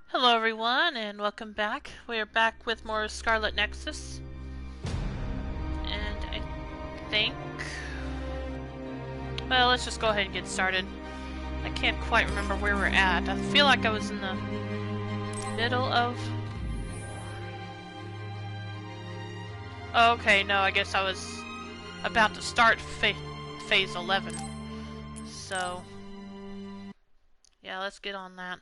Hello everyone and welcome back. We are back with more Scarlet Nexus. And I think... Well, let's just go ahead and get started. I can't quite remember where we're at. I feel like I was in the middle of... Oh, okay, no, I guess I was about to start phase 11. So... Yeah, let's get on that.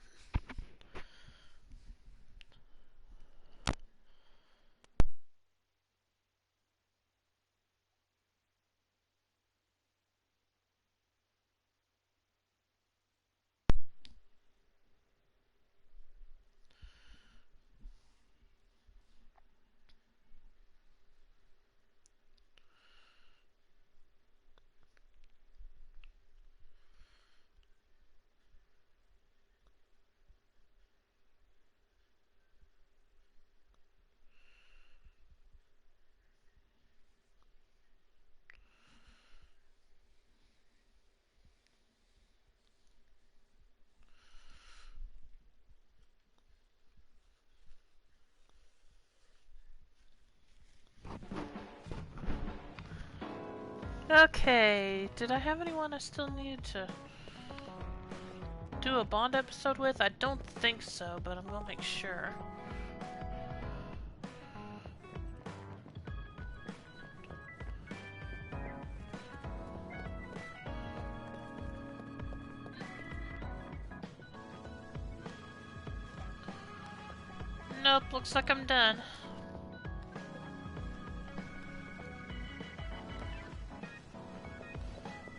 Okay, did I have anyone I still needed to do a Bond episode with? I don't think so, but I'm gonna make sure. Nope, looks like I'm done.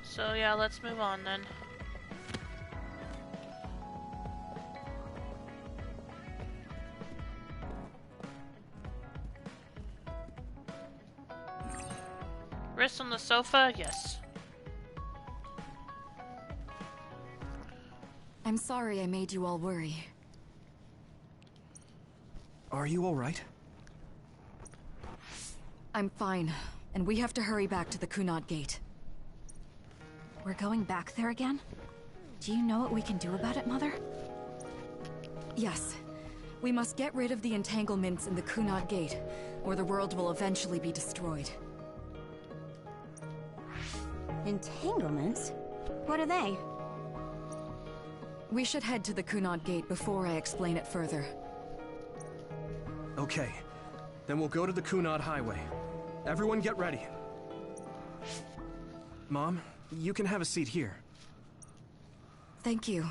So yeah, let's move on then. Rest on the sofa? Yes. I'm sorry I made you all worry. Are you alright? I'm fine, and we have to hurry back to the Kunad Gate. We're going back there again? Do you know what we can do about it, Mother? Yes. We must get rid of the entanglements in the Kunad Gate, or the world will eventually be destroyed. Entanglements? What are they? We should head to the Kunad Gate before I explain it further. Okay. Then we'll go to the Kunad Highway. Everyone get ready. Mom, you can have a seat here. Thank you.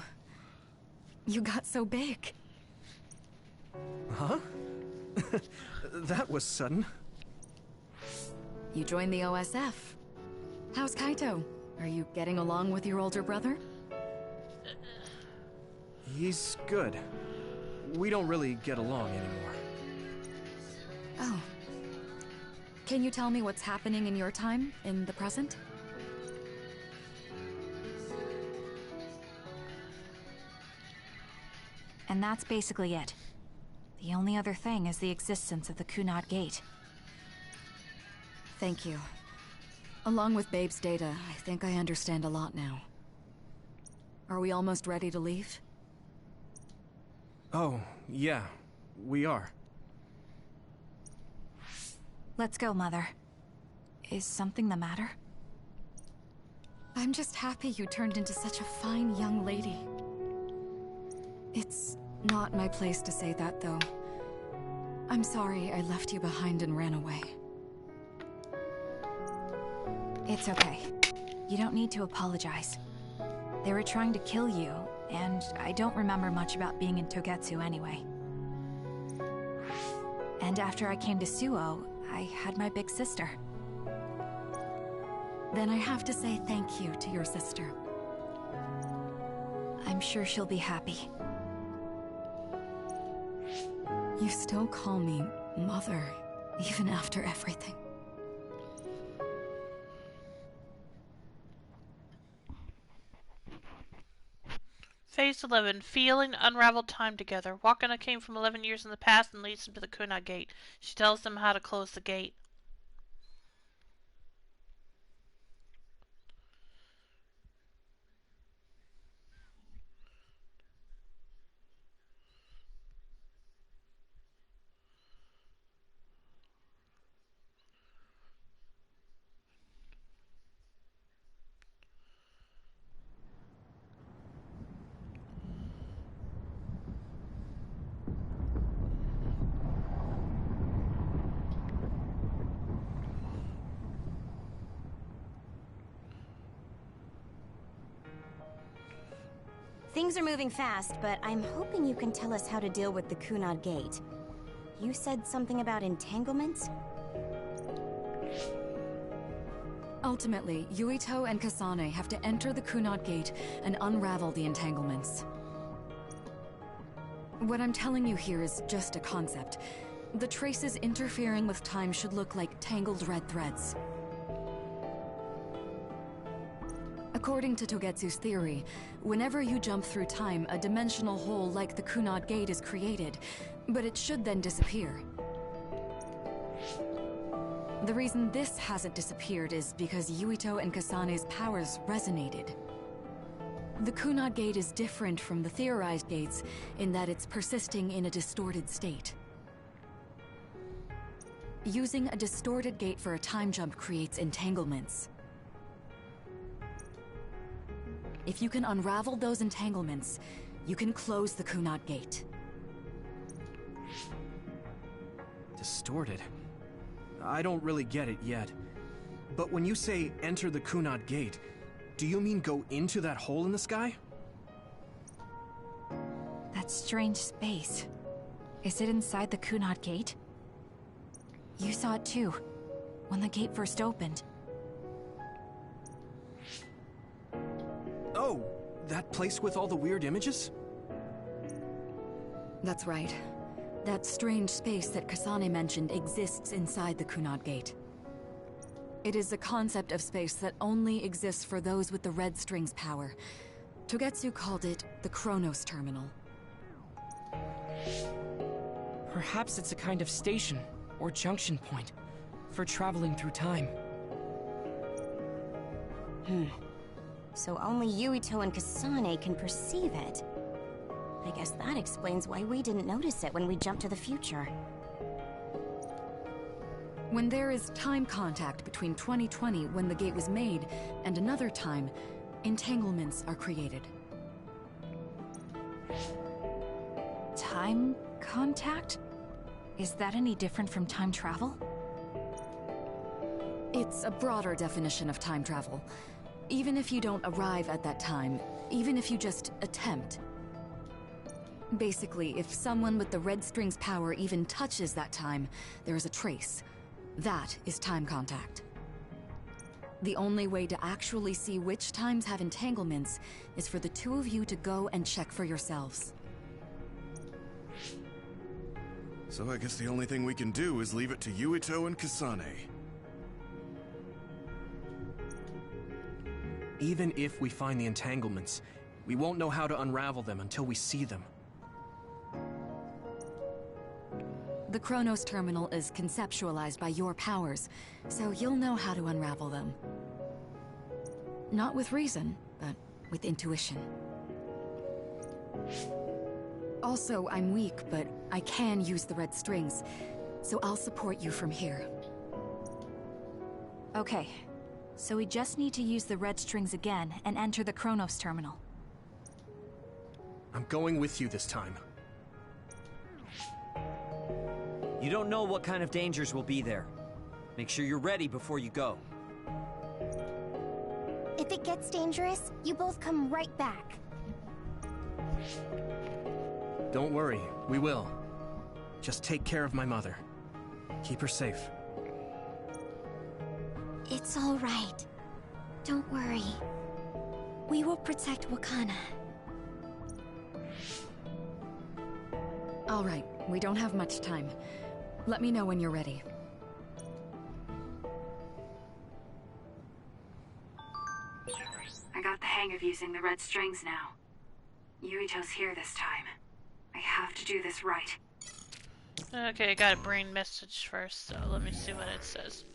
You got so big. Huh? That was sudden. You joined the OSF. How's Kaito? Are you getting along with your older brother? He's good. We don't really get along anymore. Oh. Can you tell me what's happening in your time, in the present? And that's basically it. The only other thing is the existence of the Kunad Gate. Thank you. Along with Babe's data, I think I understand a lot now. Are we almost ready to leave? Oh, yeah. We are. Let's go, Mother. Is something the matter? I'm just happy you turned into such a fine young lady. It's not my place to say that, though. I'm sorry I left you behind and ran away. It's okay. You don't need to apologize. They were trying to kill you, and I don't remember much about being in Togetsu anyway. And after I came to Suo, I had my big sister. Then I have to say thank you to your sister. I'm sure she'll be happy. You still call me Mother, even after everything. Phase 11. Feeling unraveled time together. Wakana came from 11 years in the past and leads them to the Kunai Gate. She tells them how to close the gate. Things are moving fast, but I'm hoping you can tell us how to deal with the Kunad Gate. You said something about entanglements? Ultimately, Yuito and Kasane have to enter the Kunad Gate and unravel the entanglements. What I'm telling you here is just a concept. The traces interfering with time should look like tangled red threads. According to Togetsu's theory, whenever you jump through time, a dimensional hole like the Kunad Gate is created, but it should then disappear. The reason this hasn't disappeared is because Yuito and Kasane's powers resonated. The Kunad Gate is different from the theorized gates in that it's persisting in a distorted state. Using a distorted gate for a time jump creates entanglements. If you can unravel those entanglements, you can close the Kunad Gate. Distorted? I don't really get it yet. But when you say enter the Kunad Gate, do you mean go into that hole in the sky? That strange space. Is it inside the Kunad Gate? You saw it too, when the gate first opened. Oh, that place with all the weird images? That's right. That strange space that Kasane mentioned exists inside the Kunad Gate. It is a concept of space that only exists for those with the red string's power. Togetsu called it the Chronos Terminal. Perhaps it's a kind of station, or junction point, for traveling through time. So only Yuito and Kasane can perceive it. I guess that explains why we didn't notice it when we jumped to the future. When there is time contact between 2020, when the gate was made, and another time, entanglements are created. Time contact? Is that any different from time travel? It's a broader definition of time travel. Even if you don't arrive at that time, even if you just attempt. Basically, if someone with the red string's power even touches that time, there is a trace. That is time contact. The only way to actually see which times have entanglements is for the two of you to go and check for yourselves. So I guess the only thing we can do is leave it to Yuito and Kasane. Even if we find the entanglements, we won't know how to unravel them until we see them. The Chronos Terminal is conceptualized by your powers, so you'll know how to unravel them. Not with reason, but with intuition. Also, I'm weak, but I can use the red strings, so I'll support you from here. Okay, so we just need to use the red strings again and enter the Chronos Terminal. I'm going with you this time. You don't know what kind of dangers will be there. Make sure you're ready before you go. If it gets dangerous, you both come right back. Don't worry, we will. Just take care of my mother. Keep her safe. It's all right. Don't worry. We will protect Wakana. All right, we don't have much time. Let me know when you're ready. I got the hang of using the red strings now. Yuito's here this time. I have to do this right. Okay, I got a brain message first, so let me see what it says.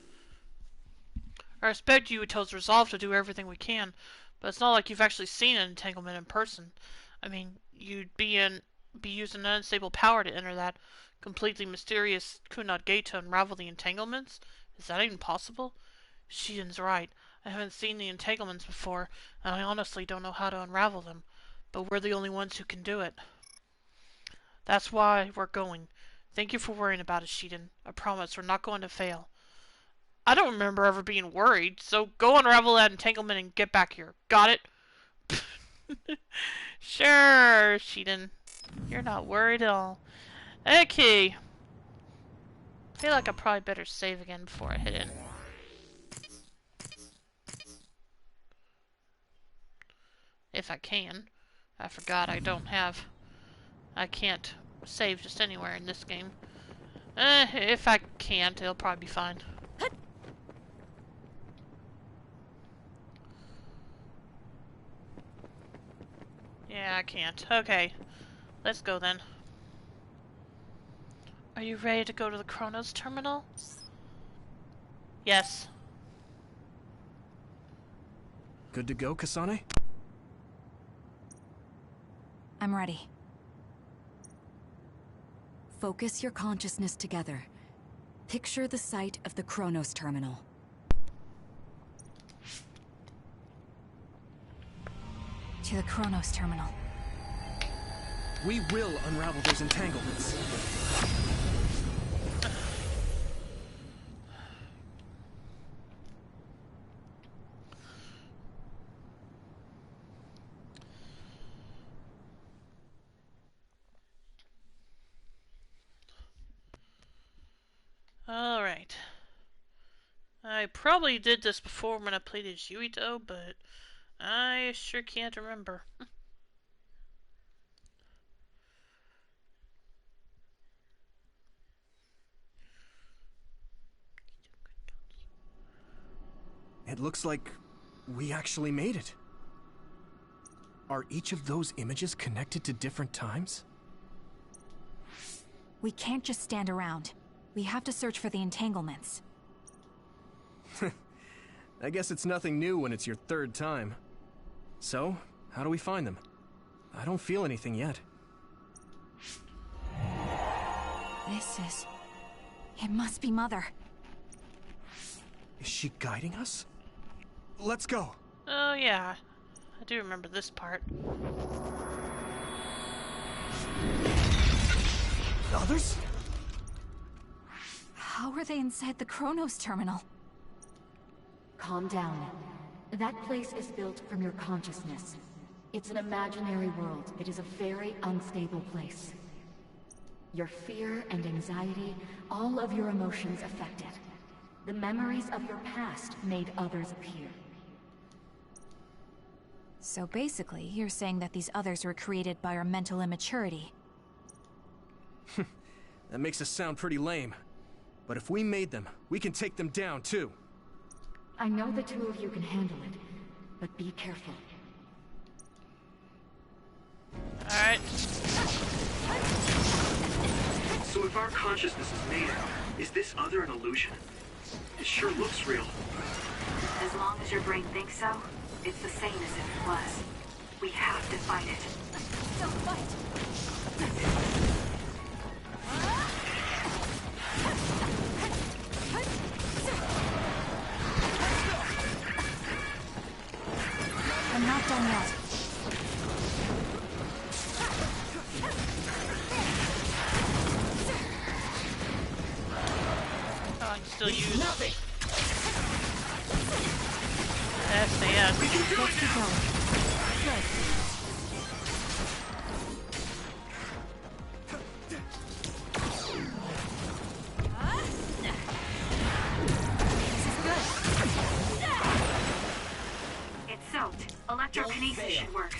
I respect Yuito's resolve to do everything we can, but it's not like you've actually seen an entanglement in person. I mean, you'd be using an unstable power to enter that completely mysterious Kunad Gate to unravel the entanglements? Is that even possible? Shiden's right. I haven't seen the entanglements before, and I honestly don't know how to unravel them. But we're the only ones who can do it. That's why we're going. Thank you for worrying about us, Shiden. I promise we're not going to fail. I don't remember ever being worried, so go unravel that entanglement and get back here. Got it? Sure, Sheldon. You're not worried at all. Okay. I feel like I probably better save again before I hit in. If I can. I forgot I can't save just anywhere in this game. If I can't, it'll probably be fine. Yeah, I can't. Okay. Let's go then. Are you ready to go to the Chronos terminal? Yes. Good to go, Kasane? I'm ready. Focus your consciousness together. Picture the site of the Chronos terminal. To the Chronos terminal. We will unravel those entanglements. Alright. I probably did this before when I played as Yuito, but I sure can't remember. It looks like we actually made it. Are each of those images connected to different times? We can't just stand around. We have to search for the entanglements. I guess it's nothing new when it's your third time. So, how do we find them? I don't feel anything yet. It must be Mother. Is she guiding us? Let's go! Oh yeah, I do remember this part. Others? How are they inside the Chronos terminal? Calm down. That place is built from your consciousness. It's an imaginary world. It is a very unstable place. Your fear and anxiety, all of your emotions affect it. The memories of your past made others appear. So basically, you're saying that these others were created by our mental immaturity. That makes us sound pretty lame. But if we made them, we can take them down too. I know the two of you can handle it, but be careful. Alright. So if our consciousness is made up, is this other an illusion? It sure looks real. As long as your brain thinks so, it's the same as if it was. We have to fight it. Don't fight! I'm not done yet. Oh, I can still use nothing. SAS. We can do Let's it keep now! going. Good. It's soaked. Electrokinesis should work.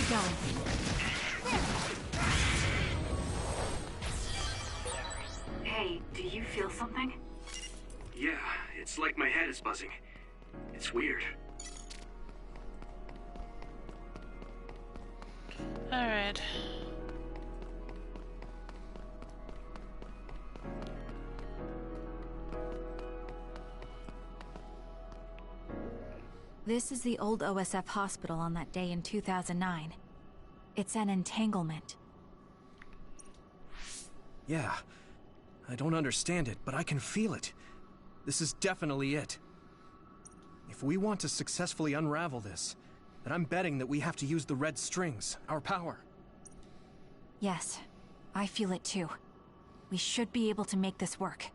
keep going. Hey, do you feel something? Yeah, it's like my head is buzzing. It's weird. Alright. This is the old OSF hospital on that day in 2009. It's an entanglement. Yeah. I don't understand it, but I can feel it. This is definitely it. If we want to successfully unravel this, then I'm betting that we have to use the red strings, our power. Yes, I feel it too. We should be able to make this work.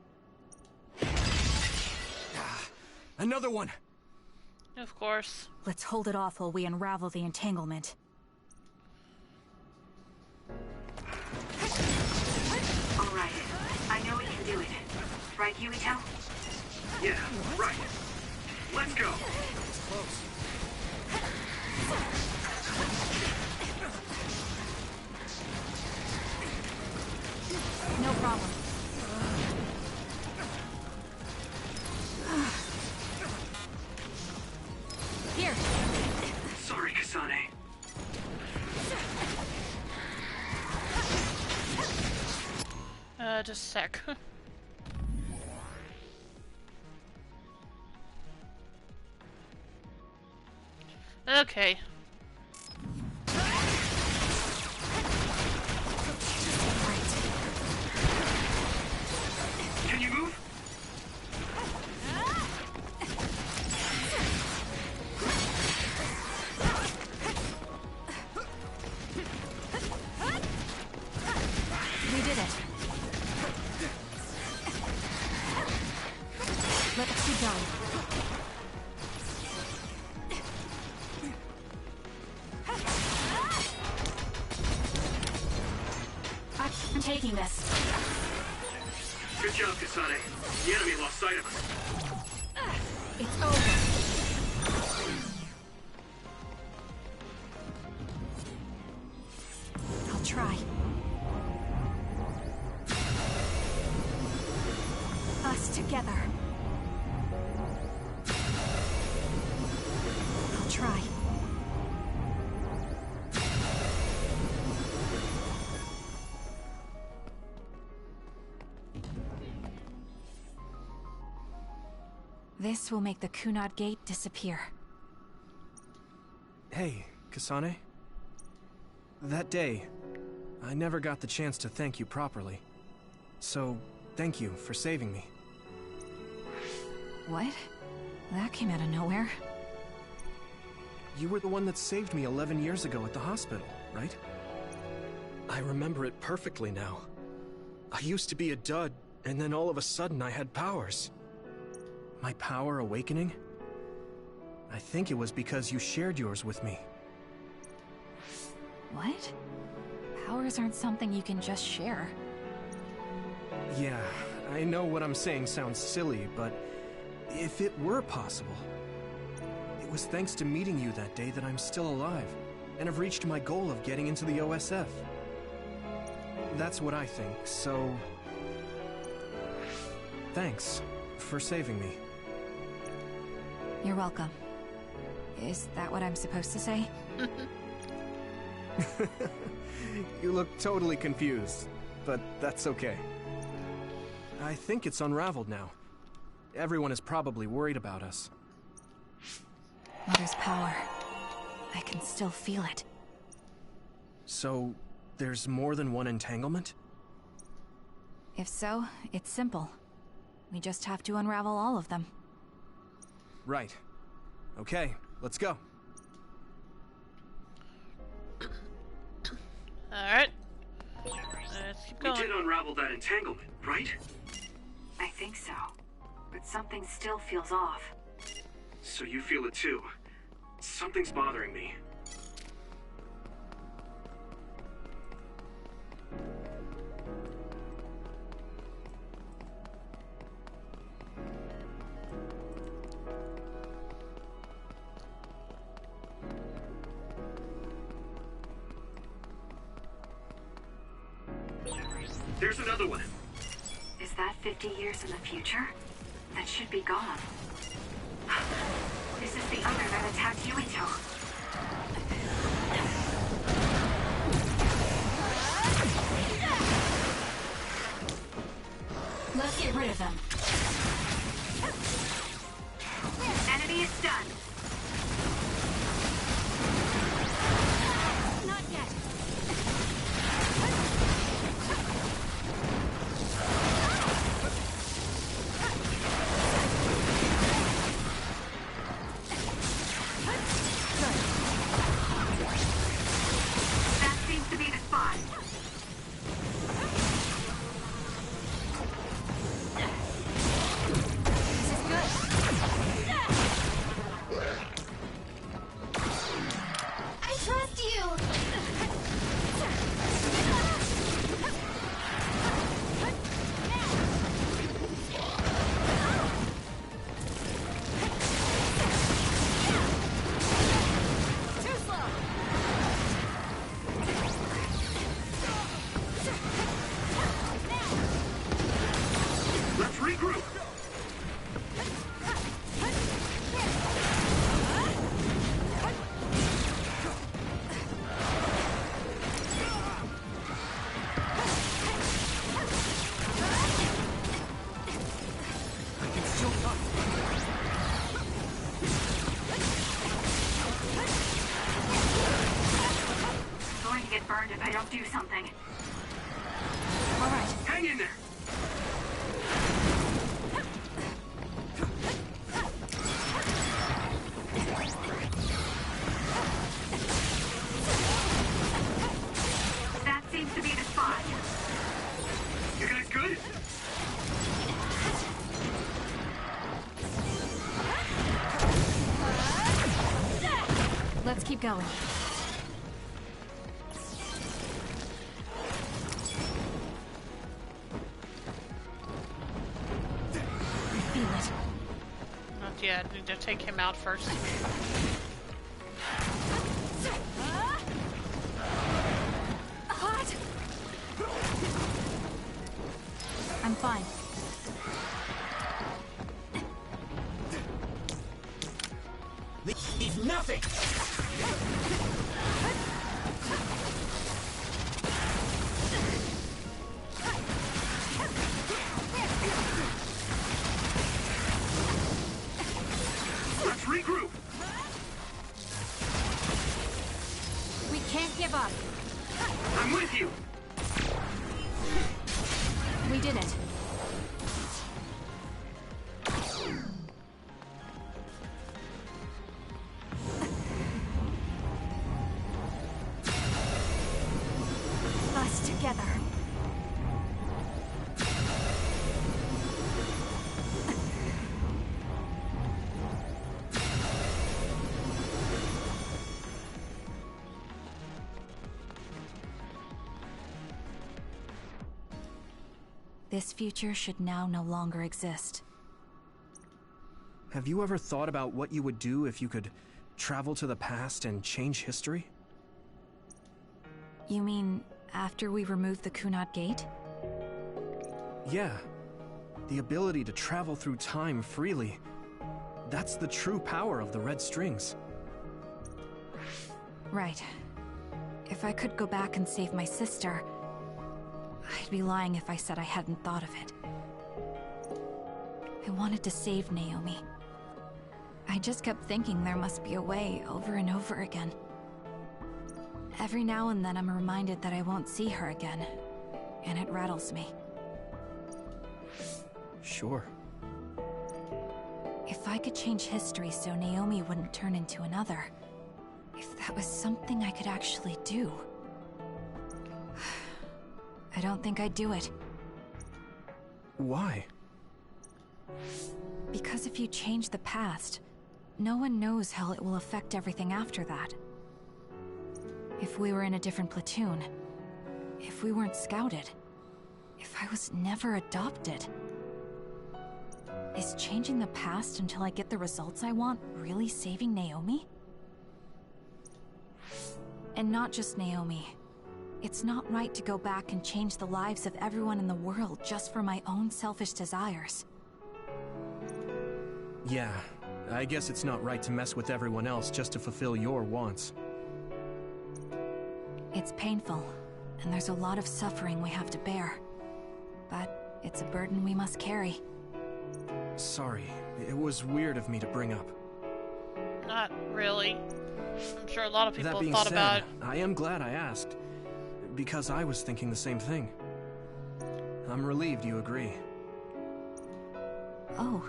Another one! Of course. Let's hold it off while we unravel the entanglement. Alright, I know we can do it. Right, Yuito? Yeah, right. Let's go. It's close. No problem. Here. Sorry, Kasane. Just a sec. Okay. Can you move? We did it. Let's keep going. I'm taking this. Good job, Kasane. The enemy lost sight of us. It's over. I'll try. Us together. I'll try. This will make the Kunad Gate disappear. Hey, Kasane. That day, I never got the chance to thank you properly. So, thank you for saving me. What? That came out of nowhere. You were the one that saved me 11 years ago at the hospital, right? I remember it perfectly now. I used to be a dud, and then all of a sudden I had powers. My power awakening? I think it was because you shared yours with me. What? Powers aren't something you can just share. Yeah, I know what I'm saying sounds silly, but if it were possible, it was thanks to meeting you that day that I'm still alive, and have reached my goal of getting into the OSF. That's what I think, so... Thanks for saving me. You're welcome. Is that what I'm supposed to say? You look totally confused, but that's okay. I think it's unraveled now. Everyone is probably worried about us. Mother's power. I can still feel it. So, there's more than one entanglement? If so, it's simple. We just have to unravel all of them. Right. Okay, let's go. Alright. Let's keep We going. did unravel that entanglement, right? I think so. But something still feels off. So you feel it too. Something's bothering me. There's another one. Is that 50 years in the future? That should be gone. This is the other that attacked Yuito. Let's get rid of them. Enemy is done. Not yet. That seems to be the spot. This is good. I trust you. Too slow. Let's regroup. I can still cut. I'm going to get burned if I don't do something. All right. Hang in there. That seems to be the spot. You guys good? Let's keep going. We feel it. Not yet. Need to take him out first. Hot. I'm fine. Leave nothing! Let's regroup. We can't give up. I'm with you. We did it. Us together. This future should now no longer exist. Have you ever thought about what you would do if you could travel to the past and change history? You mean after we remove the Kunad Gate? Yeah. The ability to travel through time freely. That's the true power of the red strings. Right. If I could go back and save my sister, I'd be lying if I said I hadn't thought of it. I wanted to save Naomi. I just kept thinking there must be a way over and over again. Every now and then I'm reminded that I won't see her again, and it rattles me. Sure. If I could change history so Naomi wouldn't turn into another, if that was something I could actually do, I don't think I'd do it. Why? Because if you change the past, no one knows how it will affect everything after that. If we were in a different platoon, if we weren't scouted, if I was never adopted, is changing the past until I get the results I want really saving Naomi? And not just Naomi. It's not right to go back and change the lives of everyone in the world just for my own selfish desires. Yeah, I guess it's not right to mess with everyone else just to fulfill your wants. It's painful, and there's a lot of suffering we have to bear. But it's a burden we must carry. Sorry, it was weird of me to bring up. Not really. I'm sure a lot of people That have being thought said, about it. I am glad I asked, because I was thinking the same thing. I'm relieved you agree. Oh.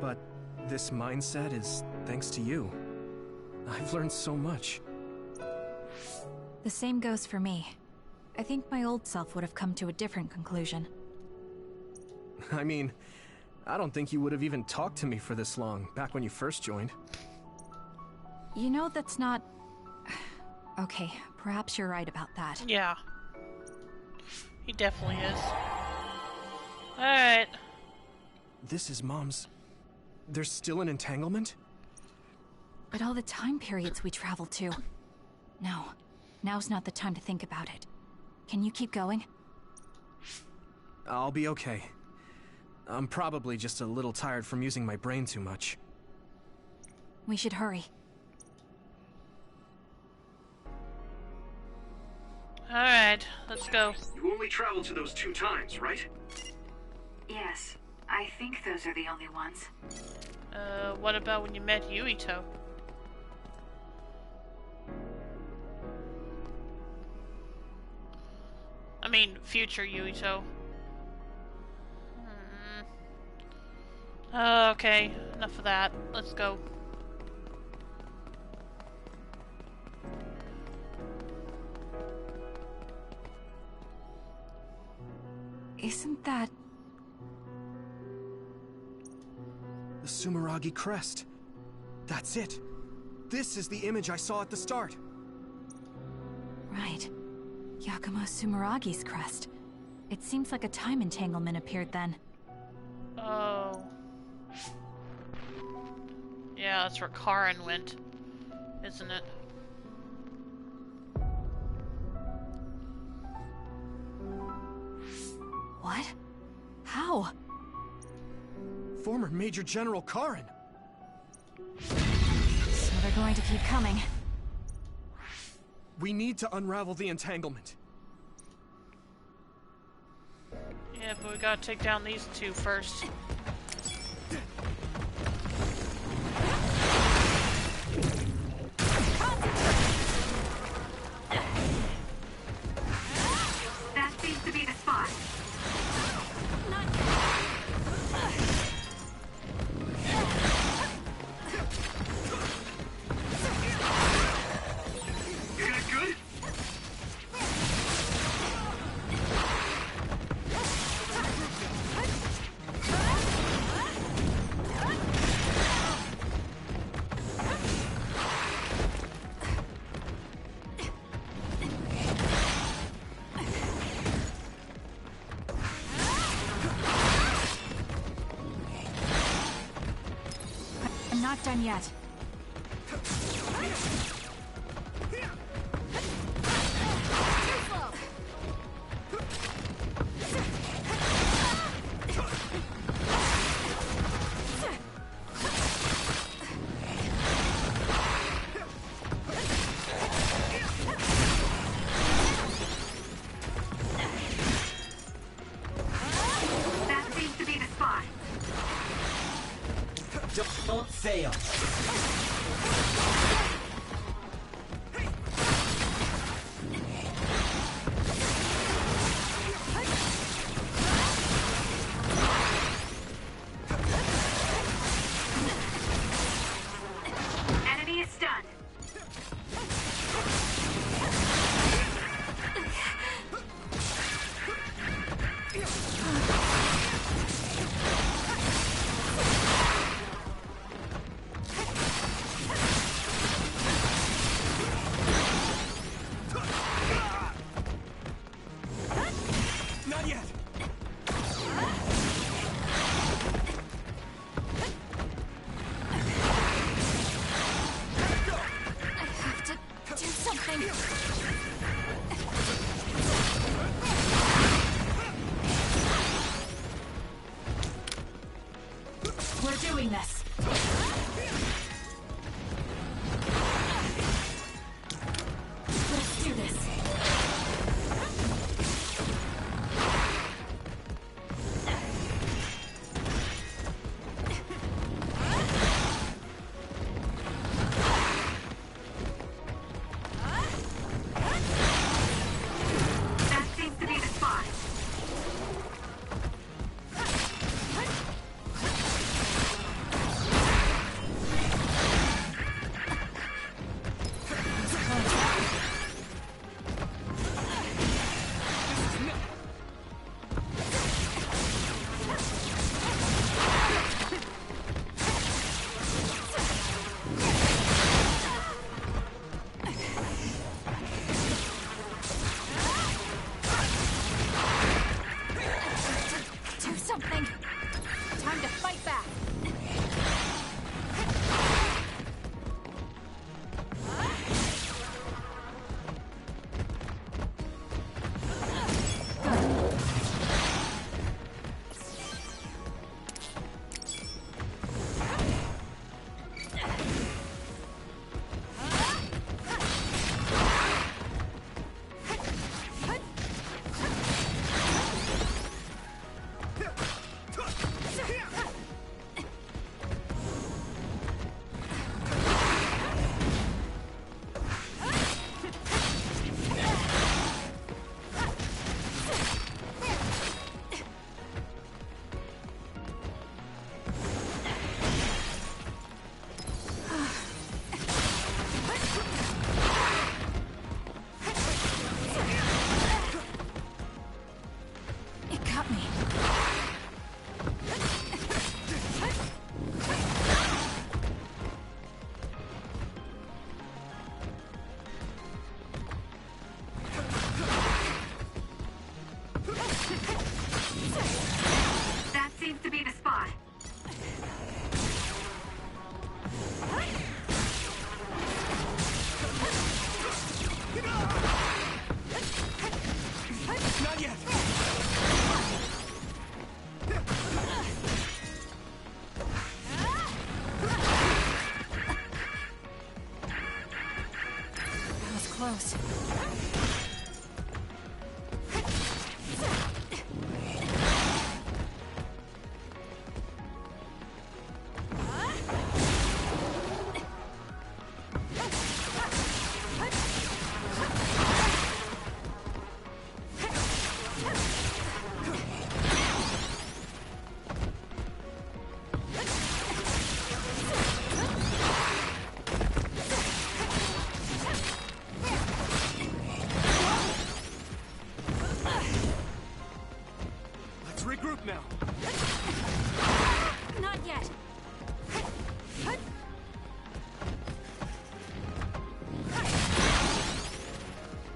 But this mindset is thanks to you. I've learned so much. The same goes for me. I think my old self would have come to a different conclusion. I mean, I don't think you would have even talked to me for this long, back when you first joined. You know, that's not... Okay, perhaps you're right about that. Yeah. He definitely is. Alright. This is Mom's... There's still an entanglement? But all the time periods we travel to... No, now's not the time to think about it. Can you keep going? I'll be okay. I'm probably just a little tired from using my brain too much. We should hurry. Alright, let's go. You only traveled to those 2 times, right? Yes, I think those are the only ones. What about when you met Yuito? I mean, future Yuito. Okay, enough of that. Let's go. Isn't that... The Sumeragi crest. That's it. This is the image I saw at the start. Right. Yakumo Sumeragi's crest. It seems like a time entanglement appeared then. Oh. Yeah, that's where Karin went, isn't it? What? How? Former Major General Karin. So they're going to keep coming. We need to unravel the entanglement. Yeah, but we gotta take down these 2 first. That seems to be the spot. You got good? I'm not done yet. That seems to be the spot. Don't fail. Enemy is stunned. anything? We're doing this. Let's do this. That seems to be the spot. Do something. Time to fight back. It got me. That seems to be the spot. Not yet! That was close. Let's regroup now. Not yet.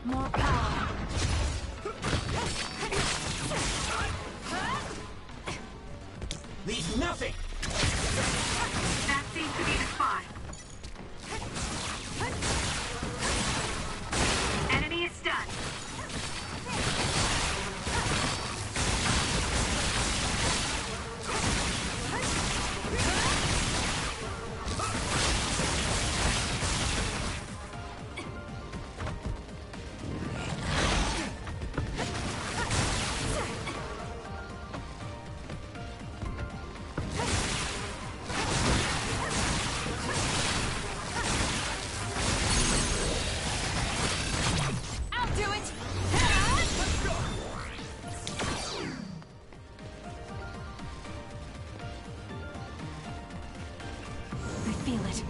More power. Leave nothing! That seems to be the spot. Enemy is stunned. I'll do it. I feel it.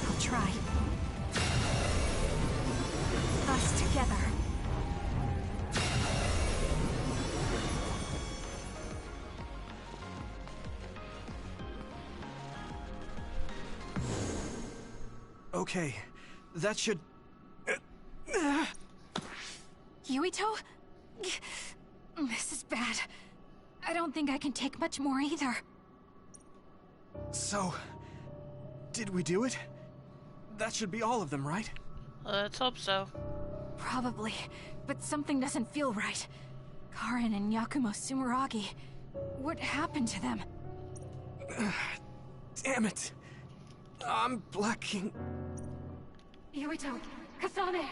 I'll try. Us together. Okay, that should... Yuito? This is bad. I don't think I can take much more either. So... did we do it? That should be all of them, right? Let's hope so. Probably, but something doesn't feel right. Karin and Yakumo Sumeragi. What happened to them? Damn it. I'm blacking. Yuito, Kasane!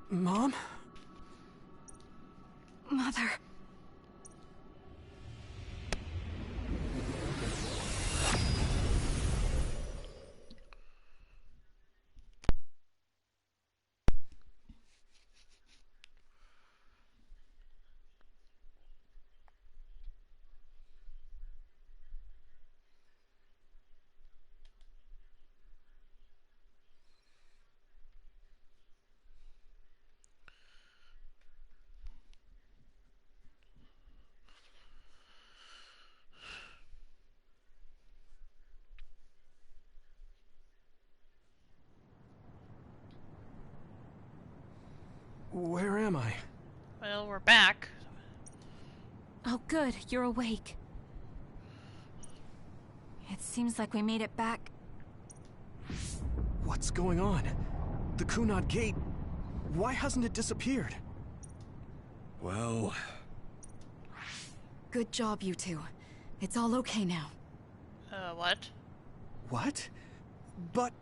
Mom? Mother. Where am I? Well, we're back. Oh good, you're awake. It seems like we made it back. What's going on? The Kunad Gate... Why hasn't it disappeared? Well... Good job, you two. It's all okay now. What? What? But...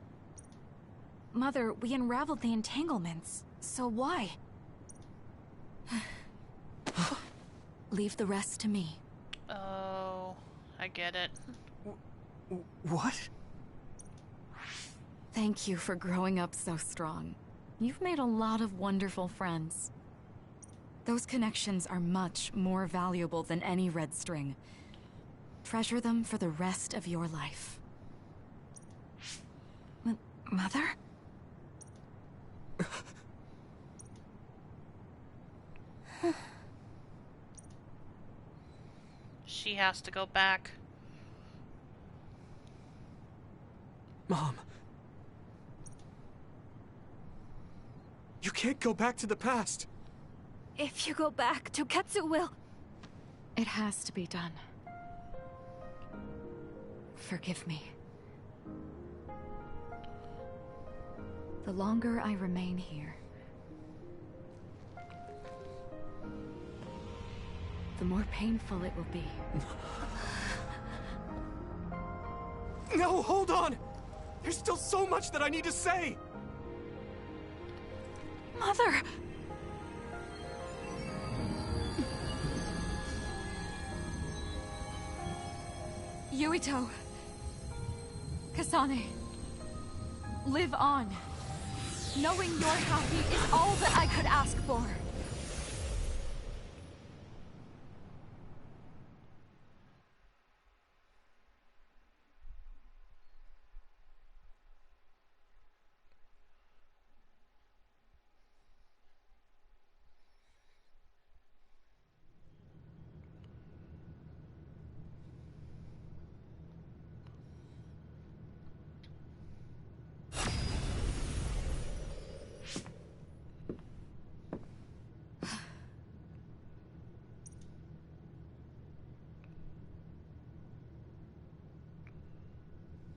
Mother, we unraveled the entanglements. So why? Leave the rest to me. Oh, I get it. What? Thank you for growing up so strong. You've made a lot of wonderful friends. Those connections are much more valuable than any red string. Treasure them for the rest of your life. Mother? She has to go back. Mom. You can't go back to the past. If you go back, Toketsu will... It has to be done. Forgive me. The longer I remain here, the more painful it will be. No, hold on! There's still so much that I need to say! Mother! Yuito. Kasane. Live on. Knowing you're happy is all that I could ask for.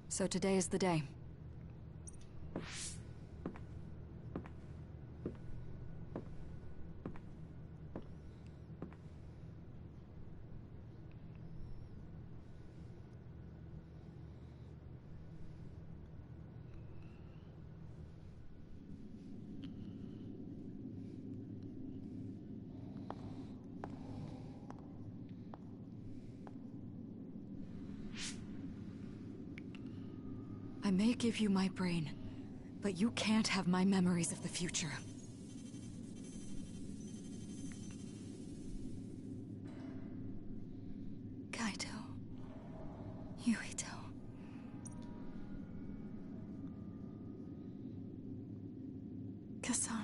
So today is the day. I may give you my brain, but you can't have my memories of the future. Kaito. Yuito. Kasane.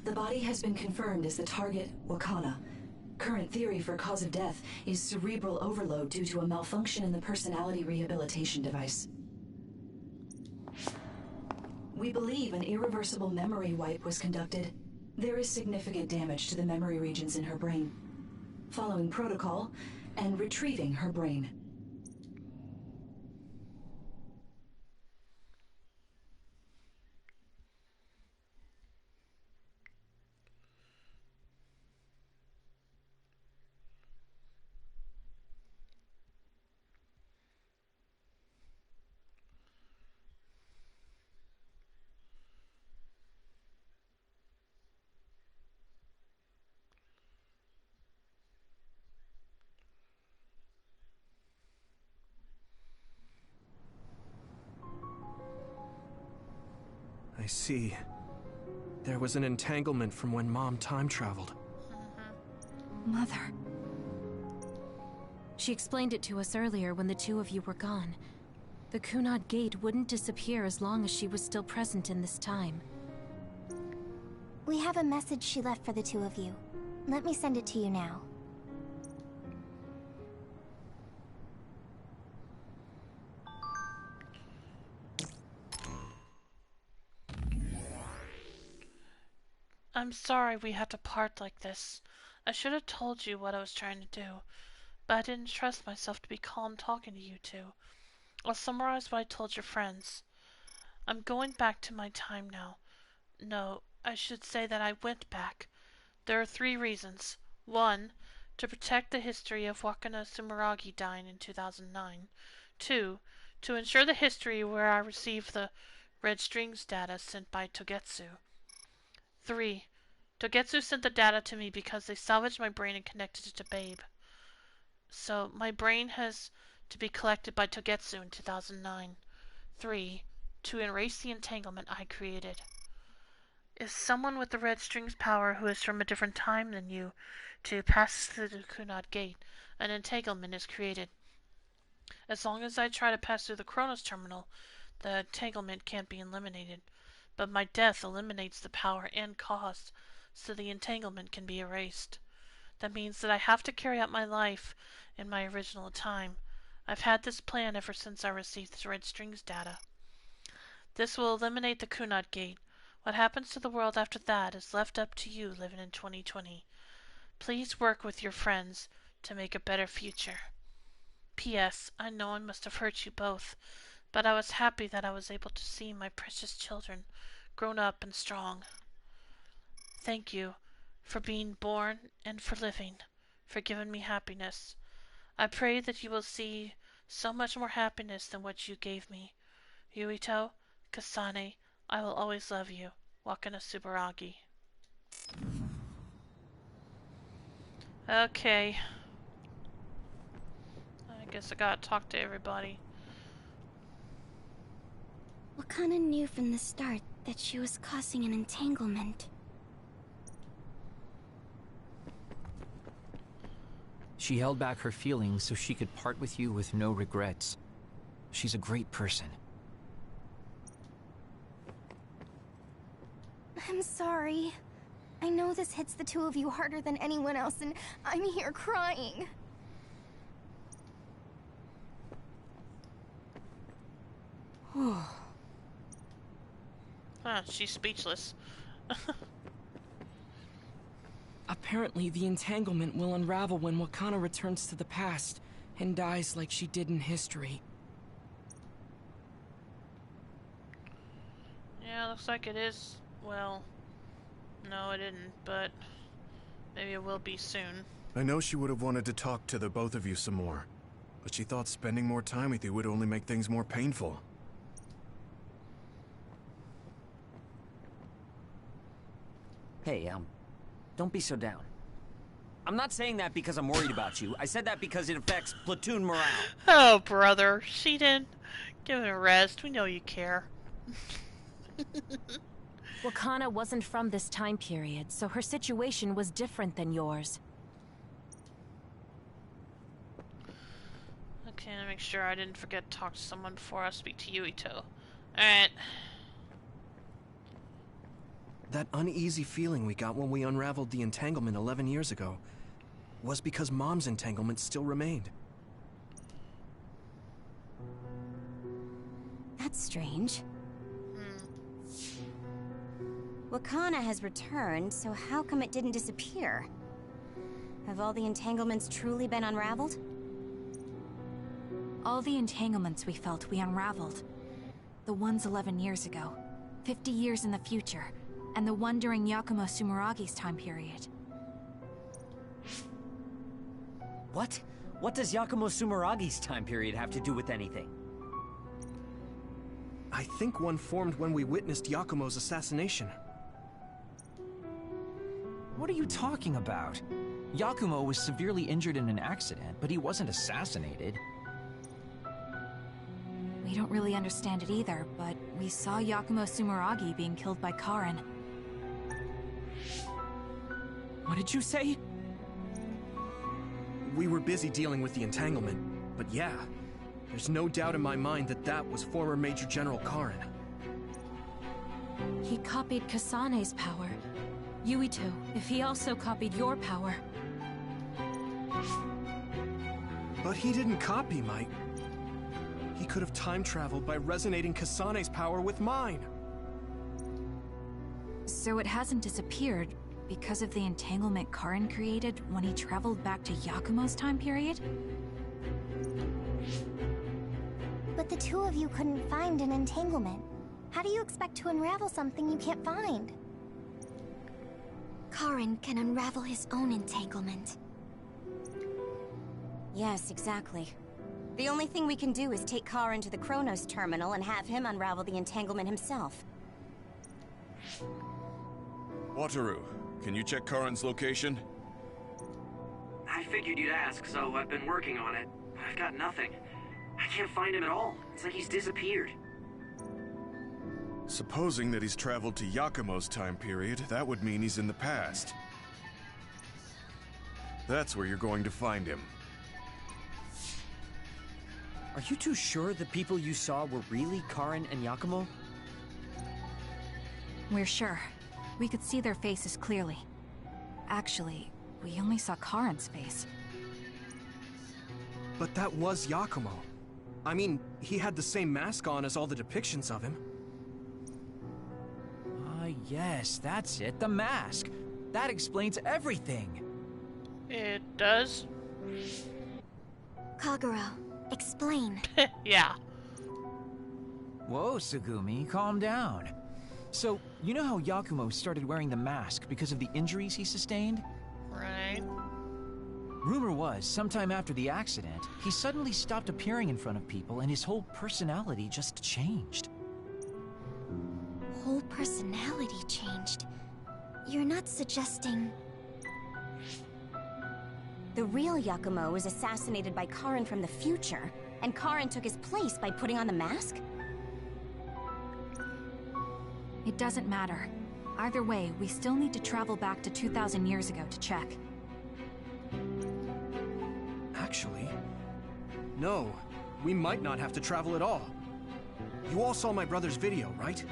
The body has been confirmed as the target, Wakana. Current theory for cause of death is cerebral overload due to a malfunction in the personality rehabilitation device. We believe an irreversible memory wipe was conducted. There is significant damage to the memory regions in her brain. Following protocol and retrieving her brain. I see. There was an entanglement from when Mom time traveled. Mother. She explained it to us earlier when the two of you were gone. The Kunad Gate wouldn't disappear as long as she was still present in this time. We have a message she left for the two of you. Let me send it to you now. I'm sorry we had to part like this. I should have told you what I was trying to do, but I didn't trust myself to be calm talking to you two. I'll summarize what I told your friends. I'm going back to my time now. No, I should say that I went back. There are 3 reasons. 1, to protect the history of Wakana Sumeragi dying in 2009. 2, to ensure the history where I received the red strings data sent by Togetsu. 3, Togetsu sent the data to me because they salvaged my brain and connected it to Babe. So, my brain has to be collected by Togetsu in 2009. 3, to erase the entanglement I created. If someone with the red strings power who is from a different time than you to passes through the Kunad Gate, an entanglement is created. As long as I try to pass through the Chronos terminal, the entanglement can't be eliminated. But my death eliminates the power and cause, so the entanglement can be erased. That means that I have to carry out my life in my original time. I've had this plan ever since I received the red strings data. This will eliminate the Kunad Gate. What happens to the world after that is left up to you living in 2020. Please work with your friends to make a better future. P.S. I know I must have hurt you both, but I was happy that I was able to see my precious children grown up and strong. Thank you for being born and for living, for giving me happiness. I pray that you will see so much more happiness than what you gave me. Yuito, Kasane, I will always love you. Wakana Subaragi. Okay. I guess I gotta talk to everybody. Wakana knew from the start that she was causing an entanglement. She held back her feelings so she could part with you with no regrets. She's a great person. I'm sorry. I know this hits the two of you harder than anyone else, and I'm here crying. She's speechless. Apparently, the entanglement will unravel when Wakana returns to the past and dies like she did in history. Yeah, looks like it is. Well, no, it didn't, but maybe it will be soon. I know she would have wanted to talk to the both of you some more, but she thought spending more time with you would only make things more painful. Hey, don't be so down. I'm not saying that because I'm worried about you. I said that because it affects platoon morale. Oh, brother. Sheedan, give it a rest. We know you care. Wakana wasn't from this time period, so her situation was different than yours. Okay, let me make sure I didn't forget to talk to someone before I speak to Yuito. Alright. That uneasy feeling we got when we unraveled the entanglement 11 years ago was because Mom's entanglement still remained. That's strange. Wakana has returned, so how come it didn't disappear? Have all the entanglements truly been unraveled? All the entanglements we felt we unraveled. The ones 11 years ago, 50 years in the future, and the one during Yakumo Sumeragi's time period. What? What does Yakumo Sumeragi's time period have to do with anything? I think one formed when we witnessed Yakumo's assassination. What are you talking about? Yakumo was severely injured in an accident, but he wasn't assassinated. We don't really understand it either, but we saw Yakumo Sumeragi being killed by Karin. What did you say? We were busy dealing with the entanglement, but yeah, there's no doubt in my mind that that was former Major General Karin. He copied Kasane's power. Yuito, if he also copied your power. But he didn't copy my... He could have time traveled by resonating Kasane's power with mine. So it hasn't disappeared because of the entanglement Karin created when he traveled back to Yakumo's time period? But the two of you couldn't find an entanglement. How do you expect to unravel something you can't find? Karin can unravel his own entanglement. Yes, exactly. The only thing we can do is take Karin to the Chronos terminal and have him unravel the entanglement himself. Wataru, can you check Karin's location? I figured you'd ask, so I've been working on it. I've got nothing. I can't find him at all. It's like he's disappeared. Supposing that he's traveled to Yakumo's time period, that would mean he's in the past. That's where you're going to find him. Are you too sure the people you saw were really Karin and Yakumo? We're sure. We could see their faces clearly. Actually, we only saw Karin's face. But that was Yakumo. I mean, he had the same mask on as all the depictions of him. Ah, yes, that's it, the mask. That explains everything. It does? Kagero, explain. Yeah. Whoa, Tsugumi, calm down. So, you know how Yakumo started wearing the mask because of the injuries he sustained? Right. Rumor was, sometime after the accident, he suddenly stopped appearing in front of people and his whole personality just changed. Whole personality changed. You're not suggesting... The real Yakumo was assassinated by Karin from the future, and Karin took his place by putting on the mask? It doesn't matter. Either way, we still need to travel back to 2,000 years ago to check. Actually, no. We might not have to travel at all. You all saw my brother's video, right?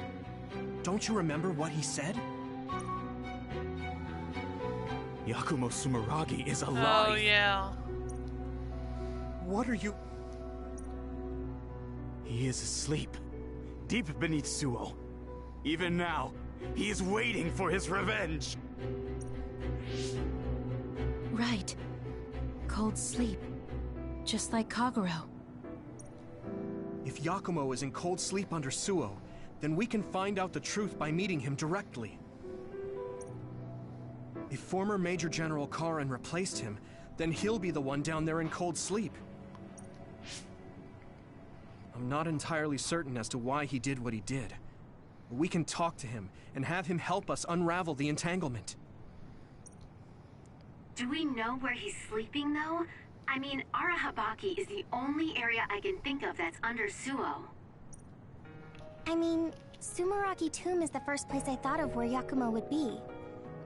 Don't you remember what he said? Yakumo Sumeragi is alive! Oh, yeah. What are you... He is asleep, deep beneath Suo. Even now, he is waiting for his revenge! Right. Cold sleep. Just like Kagero. If Yakumo is in cold sleep under Suo, then we can find out the truth by meeting him directly. If former Major General Karin replaced him, then he'll be the one down there in cold sleep. I'm not entirely certain as to why he did what he did. But we can talk to him and have him help us unravel the entanglement. Do we know where he's sleeping, though? I mean, Arahabaki is the only area I can think of that's under Suo. I mean, Sumeragi Tomb is the first place I thought of where Yakumo would be.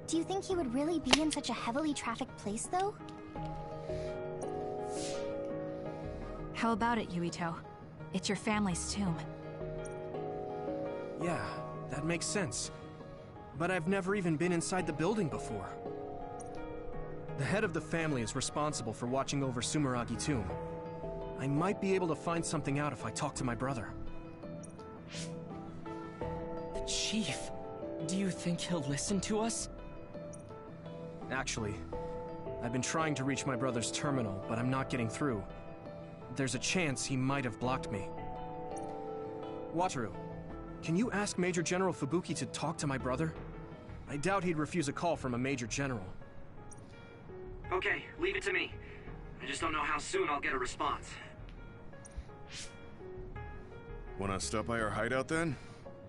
Do you think he would really be in such a heavily trafficked place, though? How about it, Yuito? It's your family's tomb. Yeah, that makes sense. but I've never even been inside the building before. The head of the family is responsible for watching over Sumeragi Tomb. I might be able to find something out if I talk to my brother. The Chief. Do you think he'll listen to us? Actually, I've been trying to reach my brother's terminal, but I'm not getting through. There's a chance he might have blocked me. Wataru, can you ask Major General Fubuki to talk to my brother? I doubt he'd refuse a call from a Major General. Okay, leave it to me. I just don't know how soon I'll get a response. Wanna stop by our hideout then?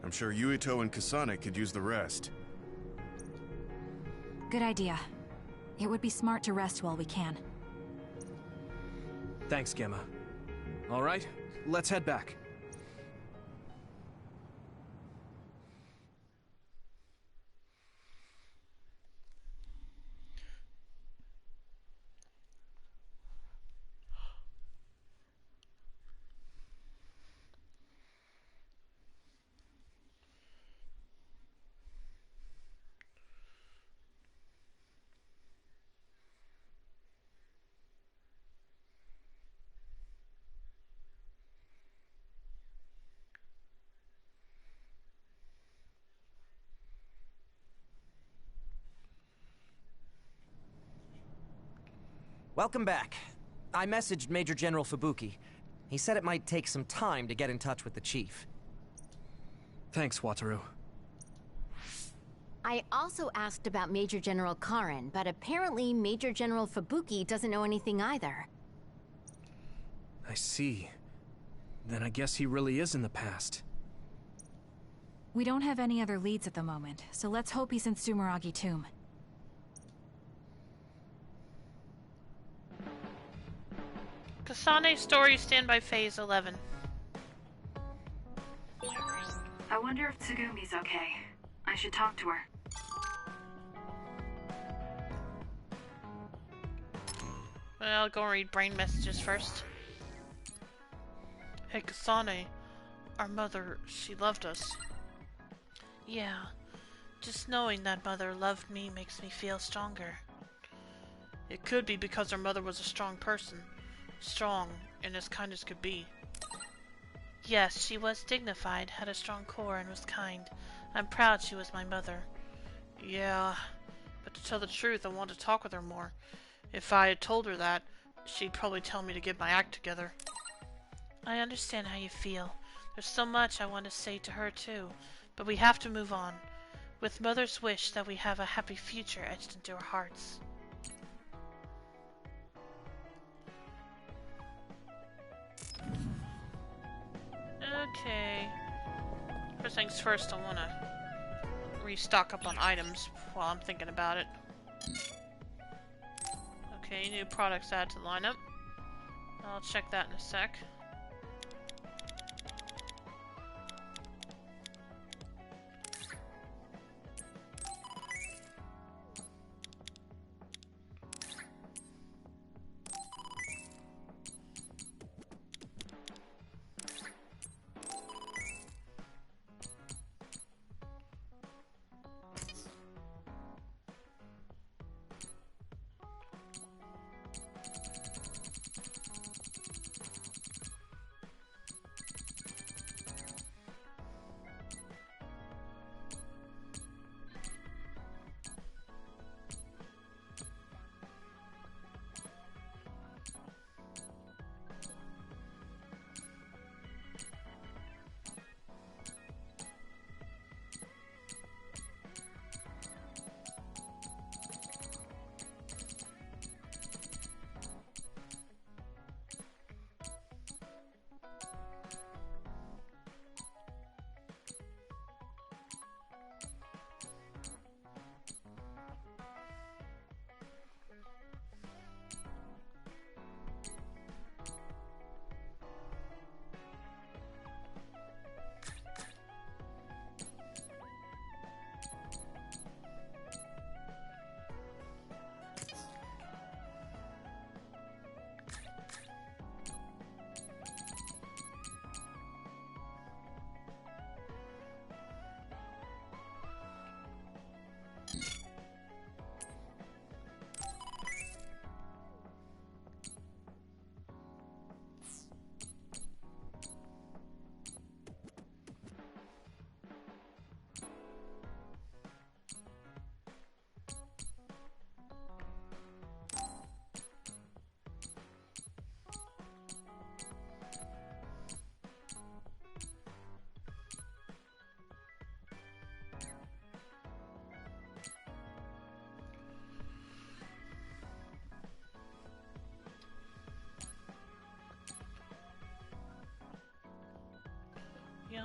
I'm sure Yuito and Kasane could use the rest. Good idea. It would be smart to rest while we can. Thanks, Gemma. Alright, let's head back. Welcome back. I messaged Major General Fubuki. He said it might take some time to get in touch with the Chief. Thanks, Wataru. I also asked about Major General Karen, but apparently Major General Fubuki doesn't know anything either. I see. Then I guess he really is in the past. We don't have any other leads at the moment, so let's hope he's in Sumeragi Tomb. Kasane story standby phase 11. I wonder if Tsugumi's okay. I should talk to her. Well, I'll go and read brain messages first. Hey Kasane, our mother, she loved us. Yeah, just knowing that mother loved me makes me feel stronger. It could be because our mother was a strong person. Strong, and as kind as could be. Yes, she was dignified, had a strong core, and was kind. I'm proud she was my mother. Yeah, but to tell the truth, I want to talk with her more. If I had told her that, she'd probably tell me to get my act together. I understand how you feel. There's so much I want to say to her too, but we have to move on. With Mother's wish that we have a happy future etched into our hearts. Okay. First things first, I want to restock up on items while I'm thinking about it. Okay, new products added to the lineup. I'll check that in a sec.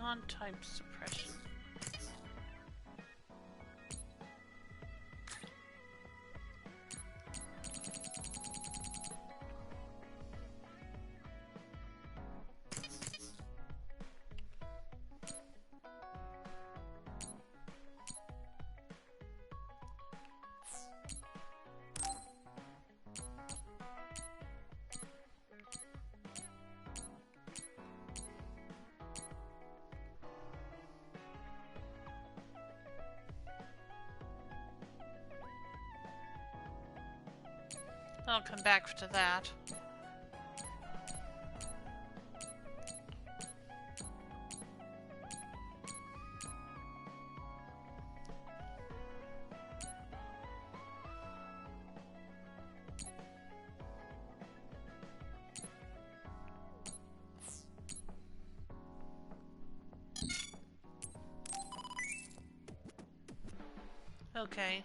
Non-type suppression. I'll come back to that. Okay.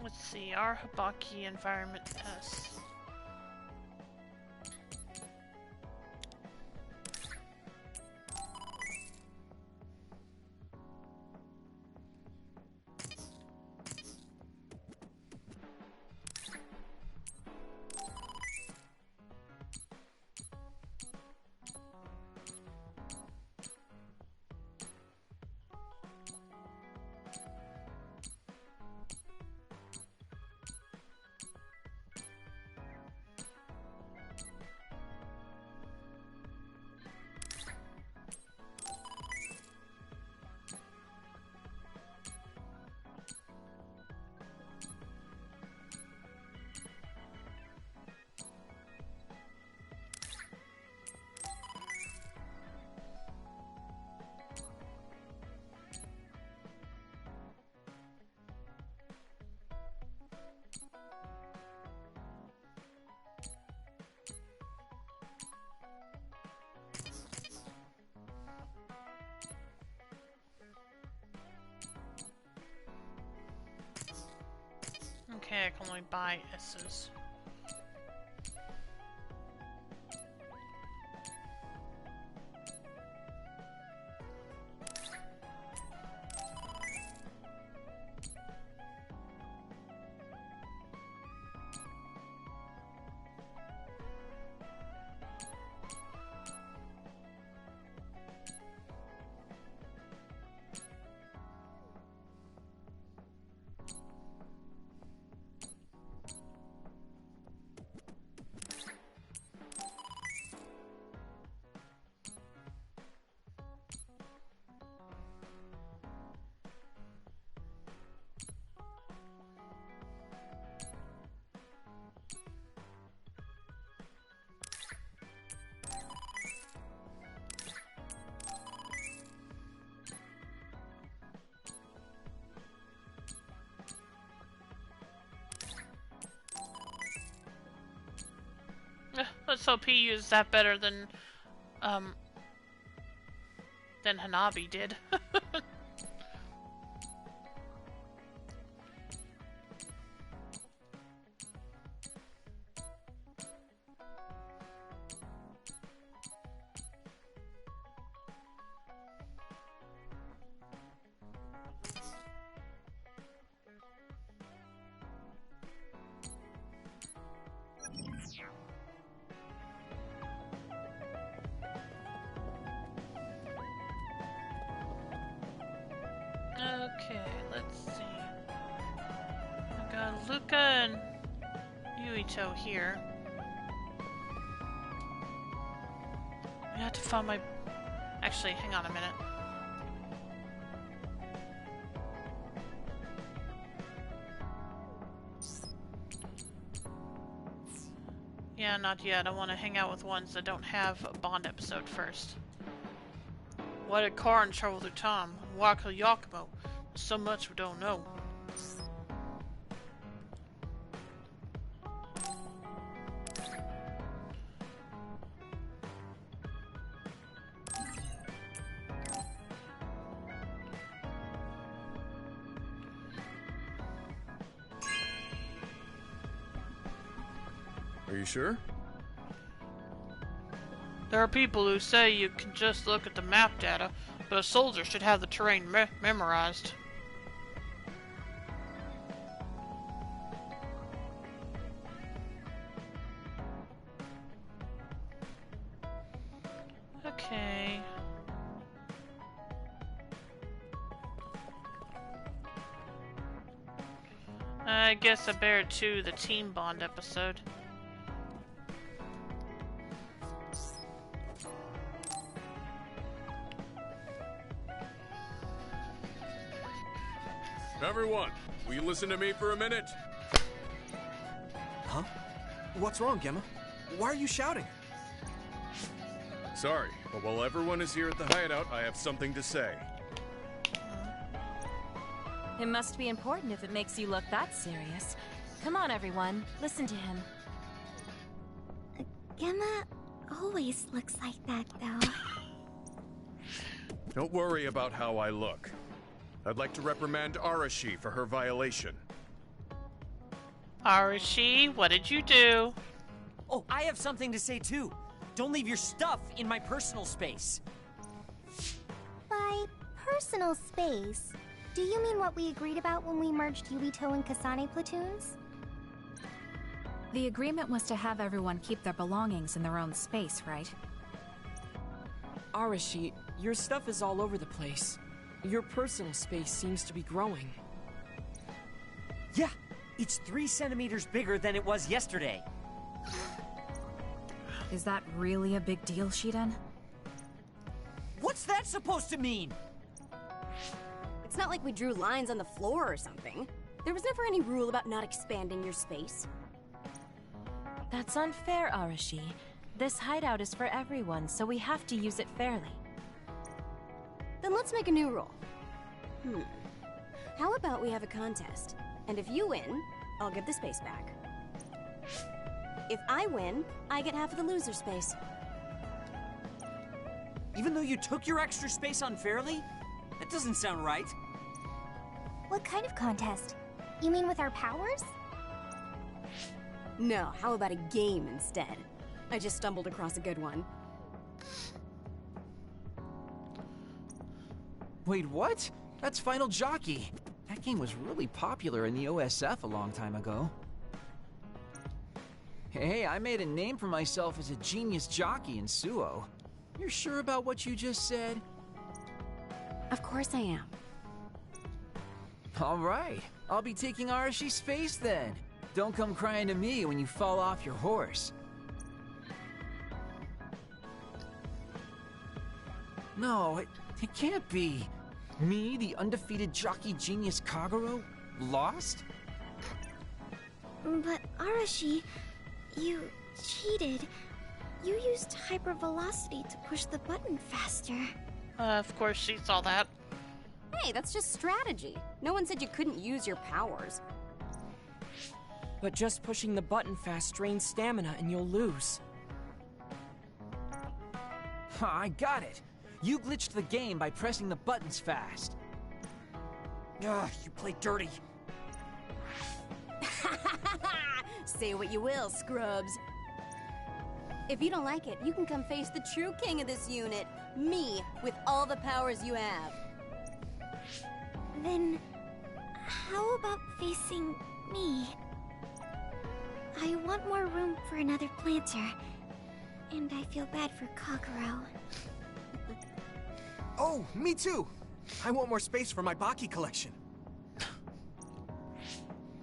Let's see, our Habaki environment tests. only buy S's. Let's hope he used that better than Hanabi did. Okay, let's see. I've got Luca and Yuito here. I have to find my... Actually, hang on a minute. Yeah, not yet. I want to hang out with ones that don't have a Bond episode first. Why did Karin travel through time? Why kill Yakumo? So much we don't know. Are you sure? There are people who say you can just look at the map data, but a soldier should have the terrain memorized. Okay. I guess I bear it to the Team Bond episode. Everyone, will you listen to me for a minute? Huh? What's wrong, Gemma? Why are you shouting? Sorry, but while everyone is here at the hideout, I have something to say. It must be important if it makes you look that serious. Come on, everyone. Listen to him. Gemma always looks like that, though. Don't worry about how I look. I'd like to reprimand Arashi for her violation. Arashi, what did you do? Oh, I have something to say too. Don't leave your stuff in my personal space. By personal space, do you mean what we agreed about when we merged Yuito and Kasane platoons? The agreement was to have everyone keep their belongings in their own space, right? Arashi, your stuff is all over the place. Your personal space seems to be growing. Yeah, it's 3 centimeters bigger than it was yesterday. Is that really a big deal, Shiden? What's that supposed to mean? It's not like we drew lines on the floor or something. There was never any rule about not expanding your space. That's unfair, Arashi. This hideout is for everyone, so we have to use it fairly. Then let's make a new rule. How about we have a contest? And if you win, I'll give the space back. If I win, I get half of the loser space. Even though you took your extra space unfairly? That doesn't sound right. What kind of contest? You mean with our powers? No, how about a game instead? I just stumbled across a good one. Wait, what? That's Final Jockey. That game was really popular in the OSF a long time ago. Hey, I made a name for myself as a genius jockey in Suo. You're sure about what you just said? Of course I am. All right, I'll be taking Arashi's space then. Don't come crying to me when you fall off your horse. No, it can't be. Me, the undefeated jockey genius Kagero, lost? But Arashi, you cheated. You used hypervelocity to push the button faster. Of course she saw that. Hey, that's just strategy. No one said you couldn't use your powers. But just pushing the button fast drains stamina and you'll lose. I got it. You glitched the game by pressing the buttons fast. Ugh, you play dirty. Say what you will, scrubs. If you don't like it, you can come face the true king of this unit. Me, with all the powers you have. Then, how about facing me? I want more room for another planter. And I feel bad for Kagero. Oh, me too! I want more space for my Baki collection.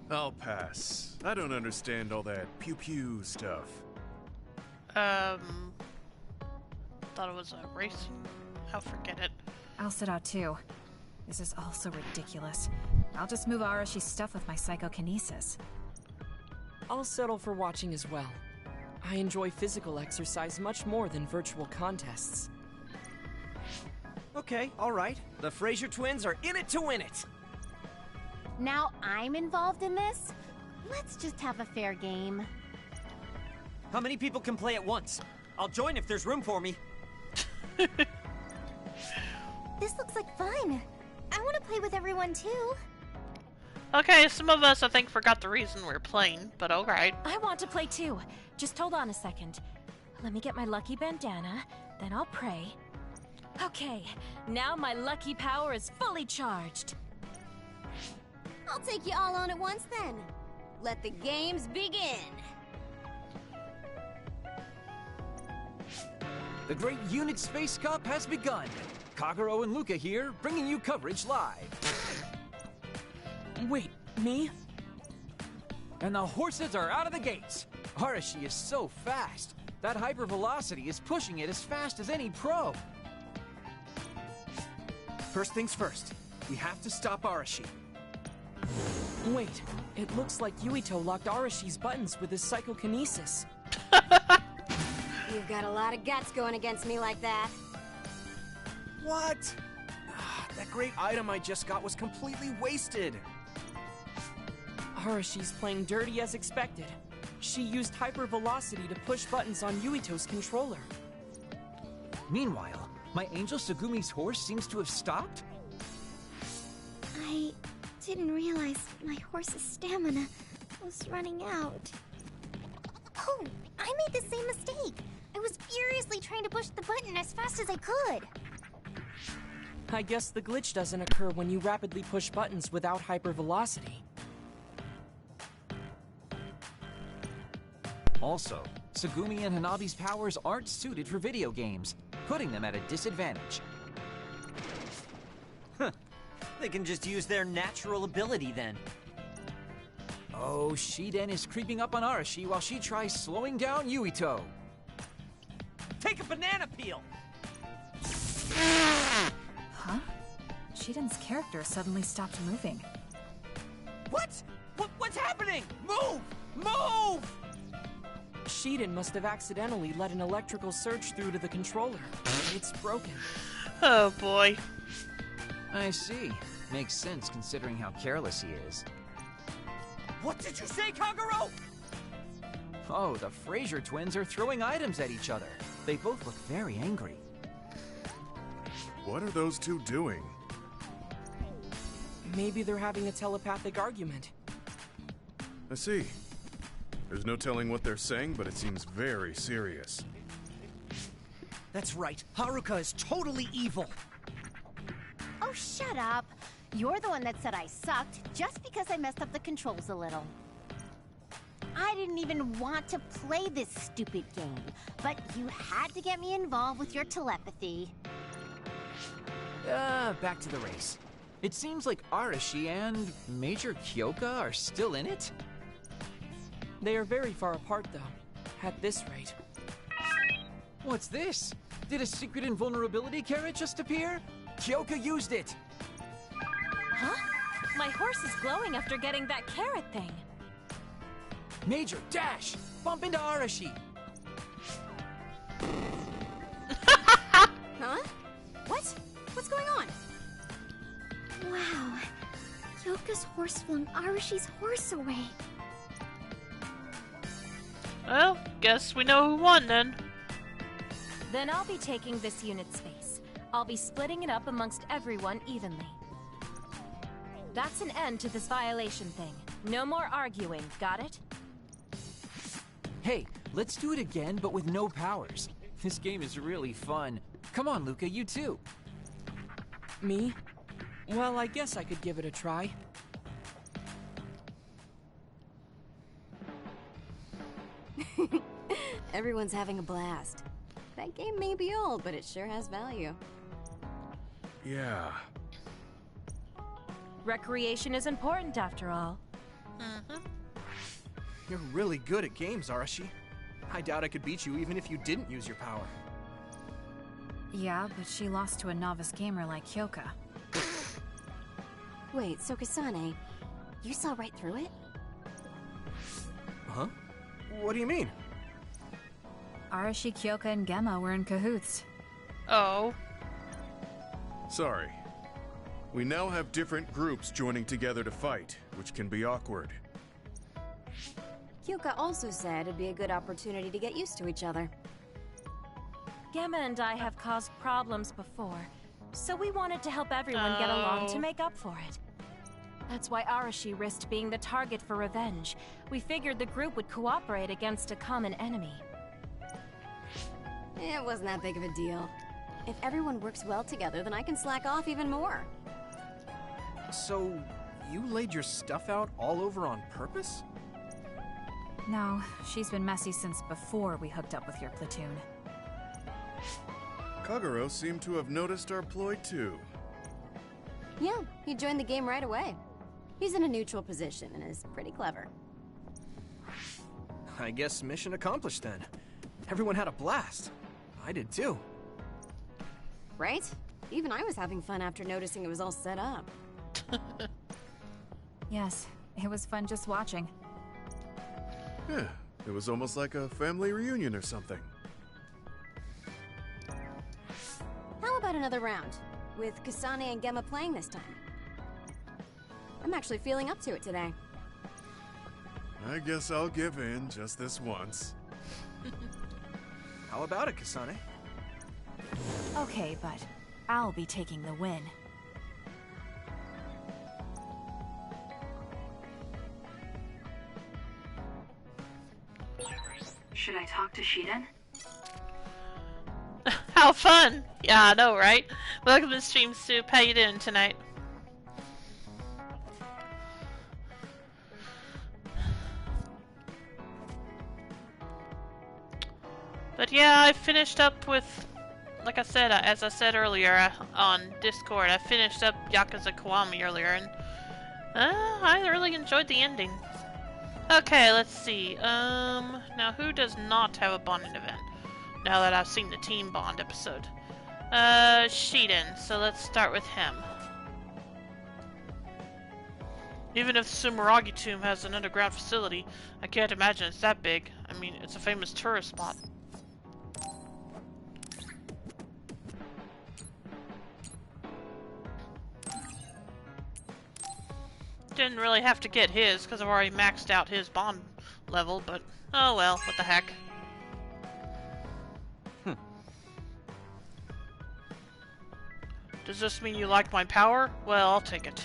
I'll pass. I don't understand all that pew-pew stuff. Thought it was a race. I'll forget it. I'll sit out too. This is all so ridiculous. I'll just move Arashi's stuff with my psychokinesis. I'll settle for watching as well. I enjoy physical exercise much more than virtual contests. Okay, alright. The Fraser twins are in it to win it! Now I'm involved in this? Let's just have a fair game. How many people can play at once? I'll join if there's room for me. This looks like fun. I want to play with everyone too. Okay, some of us I think forgot the reason we're playing, but alright. I want to play too. Just hold on a second. Let me get my lucky bandana, then I'll pray. Okay, now my lucky power is fully charged. I'll take you all on at once then. Let the games begin. The Great Unit Space Cup has begun. Kagero and Luca here, bringing you coverage live. Wait, me? And the horses are out of the gates. Arashi is so fast. That hypervelocity is pushing it as fast as any pro. First things first, we have to stop Arashi. Wait, it looks like Yuito locked Arashi's buttons with his psychokinesis. You've got a lot of guts going against me like that. What? That great item I just got was completely wasted. Arashi's playing dirty as expected. She used hypervelocity to push buttons on Yuito's controller. Meanwhile, my angel Sugumi's horse seems to have stopped? I didn't realize my horse's stamina was running out. Oh, I made the same mistake. I was furiously trying to push the button as fast as I could. I guess the glitch doesn't occur when you rapidly push buttons without hypervelocity. Also, Sugumi and Hanabi's powers aren't suited for video games, putting them at a disadvantage. Huh. They can just use their natural ability then. Oh, Shiden is creeping up on Arashi while she tries slowing down Yuito. Take a banana peel! Huh? Shiden's character suddenly stopped moving. What? What's happening? Move! Move! Shiden must have accidentally let an electrical surge through to the controller. It's broken. Oh boy. I see. Makes sense considering how careless he is. What did you say, Kagero? Oh, the Fraser twins are throwing items at each other. They both look very angry. What are those two doing? Maybe they're having a telepathic argument. I see. There's no telling what they're saying, but it seems very serious. That's right. Haruka is totally evil. Oh, shut up. You're the one that said I sucked just because I messed up the controls a little. I didn't even want to play this stupid game, but you had to get me involved with your telepathy. Back to the race. It seems like Arashi and Major Kyoka are still in it? They are very far apart, though. At this rate. What's this? Did a secret invulnerability carrot just appear? Kyoka used it! Huh? My horse is glowing after getting that carrot thing. Major, dash! Bump into Arashi! Huh? What? What's going on? Wow. Yoka's horse flung Arashi's horse away. Well, guess we know who won then. Then I'll be taking this unit space. I'll be splitting it up amongst everyone evenly. That's an end to this violation thing. No more arguing, got it? Hey, let's do it again, but with no powers. This game is really fun. Come on, Luca, you too. Me? Well, I guess I could give it a try. Everyone's having a blast. That game may be old, but it sure has value. Yeah. Recreation is important after all. You're really good at games, Arashi. I doubt I could beat you even if you didn't use your power. Yeah, but she lost to a novice gamer like Kyoka. Wait, so Kasane, you saw right through it? Huh? What do you mean? Arashi, Kyoka, and Gemma were in cahoots. Oh. Sorry. We now have different groups joining together to fight, which can be awkward. Kyoka also said it'd be a good opportunity to get used to each other. Gemma and I have caused problems before, so we wanted to help everyone get along to make up for it. That's why Arashi risked being the target for revenge. We figured the group would cooperate against a common enemy. It wasn't that big of a deal. If everyone works well together, then I can slack off even more. So, you laid your stuff out all over on purpose? No, she's been messy since before we hooked up with your platoon. Kagero seemed to have noticed our ploy too. Yeah, he joined the game right away. He's in a neutral position and is pretty clever. I guess mission accomplished then. Everyone had a blast. I did too. Right? Even I was having fun after noticing it was all set up. Yes, it was fun just watching. Yeah, it was almost like a family reunion or something. How about another round? With Kasane and Gemma playing this time. I'm actually feeling up to it today. I guess I'll give in just this once. How about it, Kasane? Okay, but I'll be taking the win. Should I talk to Shiden? How fun! Yeah, I know, right? Welcome to Stream Soup. How you doing tonight? But yeah, I finished up with, like I said, as I said earlier on Discord, I finished up Yakuza Kiwami earlier, and I really enjoyed the ending. Okay, let's see. Now who does not have a bonding event? Now that I've seen the Team Bond episode. Shiden, so let's start with him. Even if Sumeragi Tomb has an underground facility, I can't imagine it's that big. I mean, it's a famous tourist spot. Didn't really have to get his, because I've already maxed out his bond level, but oh well, what the heck. Does this mean you like my power? Well, I'll take it.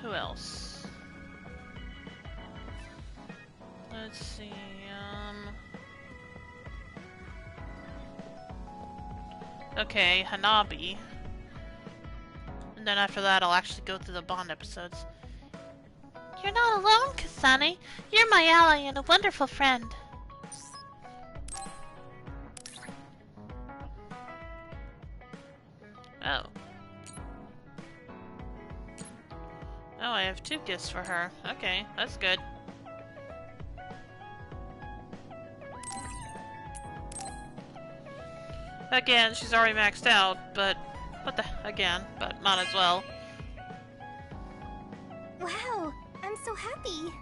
who else? Let's see, okay, Hanabi. And then after that, I'll actually go through the Bond episodes. You're not alone, Kasane. You're my ally and a wonderful friend. Oh. Oh, I have 2 gifts for her. Okay, that's good. Again, she's already maxed out, but but might as well. Wow, I'm so happy.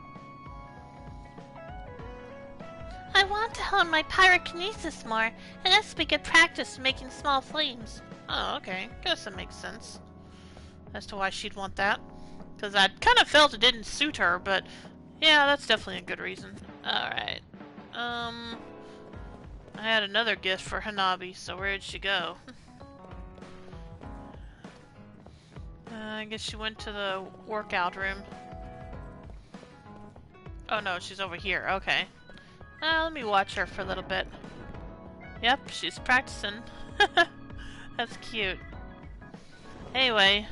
I want to hone my pyrokinesis more, and thus we could practice making small flames. Oh, okay. Guess that makes sense. As to why she'd want that. Because I kind of felt it didn't suit her, but yeah, that's definitely a good reason. Alright. I had another gift for Hanabi, so where did she go? I guess she went to the workout room. Oh no, she's over here. Okay. Let me watch her for a little bit. Yep, she's practicing. That's cute. Anyway.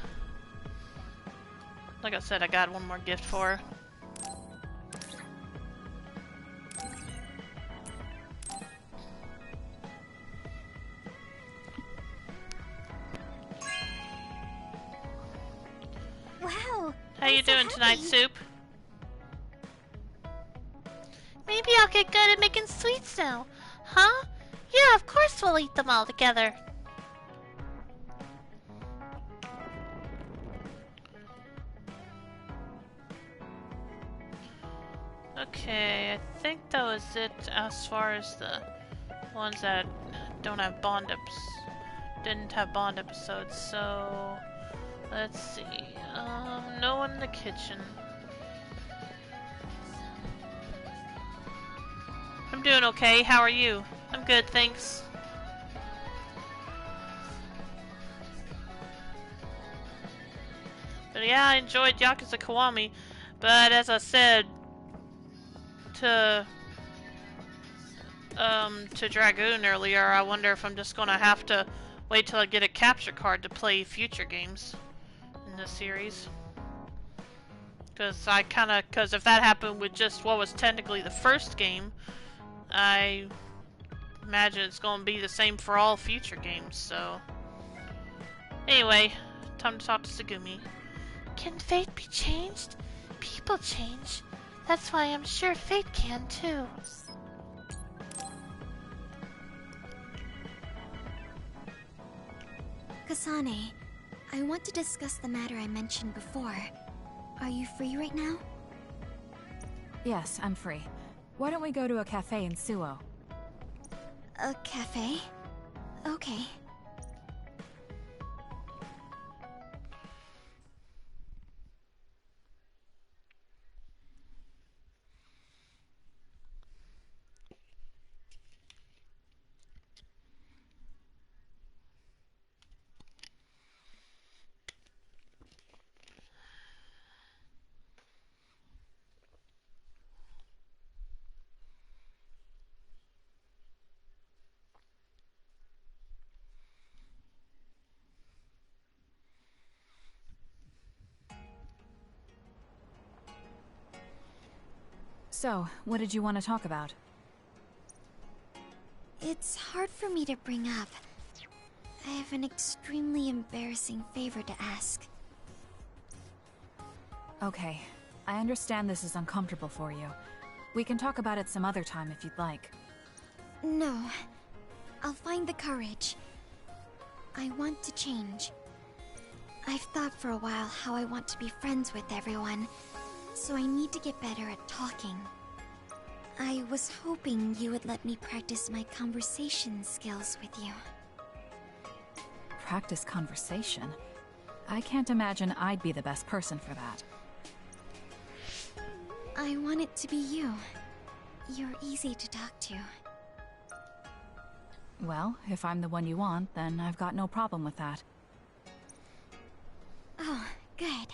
Like I said, I got one more gift for her. Wow. How you doing tonight, Soup? Maybe I'll get good at making sweets now. Huh? Yeah, of course we'll eat them all together. Okay, I think that was it as far as the ones that don't have didn't have Bond episodes, so let's see. No one in the kitchen. I'm doing okay, how are you? I'm good, thanks. But yeah, I enjoyed Yakuza Kiwami, but as I said to Dragoon earlier, I wonder if I'm just gonna have to wait till I get a capture card to play future games in this series. Because if that happened with just what was technically the first game, I imagine it's gonna be the same for all future games, so. Anyway, time to talk to Tsugumi. Can fate be changed? People change. That's why I'm sure fate can too. Kasane, I want to discuss the matter I mentioned before. Are you free right now? Yes, I'm free. Why don't we go to a cafe in Suo? A cafe? Okay. So, what did you want to talk about? It's hard for me to bring up. I have an extremely embarrassing favor to ask. Okay, I understand this is uncomfortable for you. We can talk about it some other time if you'd like. No. I'll find the courage. I want to change. I've thought for a while how I want to be friends with everyone, so I need to get better at talking. I was hoping you would let me practice my conversation skills with you. Practice conversation? I can't imagine I'd be the best person for that. I want it to be you. You're easy to talk to. Well, if I'm the one you want, then I've got no problem with that. Oh, good.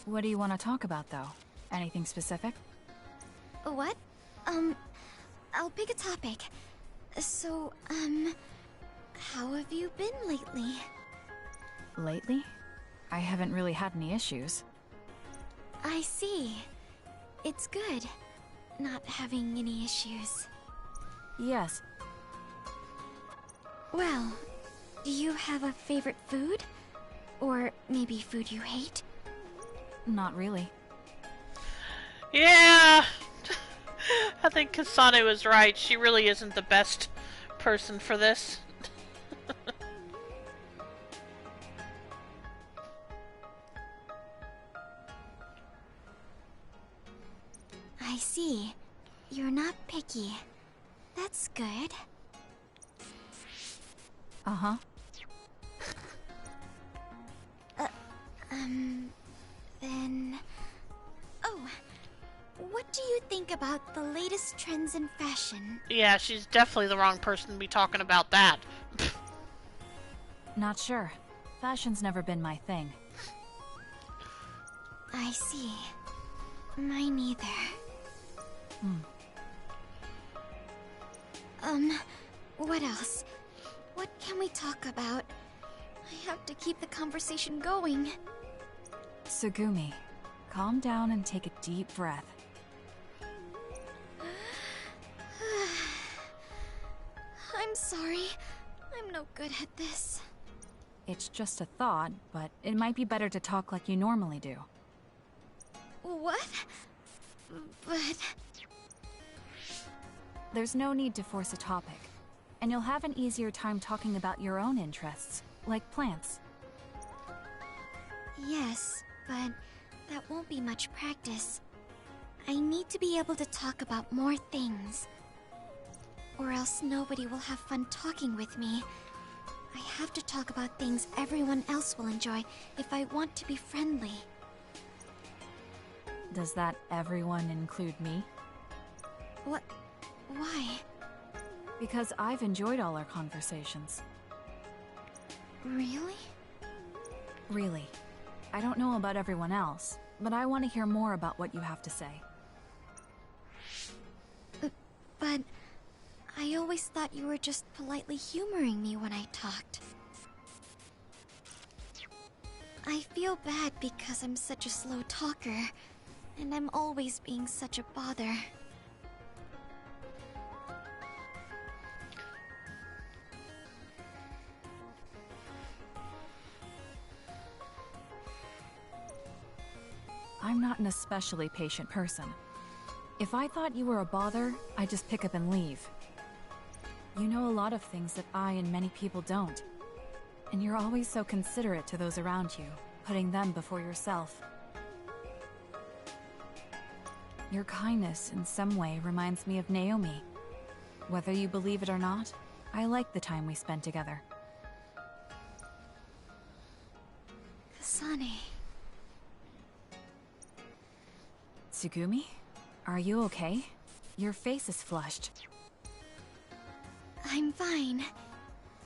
What do you want to talk about, though? Anything specific? What? I'll pick a topic. So, how have you been lately? Lately? I haven't really had any issues. I see. It's good, not having any issues. Yes. Well, do you have a favorite food? Or maybe food you hate? Not really. Yeah! I think Kasane was right. She really isn't the best person for this. I see. You're not picky. That's good. Uh-huh. Then... Oh, what do you think about the latest trends in fashion? Yeah, she's definitely the wrong person to be talking about that. Not sure. Fashion's never been my thing. I see. Mine either. What else? What can we talk about? I have to keep the conversation going. Tsugumi, calm down and take a deep breath. I'm sorry. I'm no good at this. It's just a thought, but it might be better to talk like you normally do. What? But... There's no need to force a topic, and you'll have an easier time talking about your own interests, like plants. Yes, but that won't be much practice. I need to be able to talk about more things. Or else nobody will have fun talking with me. I have to talk about things everyone else will enjoy if I want to be friendly. Does that everyone include me? What? Why? Because I've enjoyed all our conversations. Really? Really. I don't know about everyone else, but I want to hear more about what you have to say. But I always thought you were just politely humoring me when I talked. I feel bad because I'm such a slow talker, and I'm always being such a bother. I'm not an especially patient person. If I thought you were a bother, I'd just pick up and leave. You know a lot of things that I and many people don't. And you're always so considerate to those around you, putting them before yourself. Your kindness, in some way, reminds me of Naomi. Whether you believe it or not, I like the time we spent together. Kasane. Tsugumi? Are you okay? Your face is flushed. I'm fine.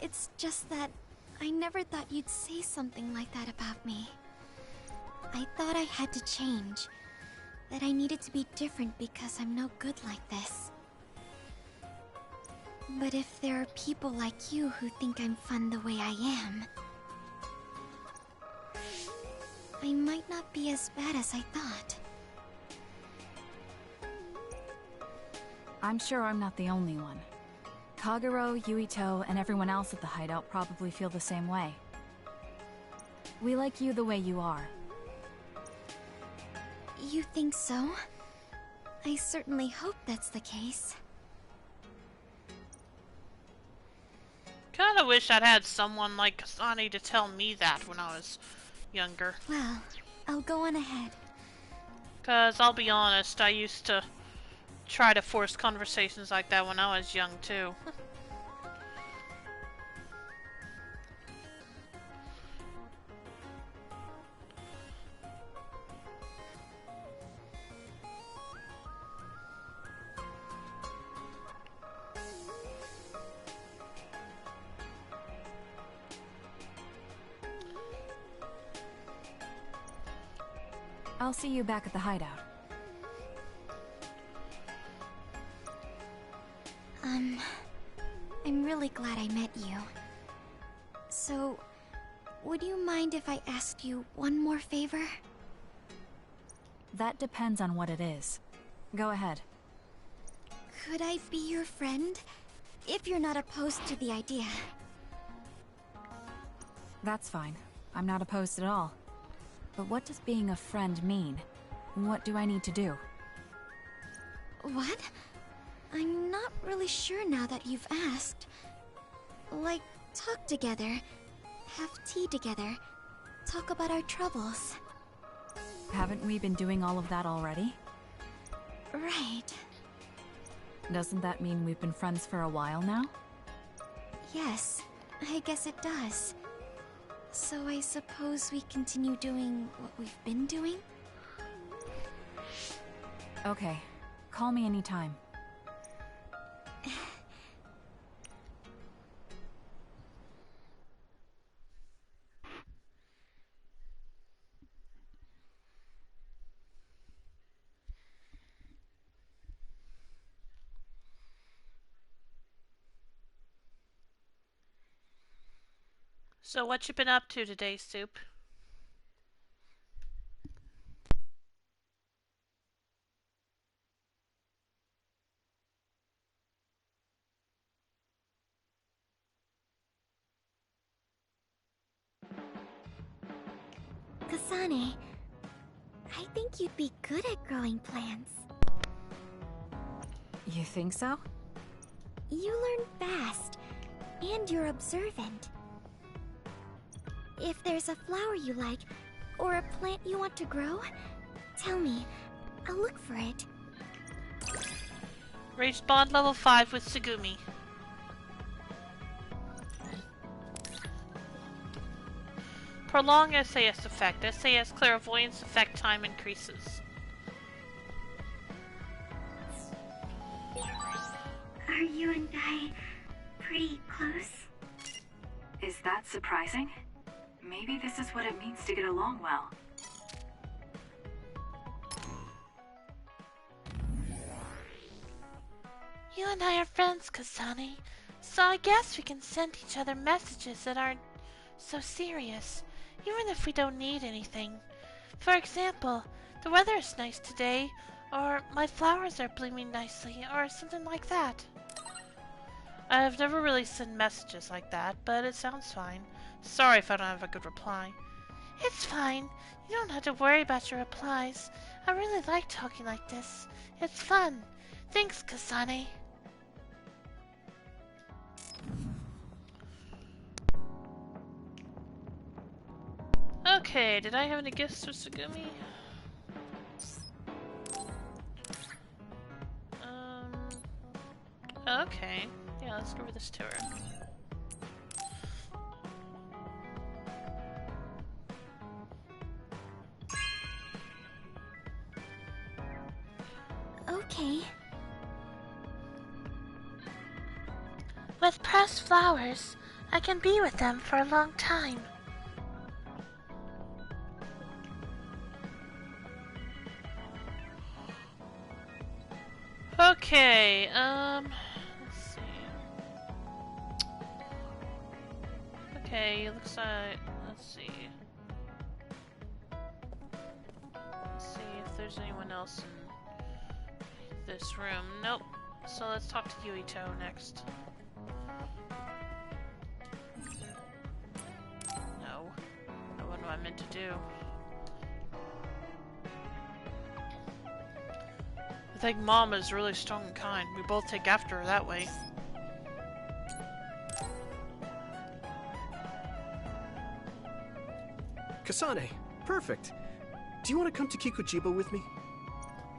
It's just that I never thought you'd say something like that about me. I thought I had to change. That I needed to be different because I'm no good like this. But if there are people like you who think I'm fun the way I am, I might not be as bad as I thought. I'm sure I'm not the only one. Kagero, Yuito, and everyone else at the hideout probably feel the same way. We like you the way you are. You think so? I certainly hope that's the case. Kinda wish I'd had someone like Kasane to tell me that when I was younger. Well, I'll go on ahead. 'Cause I'll be honest, I used to try to force conversations like that when I was young too. I'll see you back at the hideout. I'm really glad I met you. So, would you mind if I asked you one more favor? That depends on what it is. Go ahead. Could I be your friend? If you're not opposed to the idea. That's fine. I'm not opposed at all. But what does being a friend mean? What do I need to do? What? I'm not really sure now that you've asked. Like, talk together, have tea together, talk about our troubles. Haven't we been doing all of that already? Right. Doesn't that mean we've been friends for a while now? Yes, I guess it does. So I suppose we continue doing what we've been doing? Okay. Call me anytime. So what you been up to today, Soup? Kasane, I think you'd be good at growing plants. You think so? You learn fast, and you're observant. If there's a flower you like, or a plant you want to grow, tell me. I'll look for it. Reached bond level 5 with Tsugumi. Prolong SAS effect. SAS clairvoyance effect time increases. Are you and I pretty close? Is that surprising? Maybe this is what it means to get along well. You and I are friends, Kasane. So I guess we can send each other messages that aren't so serious, even if we don't need anything. For example, the weather is nice today, or my flowers are blooming nicely, or something like that. I've never really sent messages like that, but it sounds fine. Sorry if I don't have a good reply. It's fine. You don't have to worry about your replies. I really like talking like this. It's fun. Thanks, Kasane. Okay, did I have any gifts for Tsugumi? Okay. Yeah, let's give this to her. Okay. With pressed flowers, I can be with them for a long time. Okay, let's see. Okay, looks like, let's see. Let's see if there's anyone else in this room. Nope. So let's talk to Yuito next. No. What am I meant to do? I think Mom is really strong and kind. We both take after her that way. Kasane, perfect. Do you want to come to Kikuchiba with me?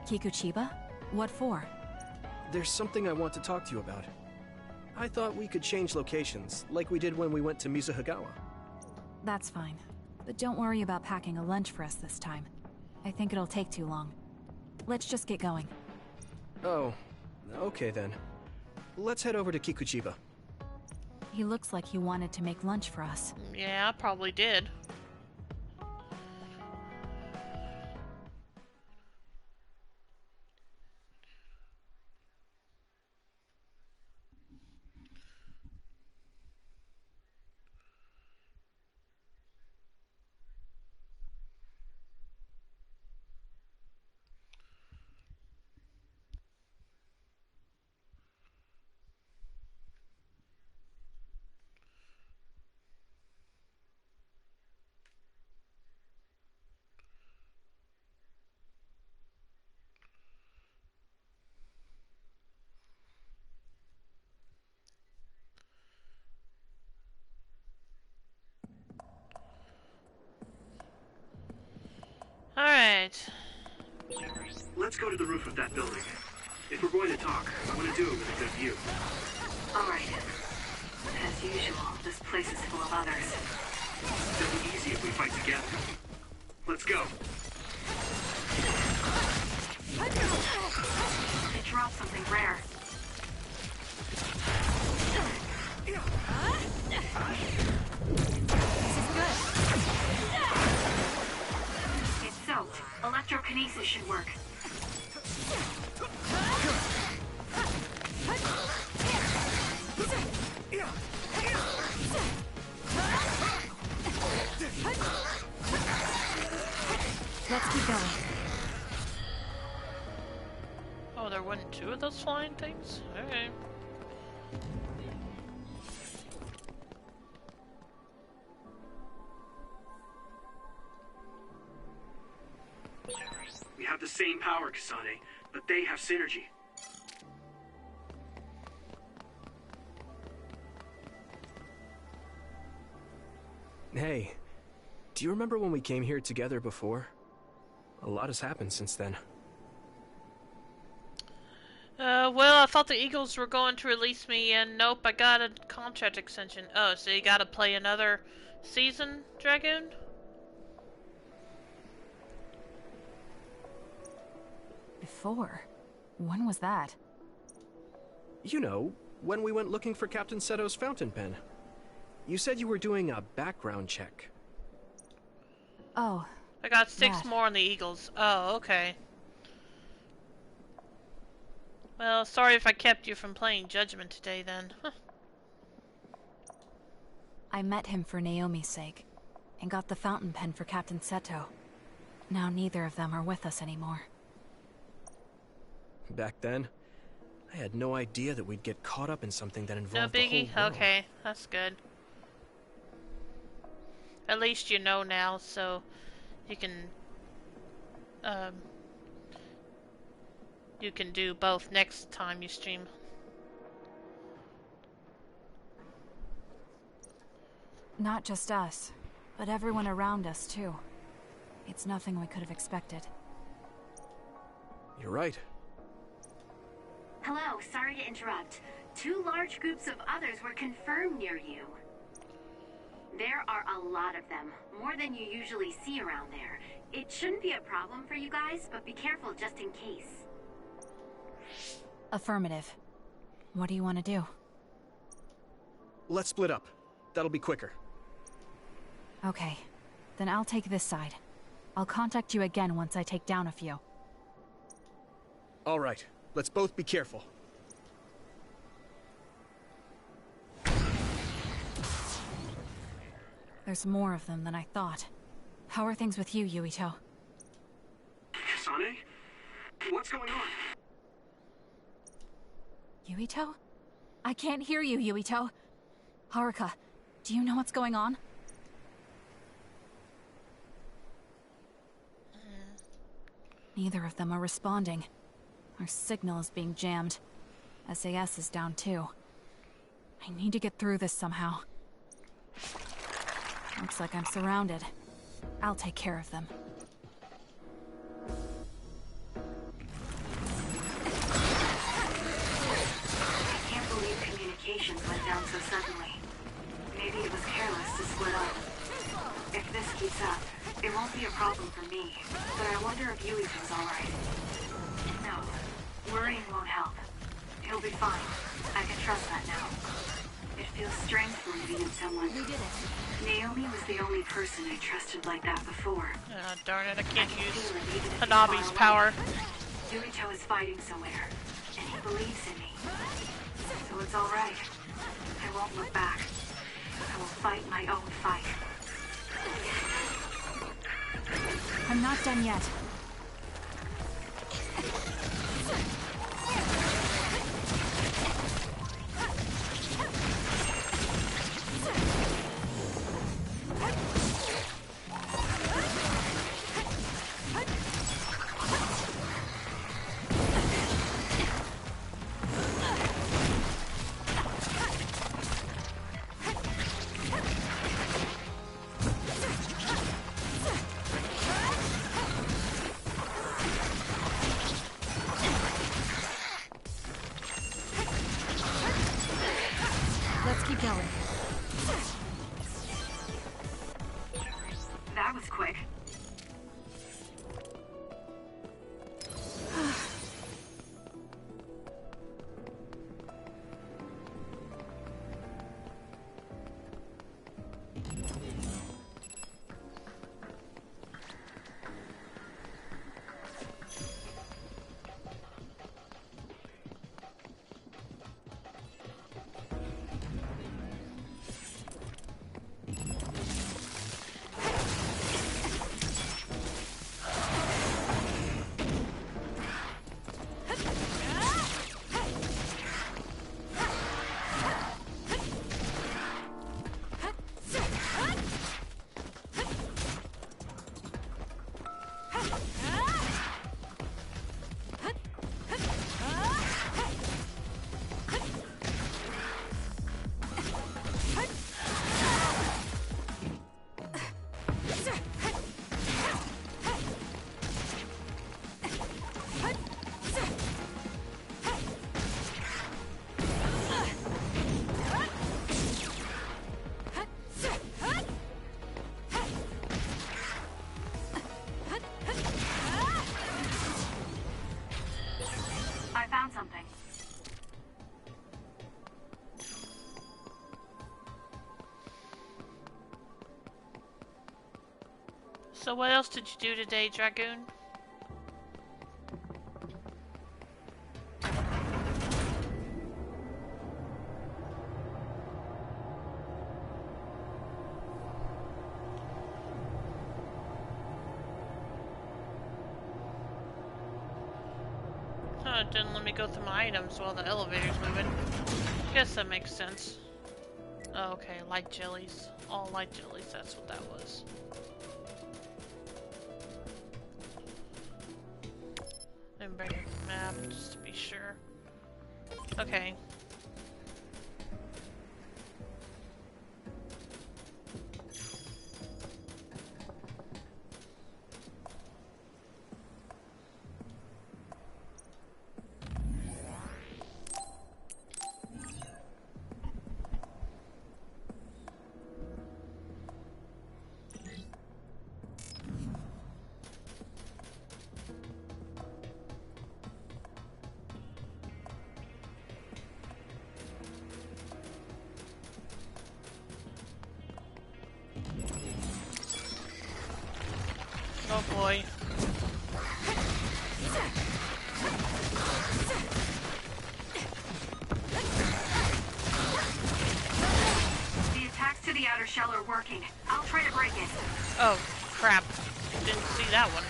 Kikuchiba? What for? There's something I want to talk to you about. I thought we could change locations, like we did when we went to Mizuhagawa. That's fine. But don't worry about packing a lunch for us this time. I think it'll take too long. Let's just get going. Oh, okay then. Let's head over to Kikuchiba. He looks like he wanted to make lunch for us. Yeah, probably did. Let's go to the roof of that building. If we're going to talk, I want to do it with a good view. Alright. As usual, this place is full of others. It'll be easy if we fight together. Let's go. It dropped something rare. This is good. It's soaked. Electrokinesis should work. Let's keep going. Oh, there wasn't two of those flying things? Okay. We have the same power, Kasane, but they have synergy. Hey, do you remember when we came here together before? A lot has happened since then. Well, I thought the Eagles were going to release me, and nope, I got a contract extension. Oh, so you gotta play another season, Dragoon? Before? When was that? You know, when we went looking for Captain Seto's fountain pen. You said you were doing a background check. Oh. I got 6 that. more on the Eagles. Oh, okay. Well, sorry if I kept you from playing Judgment today, then. I met him for Naomi's sake, and got the fountain pen for Captain Seto. Now neither of them are with us anymore. Back then, I had no idea that we'd get caught up in something that No involved biggie? the whole world. Okay, that's good. At least you know now, so you can do both next time you stream. Not just us, but everyone around us, too. It's nothing we could have expected. You're right. Hello, sorry to interrupt. 2 large groups of others were confirmed near you. There are a lot of them, more than you usually see around there. It shouldn't be a problem for you guys, but be careful just in case. Affirmative. What do you want to do? Let's split up. That'll be quicker. Okay. Then I'll take this side. I'll contact you again once I take down a few. All right. Let's both be careful. There's more of them than I thought. How are things with you, Yuito? Kasane? What's going on? Yuito? I can't hear you, Yuito. Haruka, do you know what's going on? Neither of them are responding. Our signal is being jammed. SAS is down too. I need to get through this somehow. Looks like I'm surrounded. I'll take care of them. I can't believe communications went down so suddenly. Maybe it was careless to split up. If this keeps up, it won't be a problem for me, but I wonder if Yuito's alright. No, worrying won't help. He'll be fine. I can trust that now. It feels strange believing in someone. We did it. Naomi was the only person I trusted like that before. Darn it, I can't use Hanabi's power. Yuito is fighting somewhere, and he believes in me. So it's alright. I won't look back. I will fight my own fight. I'm not done yet. was quick. So what else did you do today, Dragoon? Oh, it didn't let me go through my items while the elevator's moving. Guess that makes sense. Oh, okay, light jellies. All light jellies, that's what that was. And bring a map just to be sure. Okay. Oh boy. The attacks to the outer shell are working. I'll try to break it. Oh, crap. Didn't see that one.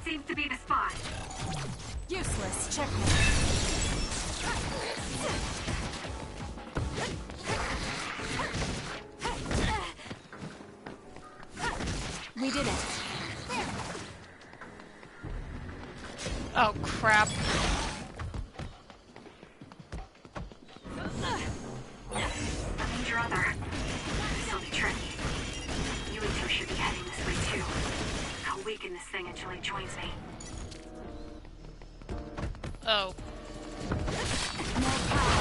Seems to be the spot. Useless. Checkmate. We did it. Oh crap. I need your other. This'll be tricky. Yuito should be heading this way too. I'll weaken this thing until he joins me. Oh. More power.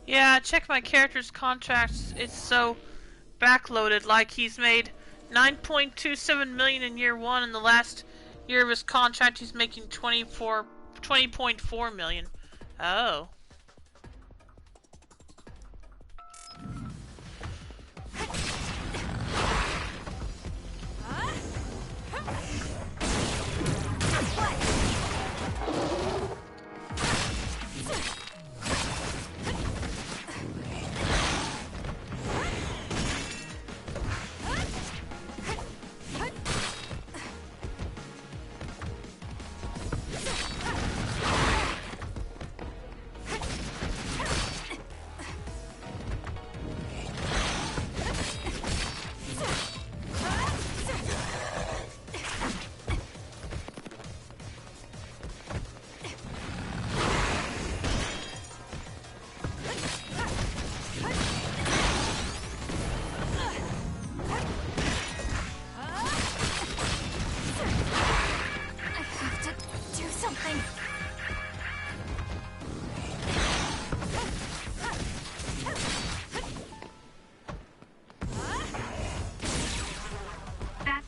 Yeah, check my character's contracts. It's so backloaded. Like he's made 9.27 million in year one, and the last year of his contract he's making 20.4 million. Oh.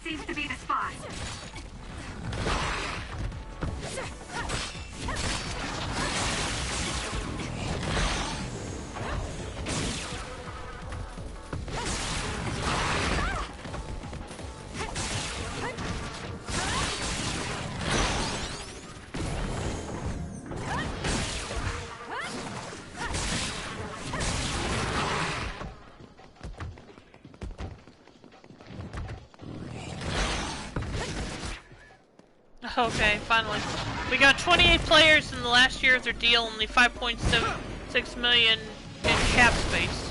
Seems to be the spot. Okay, finally. We got 28 players in the last year of their deal, only 5.76 million in cap space.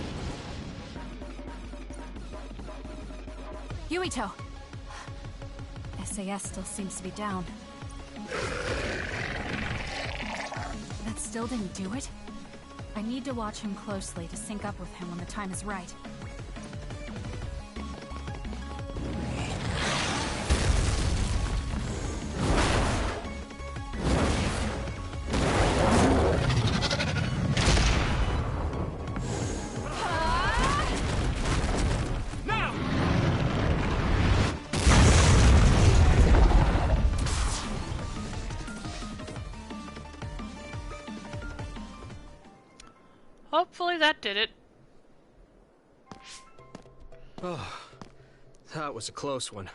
Yuito! SAS still seems to be down. That still didn't do it? I need to watch him closely to sync up with him when the time is right. Hopefully that did it. Oh, that was a close one.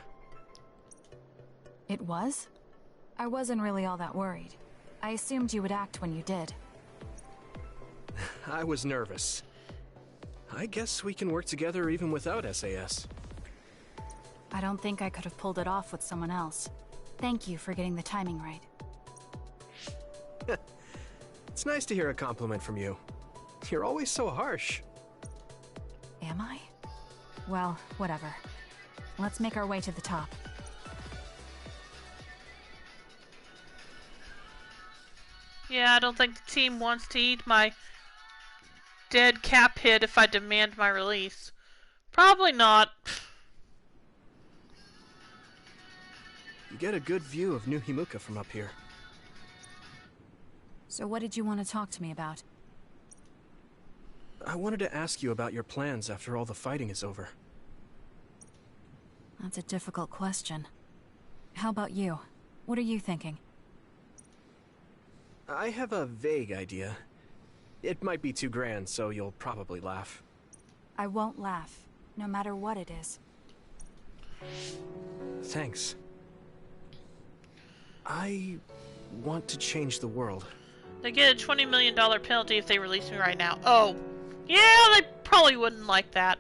It was? I wasn't really all that worried. I assumed you would act when you did. I was nervous. I guess we can work together even without SAS. I don't think I could have pulled it off with someone else. Thank you for getting the timing right. It's nice to hear a compliment from you. You're always so harsh. Am I? Well, whatever. Let's make our way to the top. Yeah, I don't think the team wants to eat my dead cap hit if I demand my release. Probably not. You get a good view of New Himuka from up here. So what did you want to talk to me about? I wanted to ask you about your plans after all the fighting is over. That's a difficult question. How about you? What are you thinking? I have a vague idea. It might be too grand, so you'll probably laugh. I won't laugh, no matter what it is. Thanks. I want to change the world. They get a $20 million penalty if they release me right now. Oh. Yeah, they probably wouldn't like that.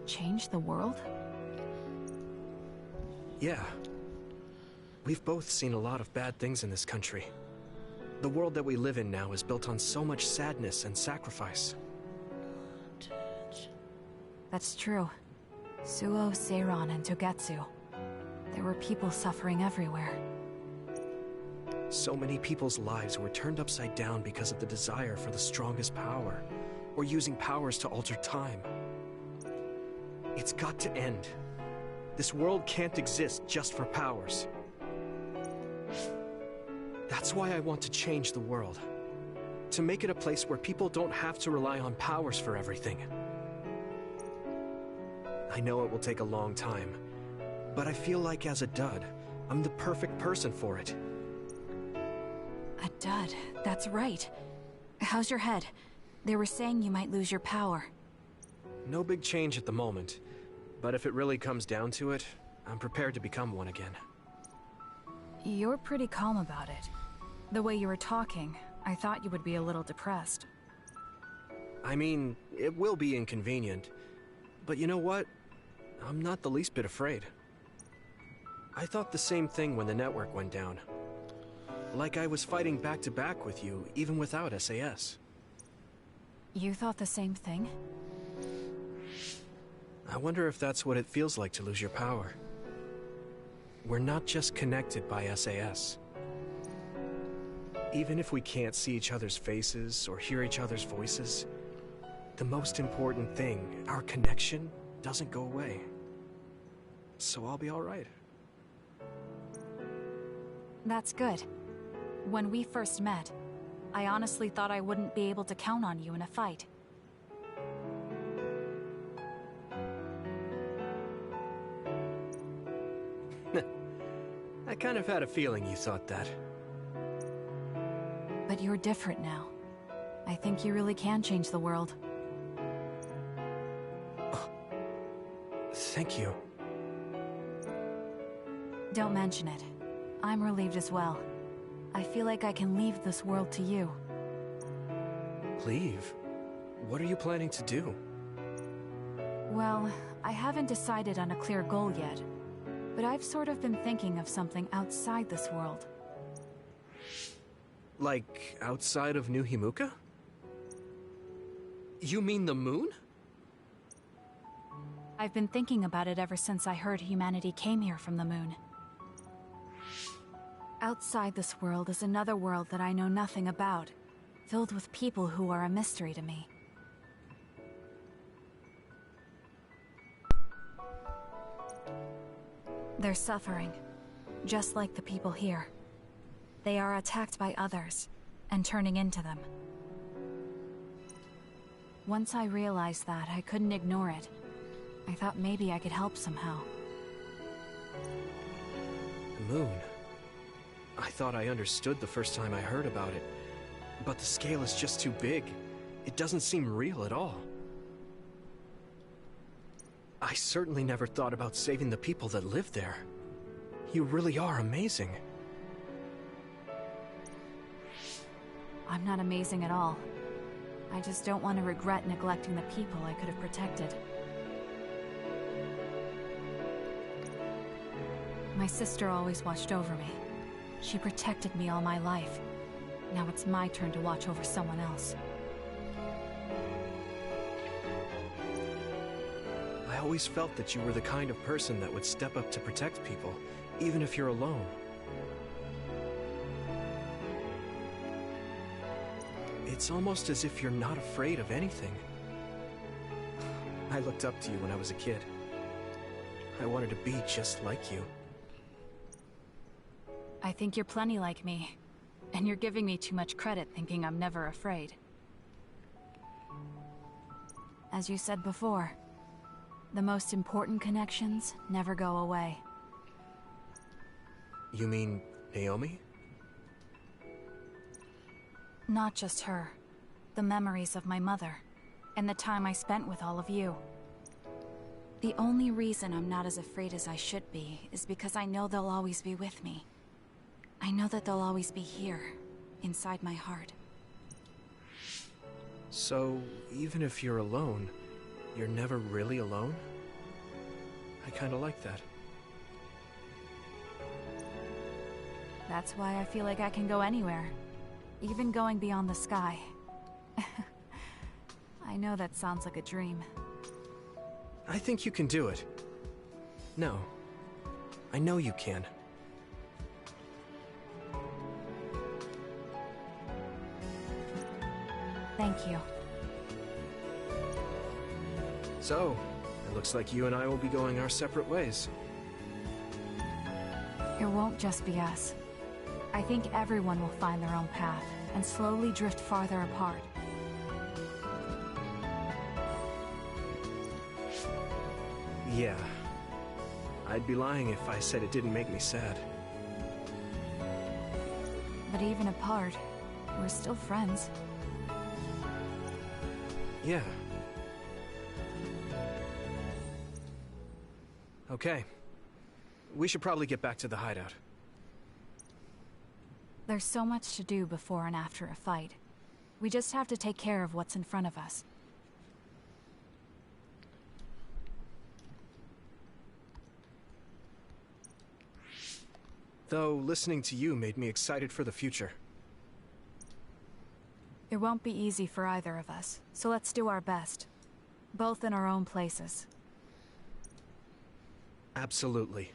Change the world? Yeah. We've both seen a lot of bad things in this country. The world that we live in now is built on so much sadness and sacrifice. That's true. Suo, Seiran, and Togetsu. There were people suffering everywhere. So many people's lives were turned upside down because of the desire for the strongest power, or using powers to alter time. It's got to end. This world can't exist just for powers. That's why I want to change the world. To make it a place where people don't have to rely on powers for everything. I know it will take a long time, but I feel like as a dud, I'm the perfect person for it. A dud, that's right. How's your head? They were saying you might lose your power. No big change at the moment, but if it really comes down to it, I'm prepared to become one again. You're pretty calm about it. The way you were talking, I thought you would be a little depressed. I mean, it will be inconvenient, but you know what? I'm not the least bit afraid. I thought the same thing when the network went down. Like I was fighting back to back with you, even without SAS. You thought the same thing? I wonder if that's what it feels like to lose your power. We're not just connected by SAS. Even if we can't see each other's faces or hear each other's voices, the most important thing, our connection, doesn't go away. So I'll be all right. That's good. When we first met, I honestly thought I wouldn't be able to count on you in a fight. I kind of had a feeling you thought that. But you're different now. I think you really can change the world. Thank you. Don't mention it. I'm relieved as well. I feel like I can leave this world to you. Leave? What are you planning to do? Well, I haven't decided on a clear goal yet, but I've sort of been thinking of something outside this world. Like, outside of New Himuka? You mean the moon? I've been thinking about it ever since I heard humanity came here from the moon. Outside this world is another world that I know nothing about, filled with people who are a mystery to me. They're suffering, just like the people here. They are attacked by others, and turning into them. Once I realized that, I couldn't ignore it. I thought maybe I could help somehow. The moon. I thought I understood the first time I heard about it, but the scale is just too big. It doesn't seem real at all. I certainly never thought about saving the people that live there. You really are amazing. I'm not amazing at all. I just don't want to regret neglecting the people I could have protected. My sister always watched over me. She protected me all my life. Now it's my turn to watch over someone else. I always felt that you were the kind of person that would step up to protect people, even if you're alone. It's almost as if you're not afraid of anything. I looked up to you when I was a kid. I wanted to be just like you. I think you're plenty like me, and you're giving me too much credit thinking I'm never afraid. As you said before, the most important connections never go away. You mean Naomi? Not just her. The memories of my mother, and the time I spent with all of you. The only reason I'm not as afraid as I should be is because I know they'll always be with me. I know that they'll always be here, inside my heart. So, even if you're alone, you're never really alone? I kinda like that. That's why I feel like I can go anywhere, even going beyond the sky. I know that sounds like a dream. I think you can do it. No. I know you can. Thank you. So, it looks like you and I will be going our separate ways. It won't just be us. I think everyone will find their own path and slowly drift farther apart. Yeah. I'd be lying if I said it didn't make me sad. But even apart, we're still friends. Yeah. Okay. We should probably get back to the hideout. There's so much to do before and after a fight. We just have to take care of what's in front of us. Though, listening to you made me excited for the future. It won't be easy for either of us, so let's do our best. Both in our own places. Absolutely.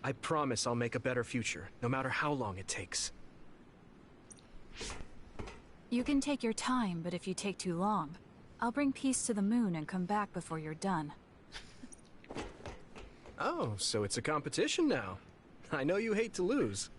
I promise I'll make a better future, no matter how long it takes. You can take your time, but if you take too long, I'll bring peace to the moon and come back before you're done. Oh, so it's a competition now. I know you hate to lose.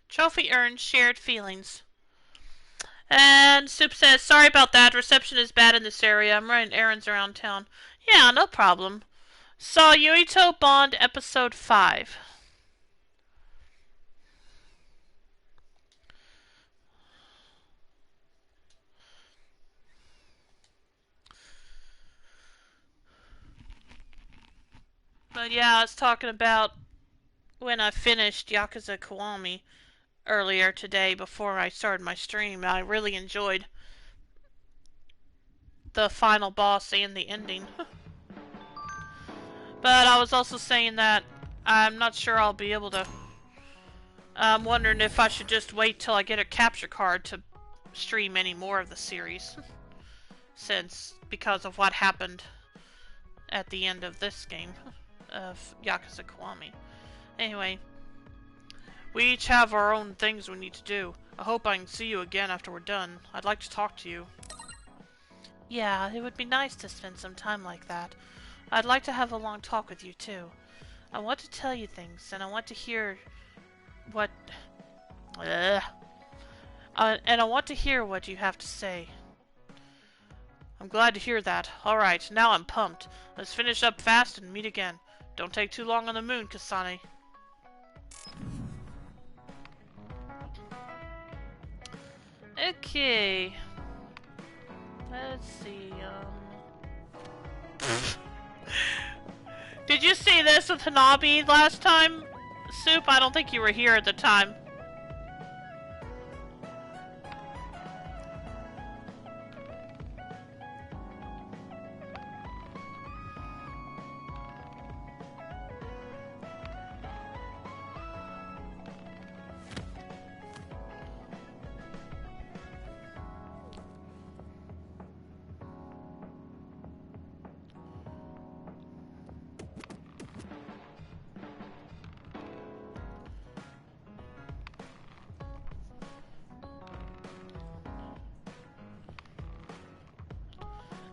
Trophy earned, shared feelings. And Soup says, sorry about that. Reception is bad in this area. I'm running errands around town. Yeah, no problem. Saw Yuito Bond episode 5. But yeah, I was talking about when I finished Yakuza Kiwami earlier today before I started my stream. I really enjoyed the final boss and the ending. But I was also saying that I'm not sure I'll be able to. I'm wondering if I should just wait till I get a capture card to stream any more of the series. Because of what happened at the end of this game of Yakuza Kiwami. Anyway, we each have our own things we need to do. I hope I can see you again after we're done. I'd like to talk to you. Yeah, it would be nice to spend some time like that. I'd like to have a long talk with you too. I want to tell you things, and I want to hear what... and I want to hear what you have to say. I'm glad to hear that. Alright, now I'm pumped. Let's finish up fast and meet again. Don't take too long on the moon, Kasane. Okay. Let's see, Did you see this with Hanabi last time, Soup? I don't think you were here at the time.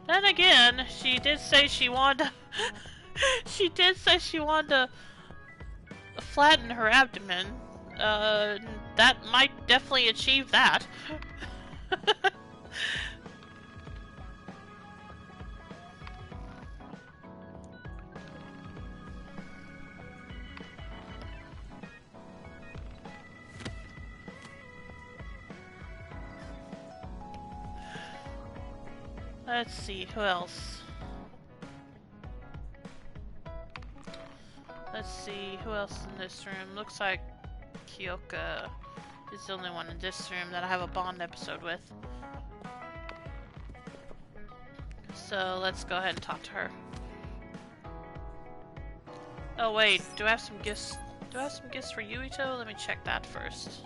Then again, she did say she wanted to she did say she wanted to flatten her abdomen. That might definitely achieve that. Let's see, who else? Let's see, who else in this room? Looks like Kyoka is the only one in this room that I have a Bond episode with. So let's go ahead and talk to her. Oh wait, do I have some gifts? Do I have some gifts for Yuito? Let me check that first.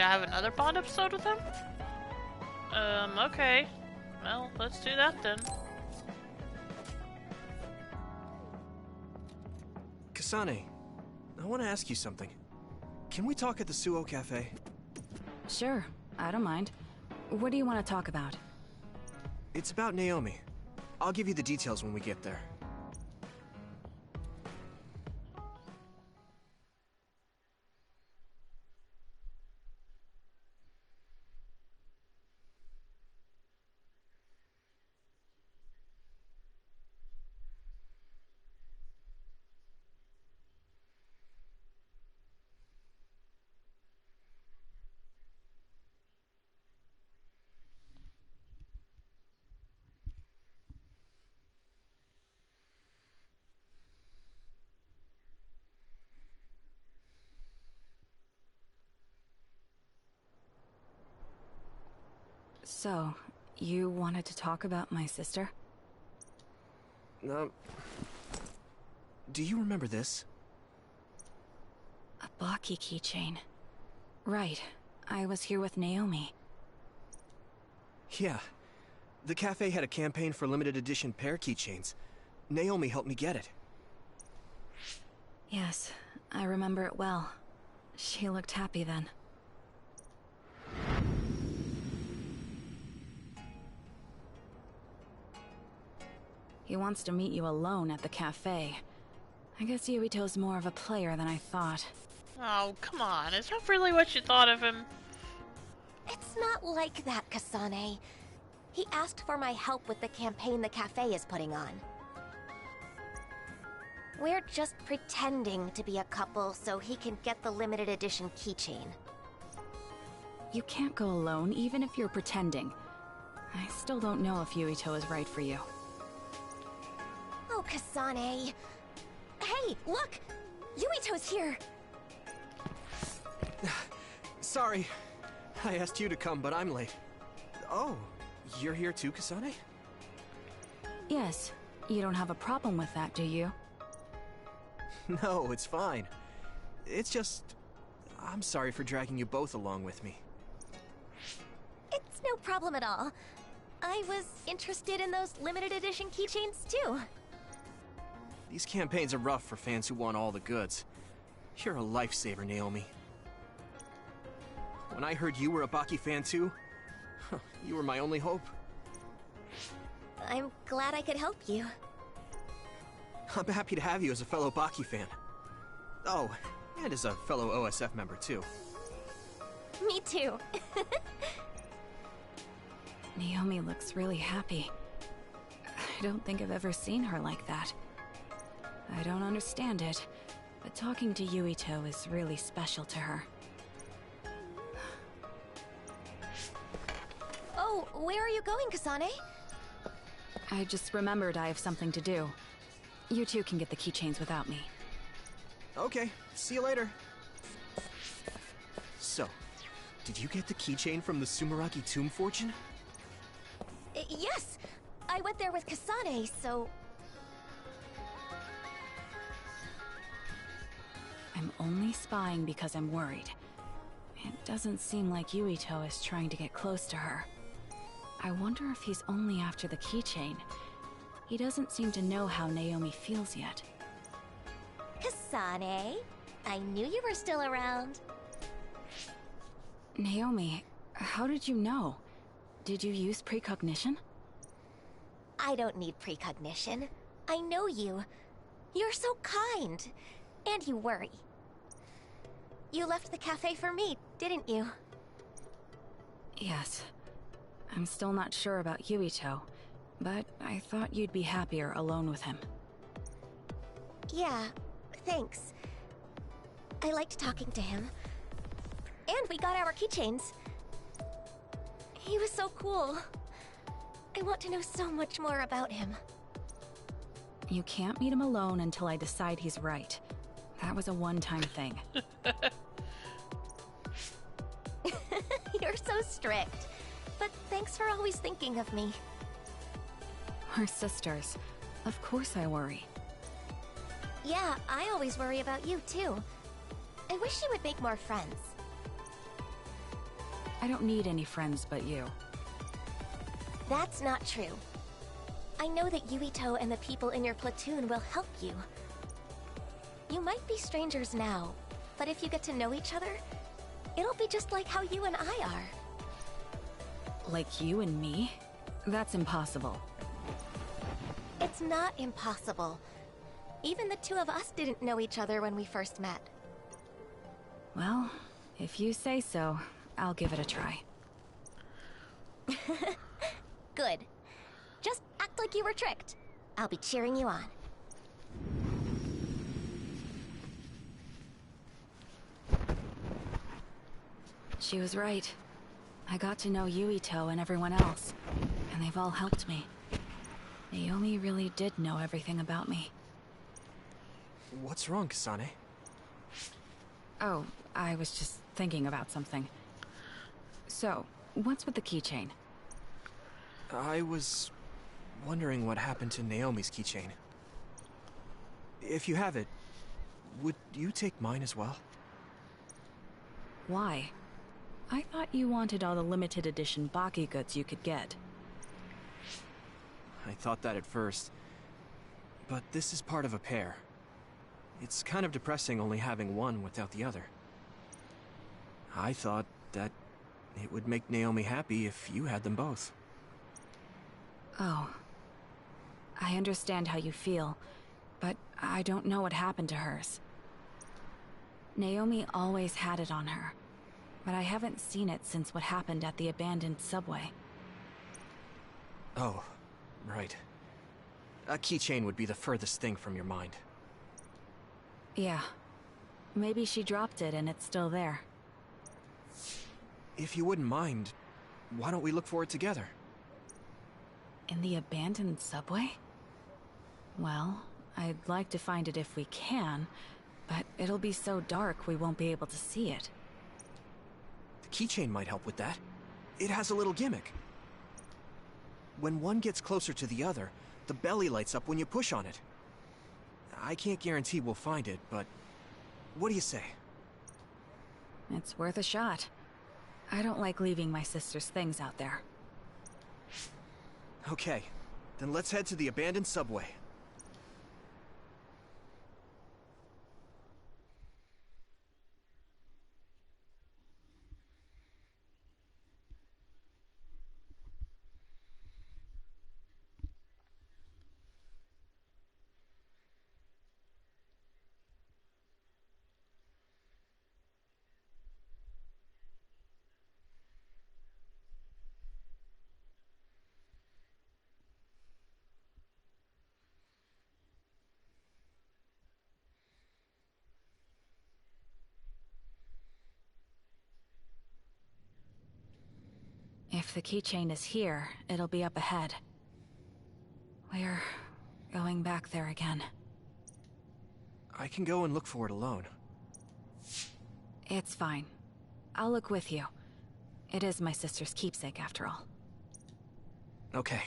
I have another Bond episode with him? Okay. Well, let's do that then. Kasane, I want to ask you something. Can we talk at the Suo Cafe? Sure, I don't mind. What do you want to talk about? It's about Naomi. I'll give you the details when we get there. So, you wanted to talk about my sister? Do you remember this? A Baki keychain. Right. I was here with Naomi. Yeah. The cafe had a campaign for limited edition pair keychains. Naomi helped me get it. Yes, I remember it well. She looked happy then. He wants to meet you alone at the cafe. I guess Yuito's more of a player than I thought. Oh, come on. Is that really what you thought of him? It's not like that, Kasane. He asked for my help with the campaign the cafe is putting on. We're just pretending to be a couple so he can get the limited edition keychain. You can't go alone, even if you're pretending. I still don't know if Yuito is right for you. Oh, Kasane. Hey, look! Yuito's here! Sorry. I asked you to come, but I'm late. Oh, you're here too, Kasane? Yes. You don't have a problem with that, do you? No, it's fine. It's just... I'm sorry for dragging you both along with me. It's no problem at all. I was interested in those limited edition keychains too. These campaigns are rough for fans who want all the goods. You're a lifesaver, Naomi. When I heard you were a Baki fan too, you were my only hope. I'm glad I could help you. I'm happy to have you as a fellow Baki fan. Oh, and as a fellow OSF member too. Me too. Naomi looks really happy. I don't think I've ever seen her like that. I don't understand it, but talking to Yuito is really special to her. Oh, where are you going, Kasane? I just remembered I have something to do. You two can get the keychains without me. Okay, see you later. So, did you get the keychain from the Sumeragi Tomb Fortune? Yes! I went there with Kasane, so... I'm only spying because I'm worried. It doesn't seem like Yuito is trying to get close to her. I wonder if he's only after the keychain. He doesn't seem to know how Naomi feels yet. Kasane, I knew you were still around. Naomi, how did you know? Did you use precognition? I don't need precognition. I know you. You're so kind. And you worry. You left the cafe for me, didn't you? Yes. I'm still not sure about Yuito, but I thought you'd be happier alone with him. Yeah, thanks. I liked talking to him. And we got our keychains. He was so cool. I want to know so much more about him. You can't meet him alone until I decide he's right. That was a one-time thing. You're so strict. But thanks for always thinking of me. We're sisters. Of course I worry. Yeah, I always worry about you too. I wish you would make more friends. I don't need any friends but you. That's not true. I know that Yuito and the people in your platoon will help you. You might be strangers now, but if you get to know each other, it'll be just like how you and I are. Like you and me? That's impossible. It's not impossible. Even the two of us didn't know each other when we first met. Well, if you say so, I'll give it a try. Good. Just act like you were tricked. I'll be cheering you on. She was right. I got to know Yuito and everyone else, and they've all helped me. Naomi really did know everything about me. What's wrong, Kasane? Oh, I was just thinking about something. So, what's with the keychain? I was wondering what happened to Naomi's keychain. If you have it, would you take mine as well? Why? I thought you wanted all the limited edition Baki goods you could get. I thought that at first. But this is part of a pair. It's kind of depressing only having one without the other. I thought that it would make Naomi happy if you had them both. Oh. I understand how you feel, but I don't know what happened to hers. Naomi always had it on her, but I haven't seen it since what happened at the abandoned subway. Oh, right. A keychain would be the furthest thing from your mind. Yeah. Maybe she dropped it and it's still there. If you wouldn't mind, why don't we look for it together? In the abandoned subway? Well, I'd like to find it if we can, but it'll be so dark we won't be able to see it. The keychain might help with that. It has a little gimmick. When one gets closer to the other, the belly lights up when you push on it. I can't guarantee we'll find it, but what do you say? It's worth a shot. I don't like leaving my sister's things out there. Okay, then let's head to the abandoned subway. If the keychain is here, it'll be up ahead. We're going back there again. I can go and look for it alone. It's fine. I'll look with you. It is my sister's keepsake, after all. Okay,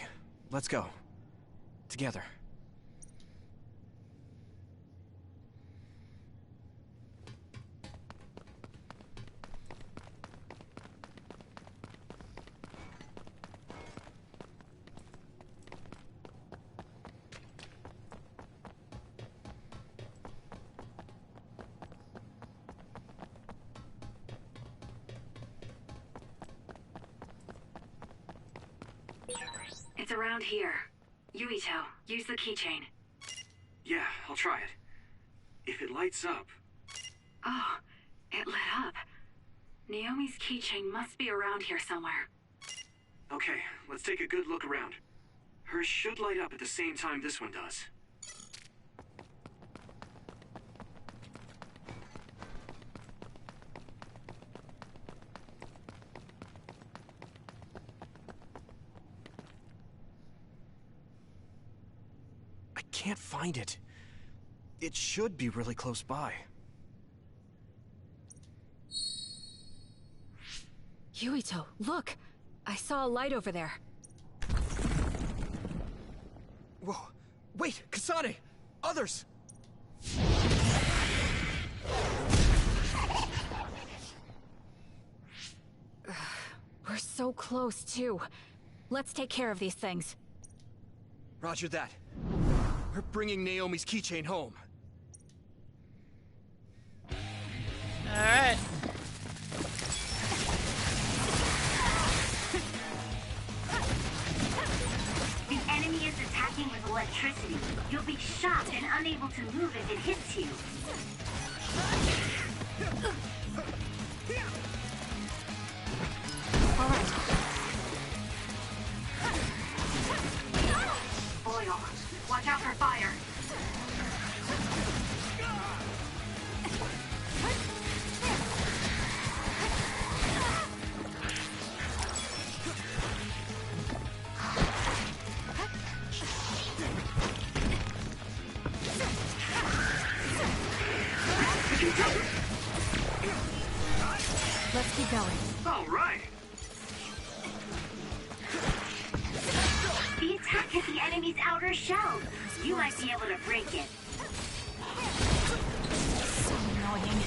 let's go. Together. It's around here. Yuito, use the keychain. Yeah, I'll try it. If it lights up... Oh, it lit up. Naomi's keychain must be around here somewhere. Okay, let's take a good look around. Hers should light up at the same time this one does. I can't find it. It should be really close by. Yuito, look! I saw a light over there. Whoa! Wait, Kasane! Others! We're so close, too. Let's take care of these things. Roger that. We're bringing Naomi's keychain home. Alright. The enemy is attacking with electricity. You'll be shocked and unable to move if it hits you. Alright. Oil, watch out for fire. Let's keep going. All right. The attack hit the enemy's outer shell. You might be able to break it. So annoying.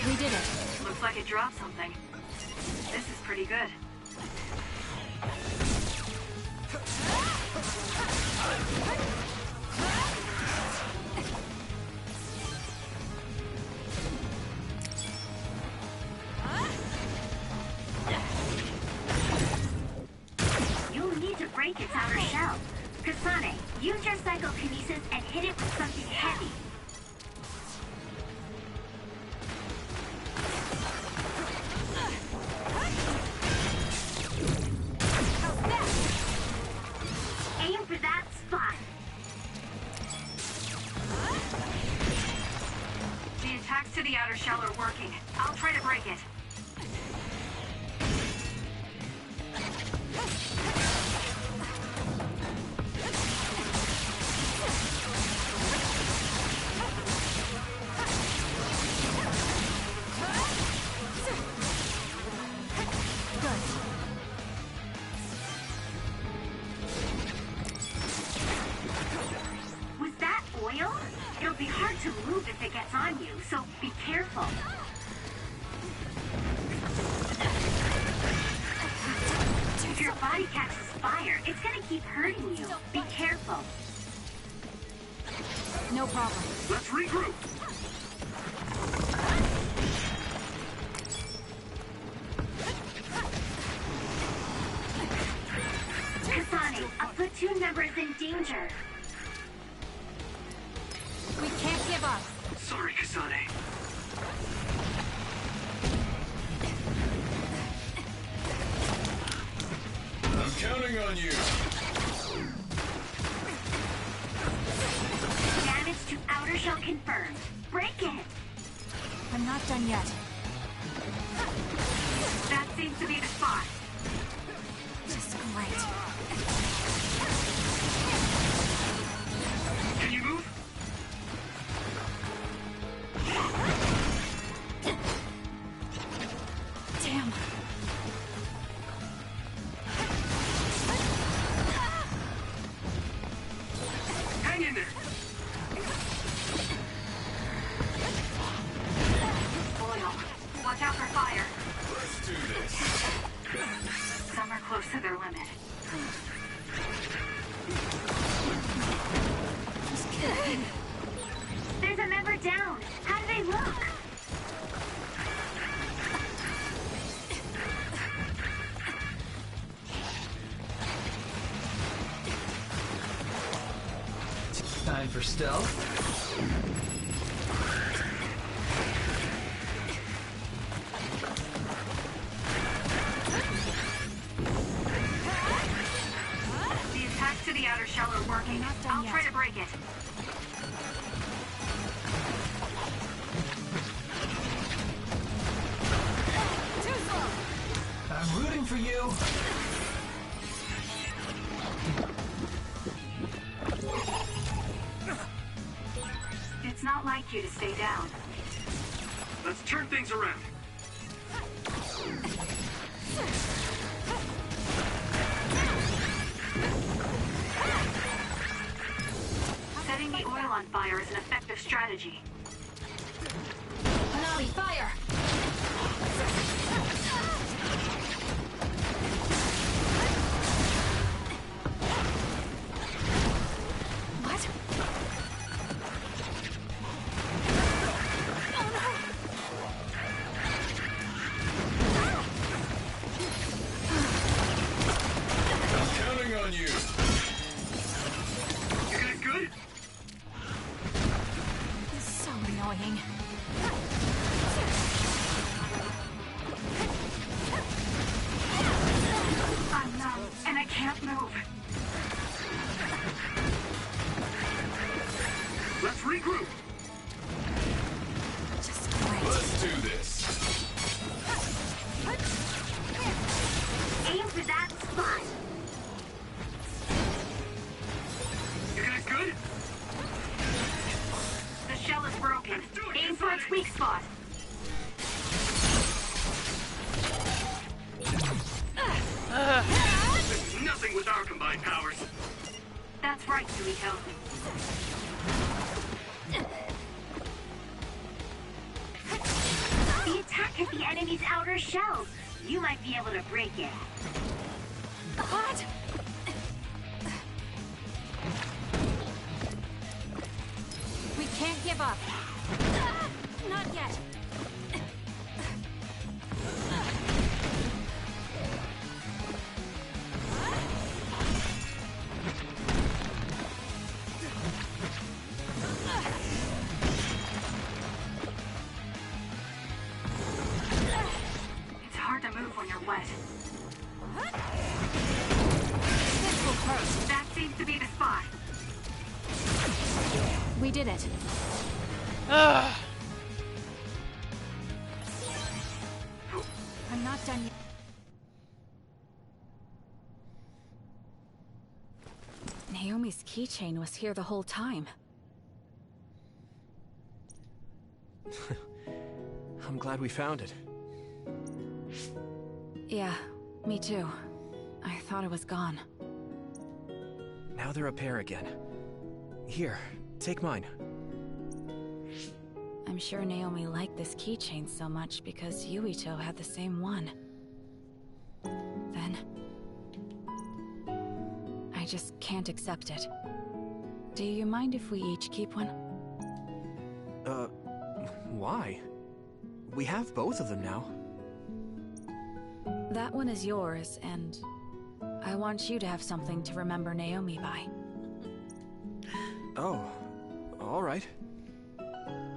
We did it. Looks like it dropped something. This is pretty good. You'll need to break its outer shell. Kasane, use your psychokinesis and hit it with something heavy. Aim for that spot. The attacks to the outer shell are working. I'll try to break it. Was that oil? It'll be hard to move if it gets on you, so be careful. If your body catches fire, it's gonna keep hurting you. Be careful. No problem. Let's regroup. Kasane, a platoon member is in danger. We can't give up. Sorry, Kasane. I'm counting on you. Damage to outer shell confirmed. Break it. I'm not done yet. That seems to be the spot. Just great. Can you move? Damn. Hang in there. Oil, watch out for fire. Let's do this. Some are close to their limit. Just kidding. There's a member down. How do they look? Time for stealth. The attacks to the outer shell are working. I'll try to break it. for you? It's not like you to stay down. Let's turn things around. Setting the oil on fire is an effective strategy. Hanami, fire! What? I'm counting on you. You guys good? This is so annoying. I'm numb, and I can't move. Let's regroup. Just great. Let's do this. Aim for that spot. You guys good? The shell is broken. Aim for its weak spot. This is nothing with our combined powers. That's right, Yuito. The attack hit the enemy's outer shell. You might be able to break it. What? We can't give up. Not yet. It's hard to move when you're wet. This will hurt. That seems to be the spot. We did it. Ugh. I'm not done yet. Naomi's keychain was here the whole time. I'm glad we found it. Yeah, me too. I thought it was gone. Now they're a pair again. Here, take mine. I'm sure Naomi liked this keychain so much because Yuito had the same one. Then... I just can't accept it. Do you mind if we each keep one? Why? We have both of them now. That one is yours, and I want you to have something to remember Naomi by. Oh, all right.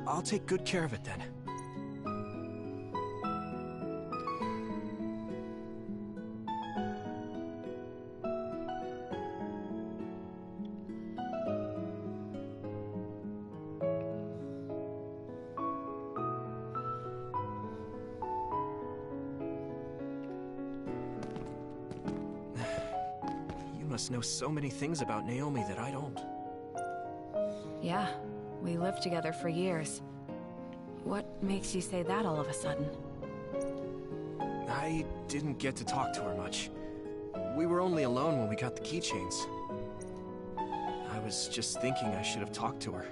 I'll take good care of it then. You must know so many things about Naomi that I don't. Yeah, we lived together for years. What makes you say that all of a sudden? I didn't get to talk to her much. We were only alone when we got the keychains. I was just thinking I should have talked to her.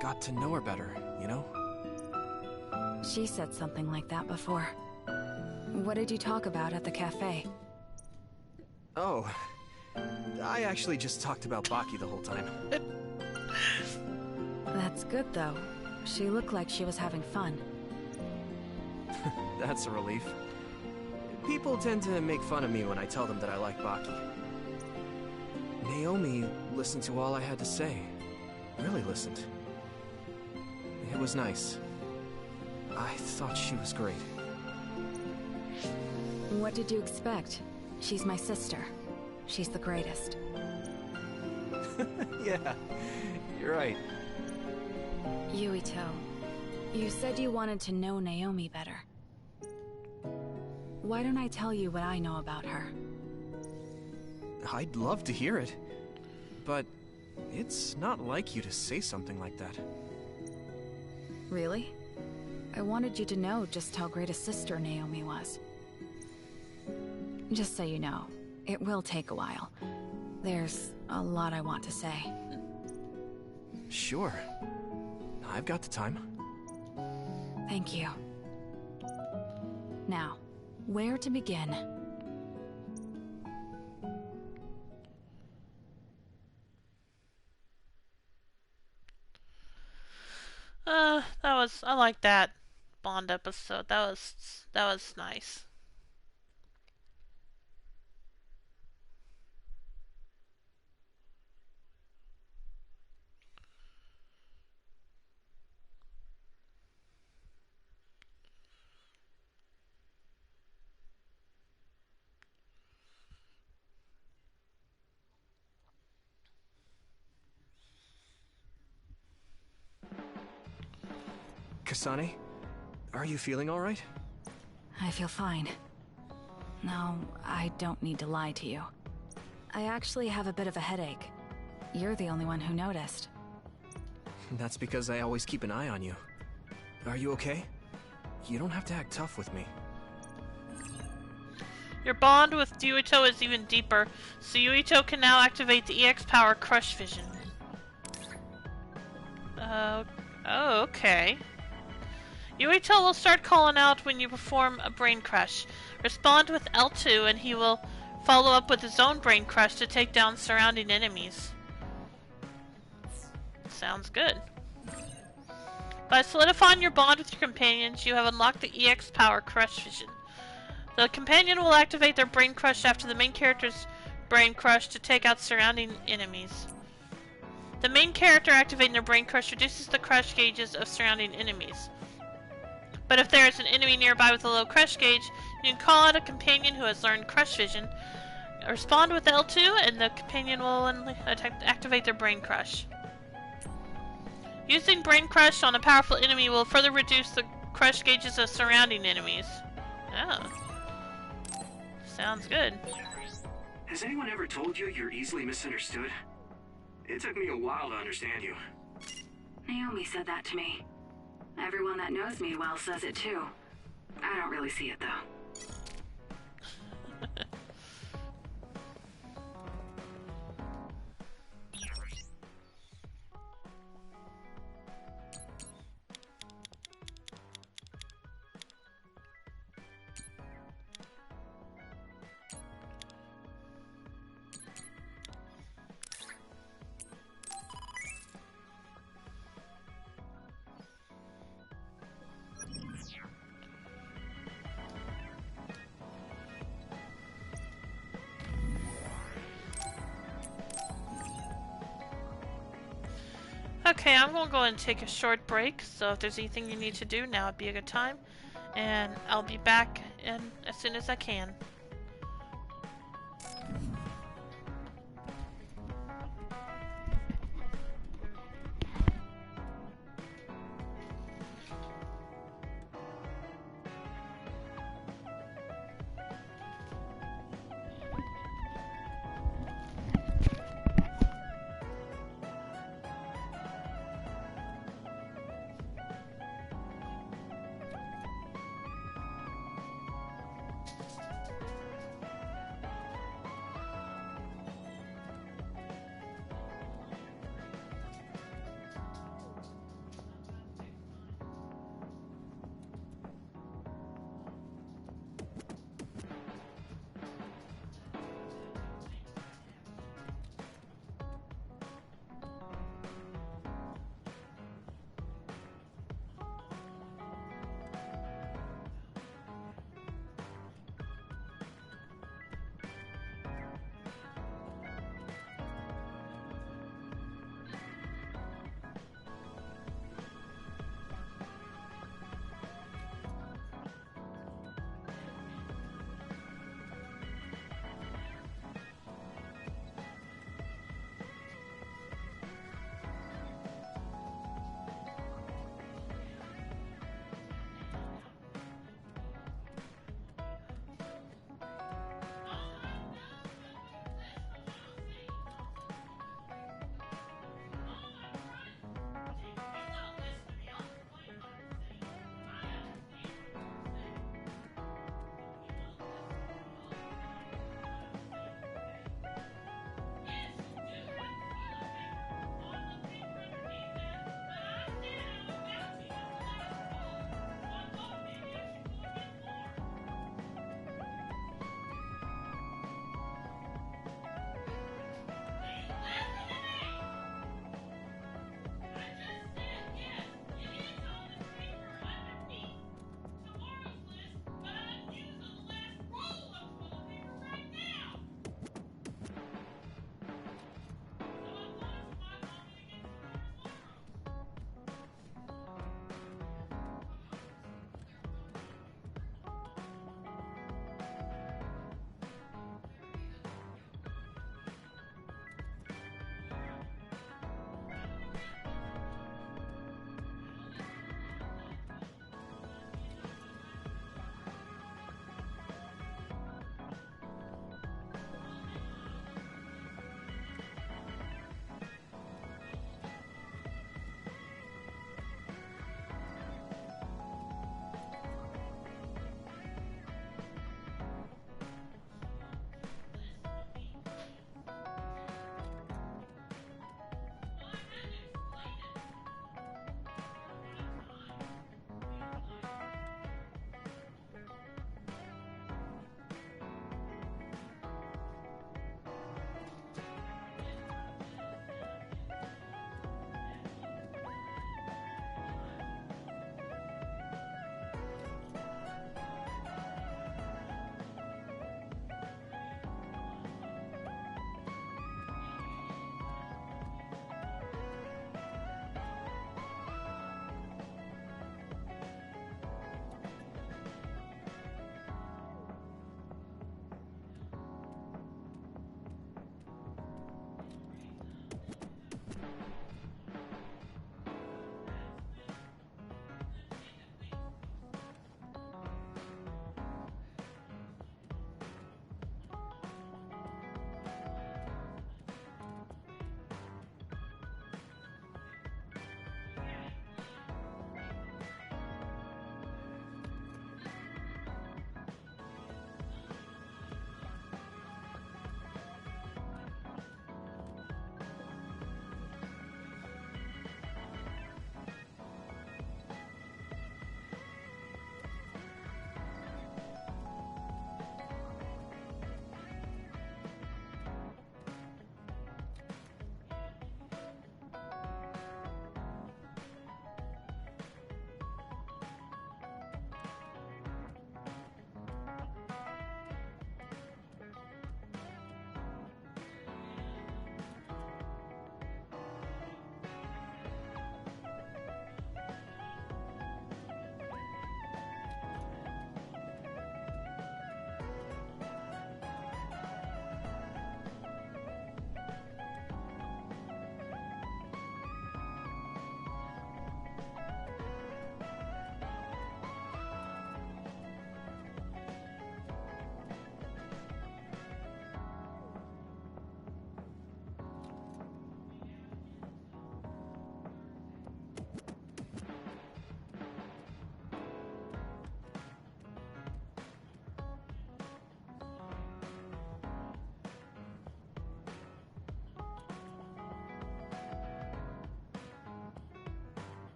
Got to know her better, you know? She said something like that before. What did you talk about at the cafe? Oh, I actually just talked about Baki the whole time. That's good, though. She looked like she was having fun. That's a relief. People tend to make fun of me when I tell them that I like Baki. Naomi listened to all I had to say. Really listened. It was nice. I thought she was great. What did you expect? She's my sister. She's the greatest. Yeah, you're right. Yuito, you said you wanted to know Naomi better. why don't I tell you what I know about her? I'd love to hear it. But it's not like you to say something like that. Really? I wanted you to know just how great a sister Naomi was. Just so you know, it will take a while. There's a lot I want to say. Sure. I've got the time. Thank you. Now, where to begin? I like that Bond episode. That was nice. Kasane, are you feeling all right? I feel fine. No, I don't need to lie to you. I actually have a bit of a headache. You're the only one who noticed. That's because I always keep an eye on you. Are you okay? You don't have to act tough with me. Your bond with Yuito is even deeper, so Yuito can now activate the EX power Crush Vision. Oh, okay. Yuito will start calling out when you perform a brain crush. Respond with L2 and he will follow up with his own brain crush to take down surrounding enemies. Sounds good. By solidifying your bond with your companions, you have unlocked the EX power Crush Vision. The companion will activate their brain crush after the main character's brain crush to take out surrounding enemies. The main character activating their brain crush reduces the crush gauges of surrounding enemies. But if there is an enemy nearby with a low crush gauge, you can call out a companion who has learned Crush Vision, respond with L2, and the companion will activate their Brain Crush. Using Brain Crush on a powerful enemy will further reduce the crush gauges of surrounding enemies. Oh. Sounds good. Has anyone ever told you you're easily misunderstood? It took me a while to understand you. Naomi said that to me. Everyone that knows me well says it too. I don't really see it though. Okay, I'm gonna go and take a short break, so if there's anything you need to do, now would be a good time. And I'll be back as soon as I can.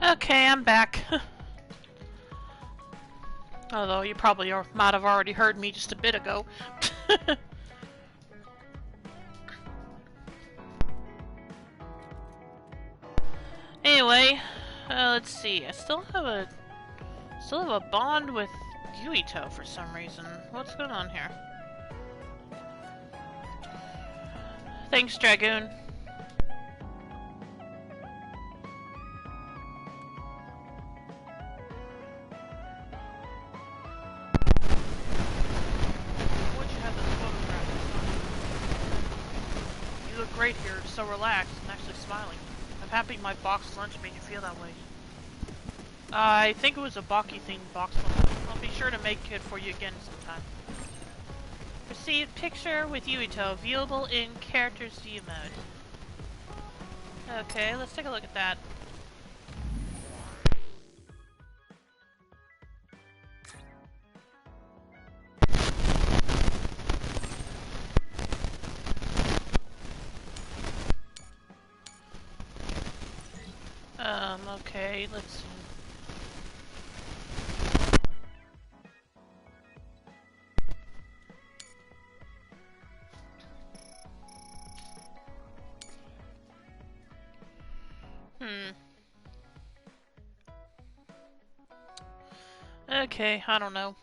Okay, I'm back. Although you probably might have already heard me just a bit ago. Anyway, let's see. I still have a bond with Yuito for some reason. What's going on here? Thanks, Dragoon. What'd you have this photograph? You look great here, so relaxed and actually smiling. I'm happy my box lunch made you feel that way. I think it was a Baki themed box lunch. I'll be sure to make it for you again sometime. Received picture with Yuito, viewable in characters view mode. Okay, let's take a look at that. Okay, let's see. Okay, I don't know.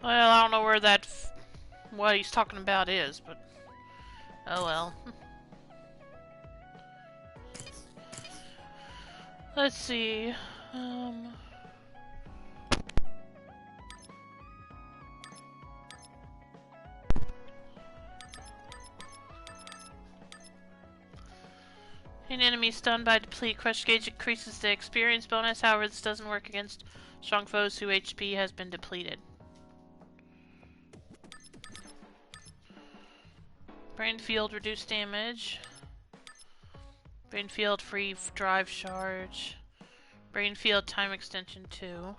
Well, I don't know where what he's talking about is, but oh well. Let's see. An enemy stunned by deplete crush gauge increases the experience bonus. However, this doesn't work against strong foes whose HP has been depleted. Brain field reduced damage. Brain field free drive charge. Brain field time extension 2.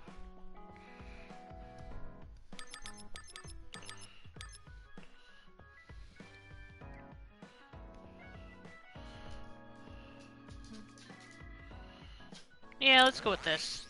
Yeah, let's go with this.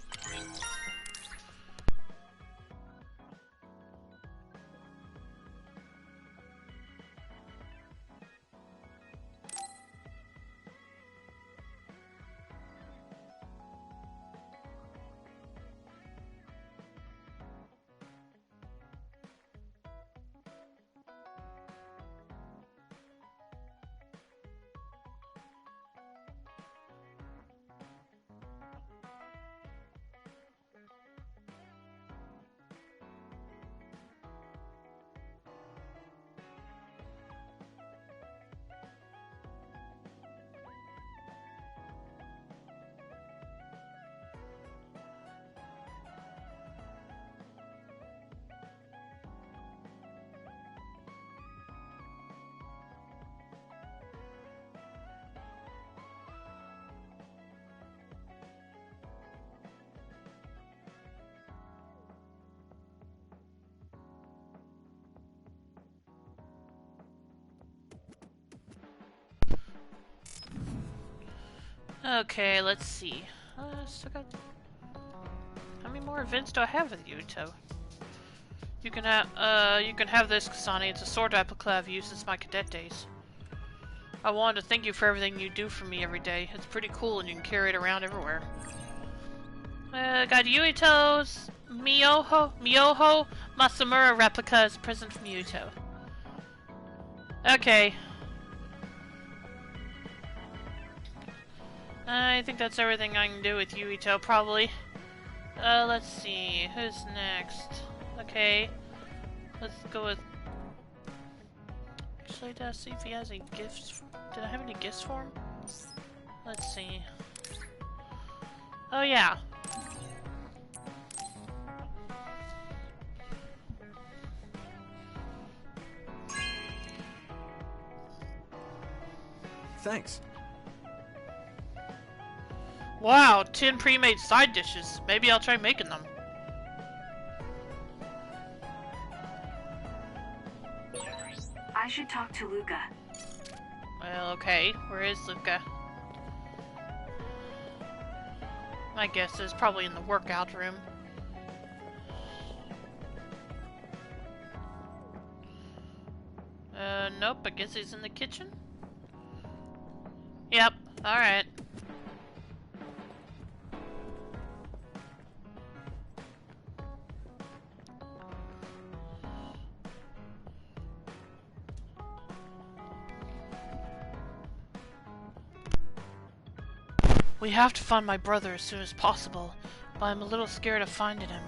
Okay, let's see. Still got... How many more events do I have with Yuito? You can have this, Kasane. It's a sword replica I've used since my cadet days. I wanted to thank you for everything you do for me every day. It's pretty cool and you can carry it around everywhere. Got Yuito's Miyoho Masamura replica as a present from Yuito. Okay. I think that's everything I can do with Yuito, probably. Let's see. Who's next? Okay. Let's go with... Actually, did I see if he has any gifts? Did I have any gifts for him? Let's see. Oh, yeah. Thanks. Wow, 10 pre-made side dishes. Maybe I'll try making them. I should talk to Luca. Well, okay. Where is Luca? My guess is probably in the workout room. Nope, I guess he's in the kitchen? Yep, alright. We have to find my brother as soon as possible, but I'm a little scared of finding him.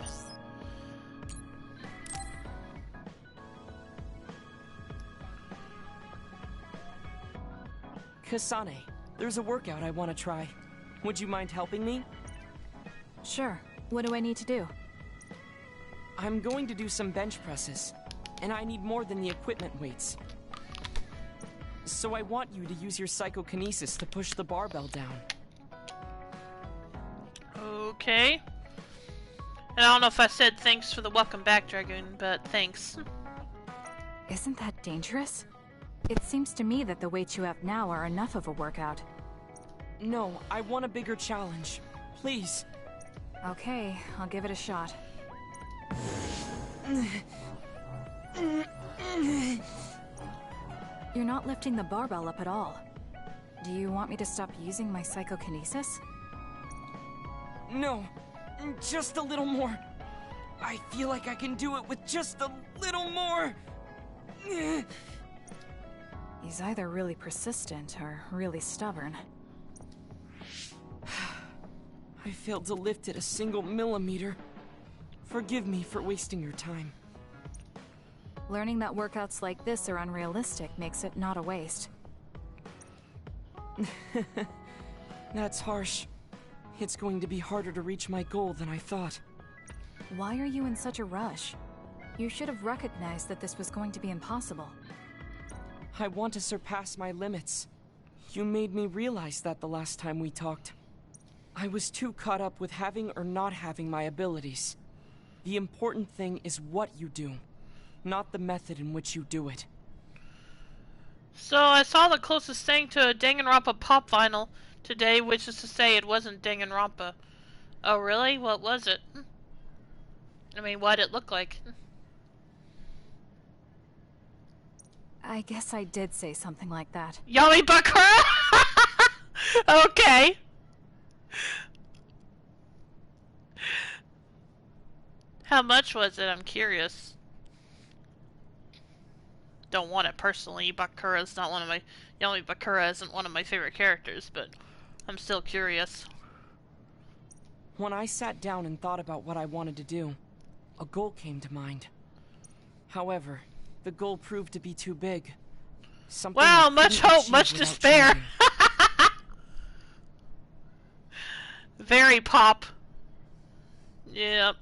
Kasane, there's a workout I want to try. Would you mind helping me? Sure. What do I need to do? I'm going to do some bench presses, and I need more than the equipment weights. So I want you to use your psychokinesis to push the barbell down. Okay. And I don't know if I said thanks for the welcome back, Dragoon, but thanks. Isn't that dangerous? It seems to me that the weights you have now are enough of a workout. No, I want a bigger challenge. Please. Okay, I'll give it a shot. You're not lifting the barbell up at all. Do you want me to stop using my psychokinesis? No, just a little more. I feel like I can do it with just a little more. He's either really persistent or really stubborn. I failed to lift it a single millimeter. Forgive me for wasting your time. Learning that workouts like this are unrealistic makes it not a waste. That's harsh. It's going to be harder to reach my goal than I thought. Why are you in such a rush? You should have recognized that this was going to be impossible. I want to surpass my limits. You made me realize that the last time we talked. I was too caught up with having or not having my abilities. The important thing is what you do, not the method in which you do it. So I saw the closest thing to a Danganronpa pop vinyl today, which is to say it wasn't Danganronpa. Oh really? What was it? I mean, what'd it look like? I guess I did say something like that. Yummy Bakura? Okay. How much was it? I'm curious. Don't want it personally. Bakura's not one of my... Yami Bakura isn't one of my favorite characters, but I'm still curious. When I sat down and thought about what I wanted to do, a goal came to mind. However, the goal proved to be too big. Something wow, much hope, much despair. Very pop. Yep.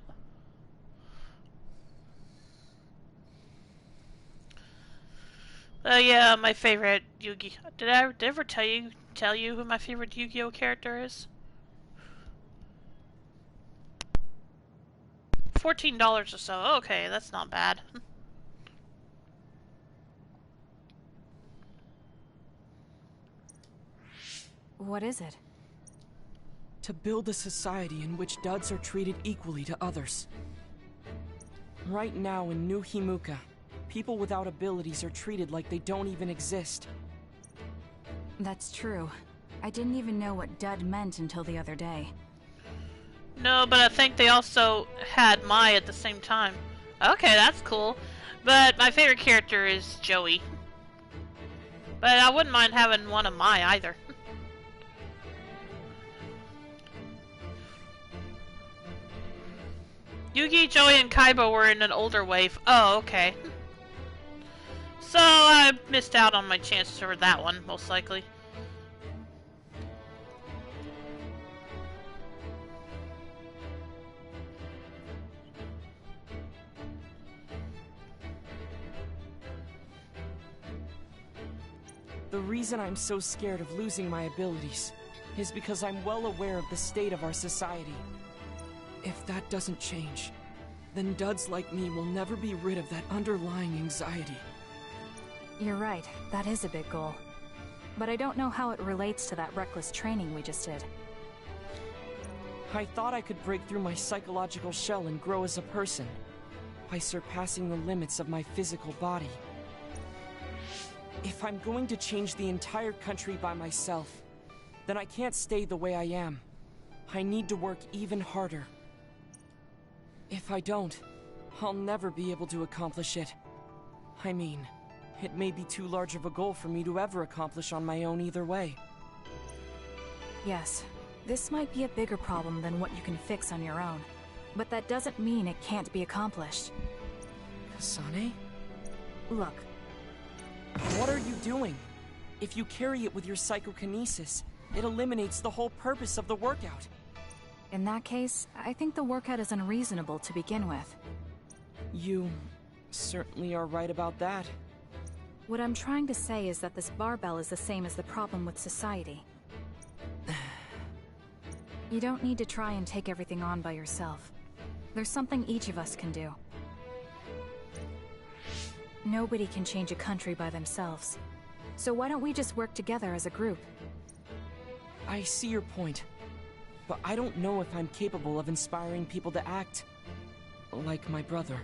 Yeah, my favorite Yu-Gi. Did I ever tell you who my favorite Yu-Gi-Oh character is? $14 or so. Okay, that's not bad. What is it? To build a society in which duds are treated equally to others. Right now in New Himuka, people without abilities are treated like they don't even exist. That's true. I didn't even know what dud meant until the other day. No, but I think they also had Mai at the same time. Okay, that's cool. But my favorite character is Joey. But I wouldn't mind having one of Mai either. Yugi, Joey, and Kaiba were in an older wave. Oh, okay. So I missed out on my chance for that one, most likely. The reason I'm so scared of losing my abilities is because I'm well aware of the state of our society. If that doesn't change, then duds like me will never be rid of that underlying anxiety. You're right, that is a big goal. But I don't know how it relates to that reckless training we just did. I thought I could break through my psychological shell and grow as a person by surpassing the limits of my physical body. If I'm going to change the entire country by myself, then I can't stay the way I am. I need to work even harder. If I don't, I'll never be able to accomplish it. I mean, it may be too large of a goal for me to ever accomplish on my own either way. Yes, this might be a bigger problem than what you can fix on your own. But that doesn't mean it can't be accomplished. Kasane? Look. What are you doing? If you carry it with your psychokinesis, it eliminates the whole purpose of the workout. In that case, I think the workout is unreasonable to begin with. You certainly are right about that. What I'm trying to say is that this barbell is the same as the problem with society. You don't need to try and take everything on by yourself. There's something each of us can do. Nobody can change a country by themselves. So why don't we just work together as a group? I see your point. But I don't know if I'm capable of inspiring people to act like my brother.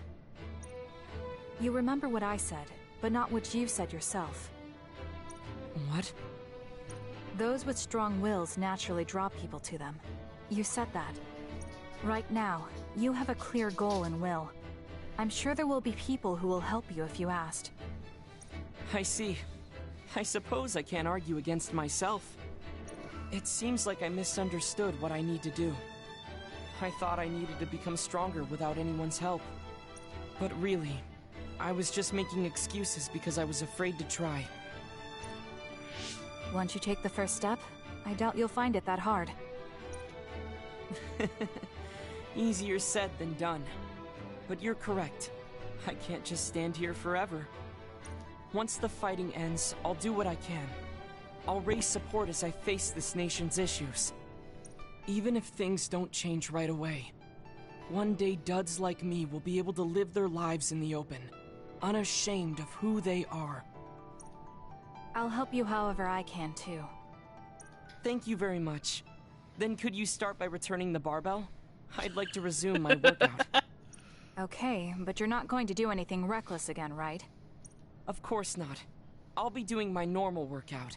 You remember what I said, but not what you said yourself. What? Those with strong wills naturally draw people to them. You said that. Right now, you have a clear goal and will. I'm sure there will be people who will help you if you asked. I see. I suppose I can't argue against myself. It seems like I misunderstood what I need to do. I thought I needed to become stronger without anyone's help. But really, I was just making excuses because I was afraid to try. Once you take the first step, I doubt you'll find it that hard. Easier said than done. But you're correct. I can't just stand here forever. Once the fighting ends, I'll do what I can. I'll raise support as I face this nation's issues. Even if things don't change right away, one day duds like me will be able to live their lives in the open, unashamed of who they are. I'll help you however I can, too. Thank you very much. Then could you start by returning the barbell? I'd like to resume my workout. Okay, but you're not going to do anything reckless again, right? Of course not. I'll be doing my normal workout.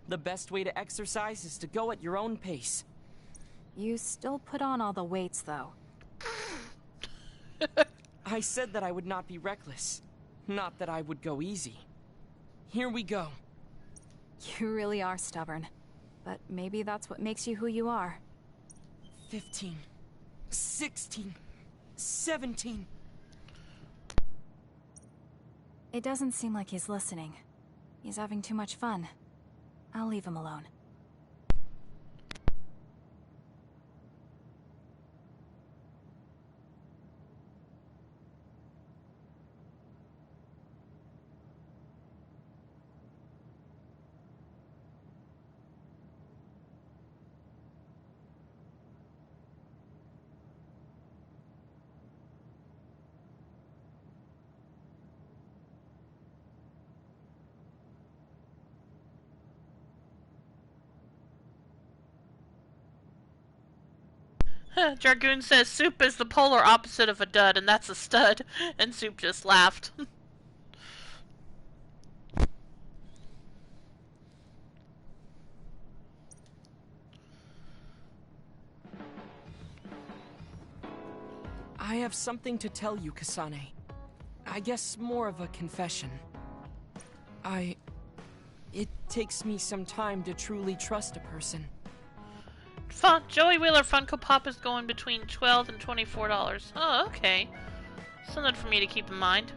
The best way to exercise is to go at your own pace. You still put on all the weights, though. I said that I would not be reckless, not that I would go easy. Here we go. You really are stubborn. But maybe that's what makes you who you are. 15, 16, 17. It doesn't seem like he's listening. He's having too much fun. I'll leave him alone. Dragoon says Soup is the polar opposite of a dud, and that's a stud. And Soup just laughed. I have something to tell you, Kasane. I guess more of a confession. It takes me some time to truly trust a person. Joey Wheeler Funko Pop is going between $12 and $24. Oh, okay. Something for me to keep in mind.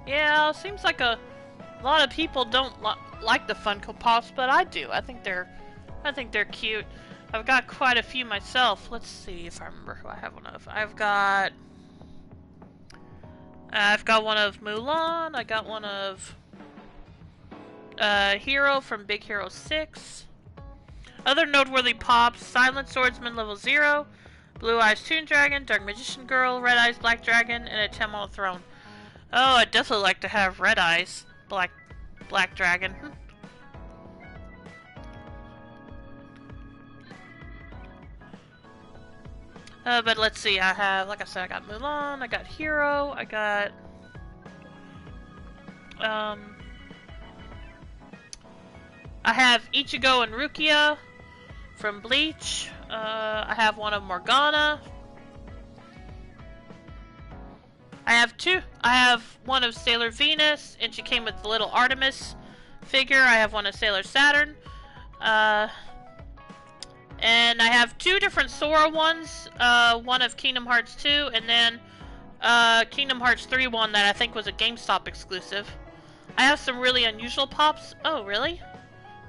Yeah, seems like a lot of people don't like the Funko Pops, but I do. I think they're cute. I've got quite a few myself. Let's see if I remember who I have one of. I've got one of Mulan. I got one of Hero from Big Hero 6. Other noteworthy pops: Silent Swordsman level 0, Blue Eyes Toon Dragon, Dark Magician Girl, Red Eyes Black Dragon, and a Tem on a Throne. Oh, I'd definitely like to have Red Eyes Black Dragon. But let's see, I have, like I said, I got Mulan, I got Hero, I got, I have Ichigo and Rukia from Bleach. I have one of Morgana. I have one of Sailor Venus, and she came with the little Artemis figure. I have one of Sailor Saturn. And I have 2 different Sora ones. One of Kingdom Hearts 2, and then Kingdom Hearts 3 one that I think was a GameStop exclusive. I have some really unusual pops. Oh, really?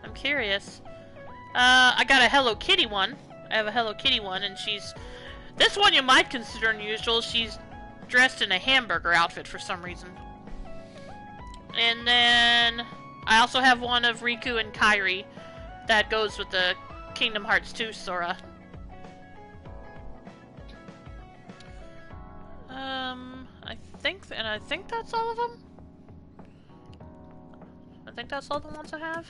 I'm curious. I got a Hello Kitty one. I have a Hello Kitty one, and this one you might consider unusual. She's dressed in a hamburger outfit for some reason. And then I also have one of Riku and Kairi that goes with the Kingdom Hearts 2 Sora. I think that's all of them. I think that's all the ones I have.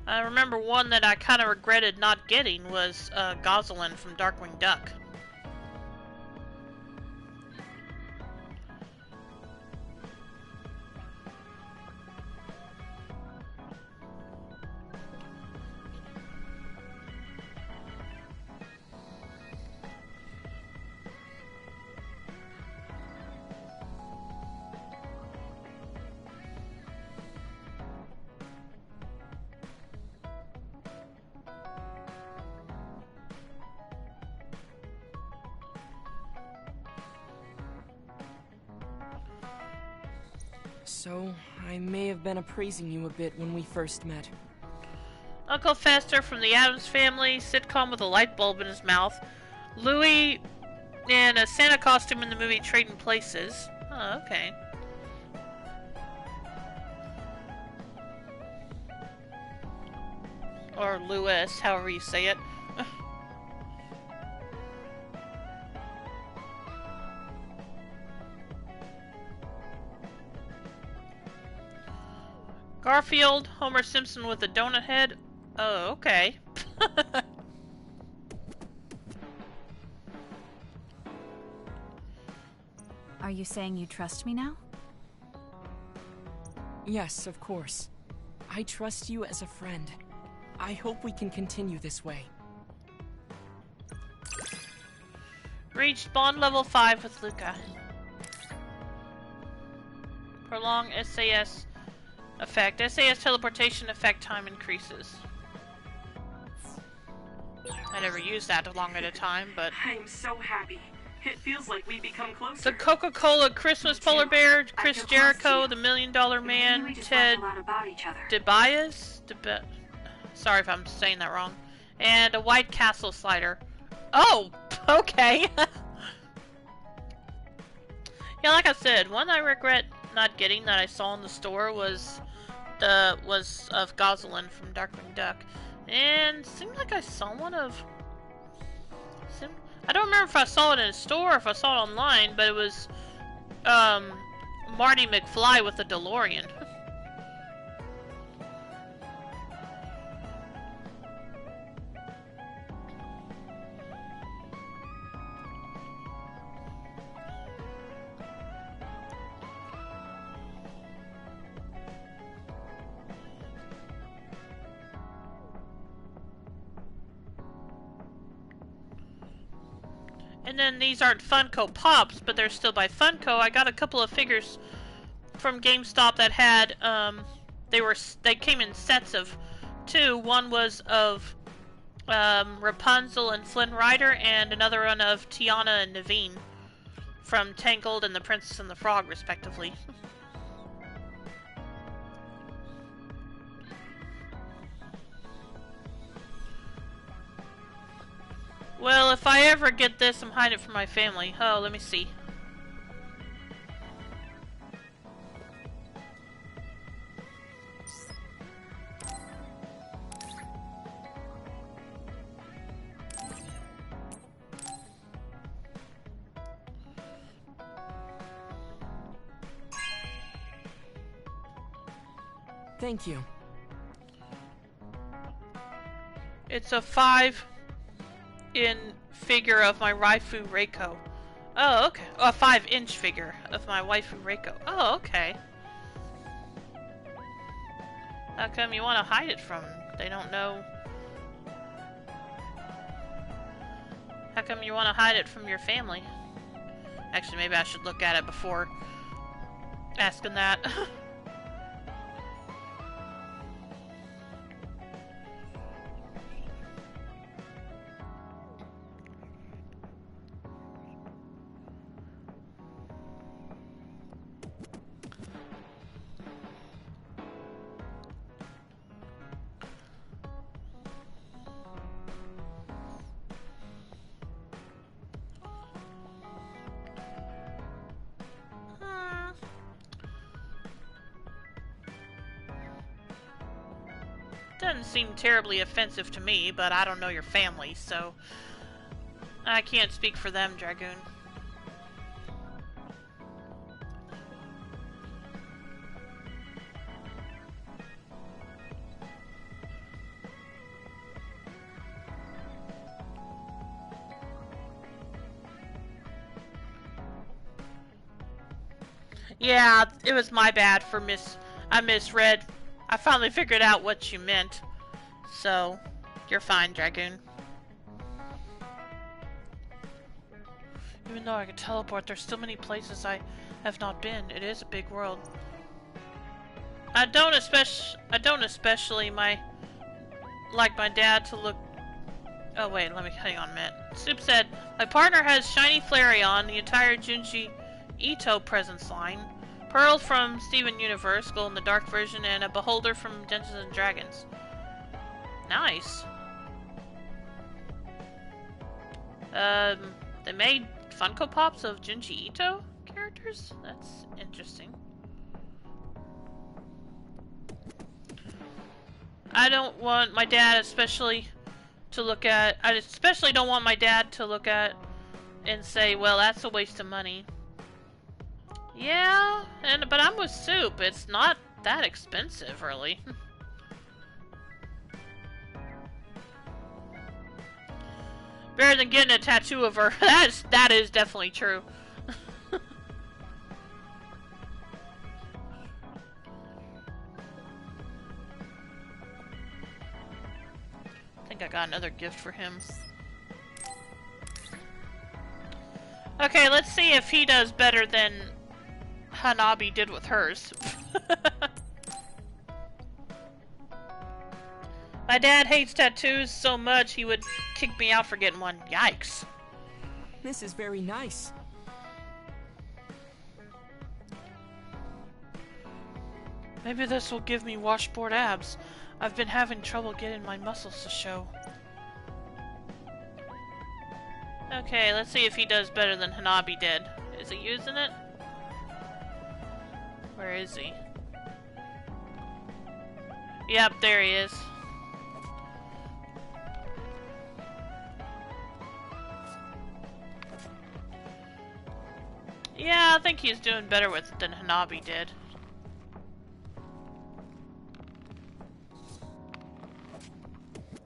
I remember one that I kind of regretted not getting was Gosselin from Darkwing Duck. So, I may have been appraising you a bit when we first met. Uncle Fester from the Addams Family, sitcom with a light bulb in his mouth. Louis in a Santa costume in the movie Trading Places. Oh, okay. Or Louis, however you say it. Garfield, Homer Simpson with a donut head. Oh, okay. Are you saying you trust me now? Yes, of course. I trust you as a friend. I hope we can continue this way. Reached bond level 5 with Luca. Prolong SAS effect. SAS teleportation effect time increases. I never used that long at a time, but... I'm so happy. It feels like we become closer. The Coca-Cola Christmas Polar Bear, Chris Jericho, the $1 Million Man, Ted DeBias? Sorry if I'm saying that wrong. And a White Castle slider. Oh, okay. Yeah, like I said, one I regret not getting that I saw in the store was of Gosselin from Darkwing Duck. And it seemed like I saw one of... I don't remember if I saw it in a store or if I saw it online, but it was Marty McFly with a DeLorean. And then these aren't Funko Pops, but they're still by Funko. I got a couple of figures from GameStop that had They came in sets of two. One was of Rapunzel and Flynn Rider, and another one of Tiana and Naveen from Tangled and The Princess and the Frog, respectively. Well, if I ever get this, I'm hiding it from my family. Oh, let me see. Thank you. It's a 5 in figure of my waifu Reiko. Oh, okay. Oh, a 5-inch figure of my waifu Reiko. Oh, okay. How come you want to hide it from them? They don't know. How come you want to hide it from your family? Actually, maybe I should look at it before asking that. Doesn't seem terribly offensive to me, but I don't know your family, so I can't speak for them, Dragoon. Yeah, it was my bad for I misread. I finally figured out what you meant. So, you're fine, Dragoon. Even though I can teleport, there's still many places I have not been. It is a big world. I don't especially like my dad to look. Oh wait, hang on a minute. Soup said, my partner has shiny Flareon, the entire Junji Ito presence line, Pearl from Steven Universe, Glow in the Dark version, and a Beholder from Dungeons and Dragons. Nice. They made Funko Pops of Junji Ito characters? That's interesting. I don't want my dad especially to look at, I especially don't want my dad to look at and say, well, that's a waste of money. Yeah, but I'm with Soup. It's not that expensive, really. Better than getting a tattoo of her. That is definitely true. I think I got another gift for him. Okay, let's see if he does better than Hanabi did with hers. My dad hates tattoos so much he would kick me out for getting one. Yikes. This is very nice. Maybe this will give me washboard abs. I've been having trouble getting my muscles to show. Okay, let's see if he does better than Hanabi did. Is he using it? Where is he? Yep, there he is. Yeah, I think he's doing better than Hanabi did.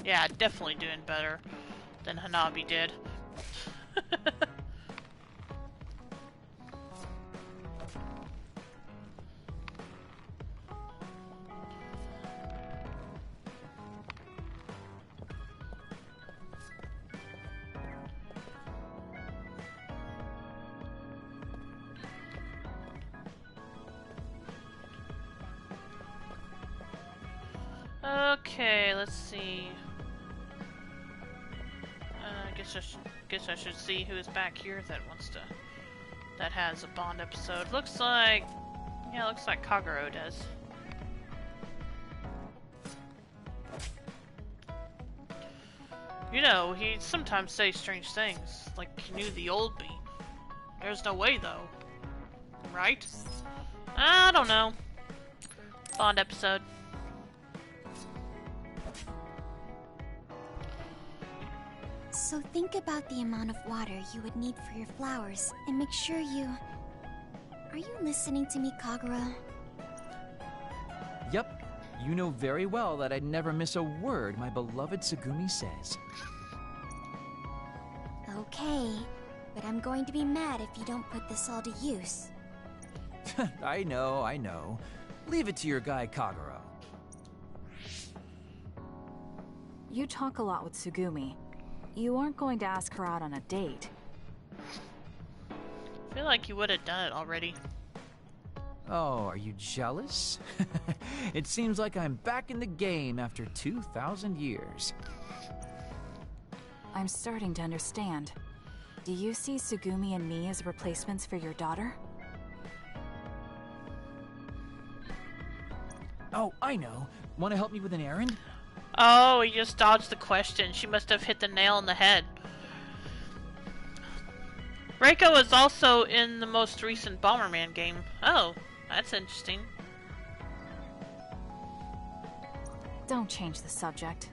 Yeah, definitely doing better than Hanabi did. Okay, let's see. Guess I should see who is back here that has a Bond episode. Looks like Kagero does. You know, he sometimes says strange things, like he knew the old me. There's no way though, right? I don't know. Bond episode. So think about the amount of water you would need for your flowers, and make sure you... Are you listening to me, Kagero? Yep. You know very well that I'd never miss a word my beloved Tsugumi says. Okay, but I'm going to be mad if you don't put this all to use. I know. Leave it to your guy, Kagero. You talk a lot with Tsugumi. You aren't going to ask her out on a date. I feel like you would have done it already. Oh, are you jealous? It seems like I'm back in the game after 2,000 years. I'm starting to understand. Do you see Tsugumi and me as replacements for your daughter? Oh, I know. Want to help me with an errand? Oh, he just dodged the question. She must have hit the nail on the head. Reiko is also in the most recent Bomberman game. Oh, that's interesting. Don't change the subject.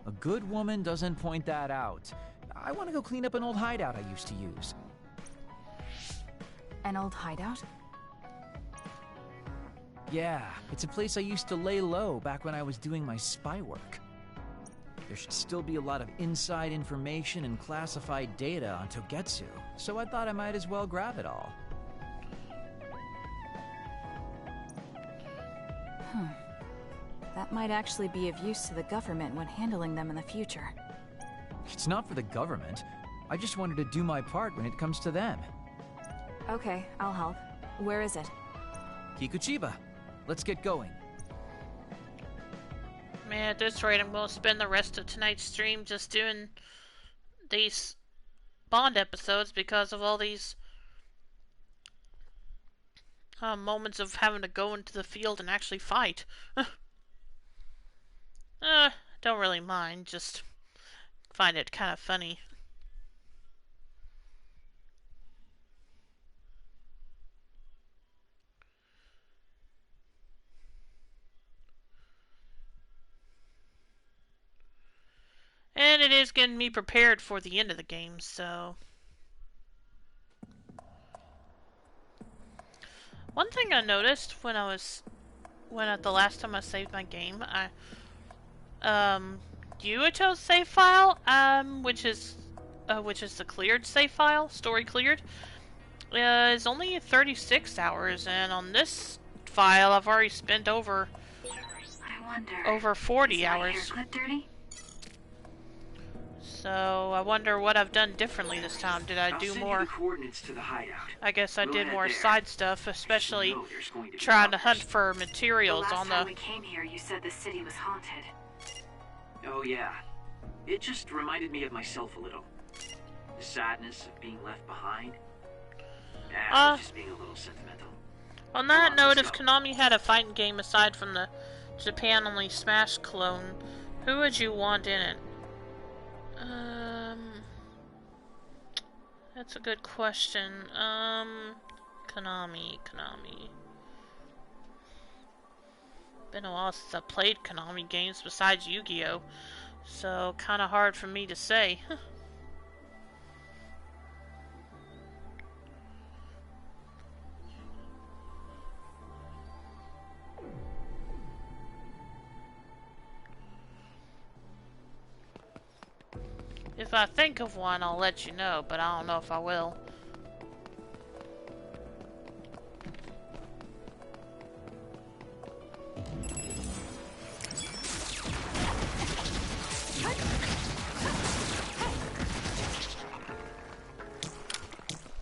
A good woman doesn't point that out. I want to go clean up an old hideout I used to use. An old hideout? Yeah, it's a place I used to lay low back when I was doing my spy work. There should still be a lot of inside information and classified data on Togetsu, so I thought I might as well grab it all. That might actually be of use to the government when handling them in the future. It's not for the government. I just wanted to do my part when it comes to them. Okay, I'll help. Where is it? Kikuchiba. Let's get going. Man, at this rate, I'm going to spend the rest of tonight's stream just doing these Bond episodes because of all these moments of having to go into the field and actually fight. Don't really mind, just find it kind of funny. And it is getting me prepared for the end of the game, so... One thing I noticed when at the last time I saved my game, Yuito's save file, which is the cleared save file, story cleared, is only 36 hours, and on this file I've already spent over 40 hours. So I wonder what I've done differently this time. Did I do more? Coordinates to the hideout. I guess I did more side stuff, especially trying to hunt for materials on the. Last time we came here, you said the city was haunted. Oh yeah, it just reminded me of myself a little. The sadness of being left behind. I was just being a little sentimental. On that note, if Konami had a fighting game aside from the Japan-only Smash clone, who would you want in it? That's a good question. Konami. Been a while since I played Konami games besides Yu-Gi-Oh! So, kinda hard for me to say. If I think of one, I'll let you know, but I don't know if I will.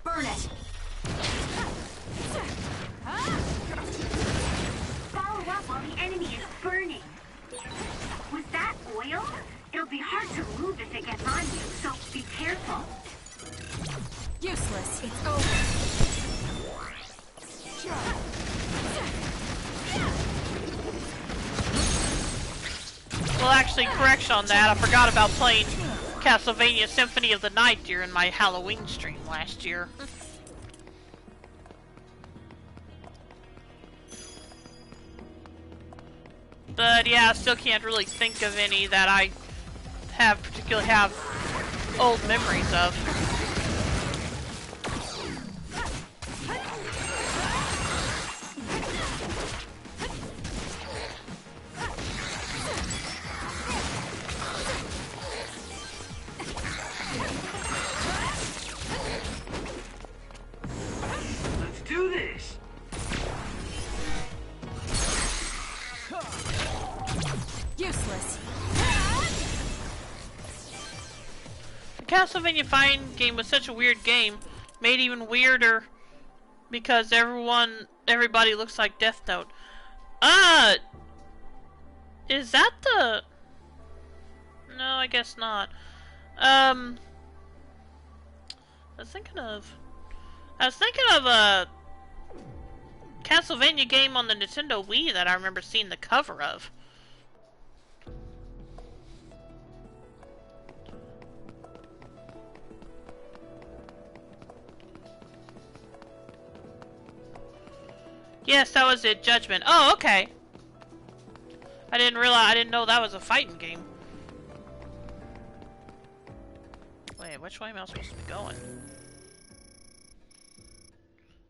Burn it! Follow up while the enemy is burning. Useless. It's over. Well, actually, correction on that. I forgot about playing Castlevania Symphony of the Night during my Halloween stream last year. But yeah, I still can't really think of any that I particularly have old memories of. Let's do this. Useless. The Castlevania fighting game was such a weird game, made even weirder because everybody looks like Death Note. Is that the? No, I guess not. I was thinking of a Castlevania game on the Nintendo Wii that I remember seeing the cover of. Yes, that was it. Judgment. Oh, okay. I didn't know that was a fighting game. Wait, which way am I supposed to be going?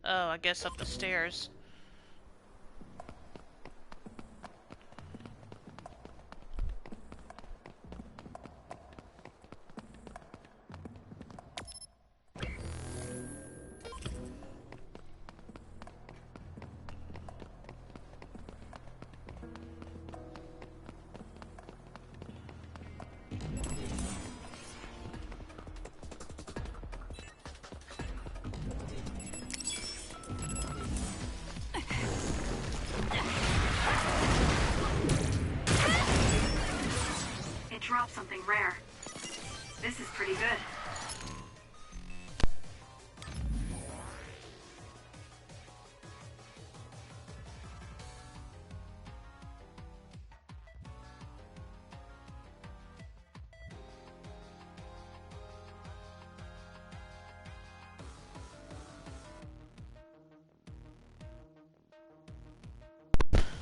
Oh, I guess up the stairs. Drop something rare. This is pretty good.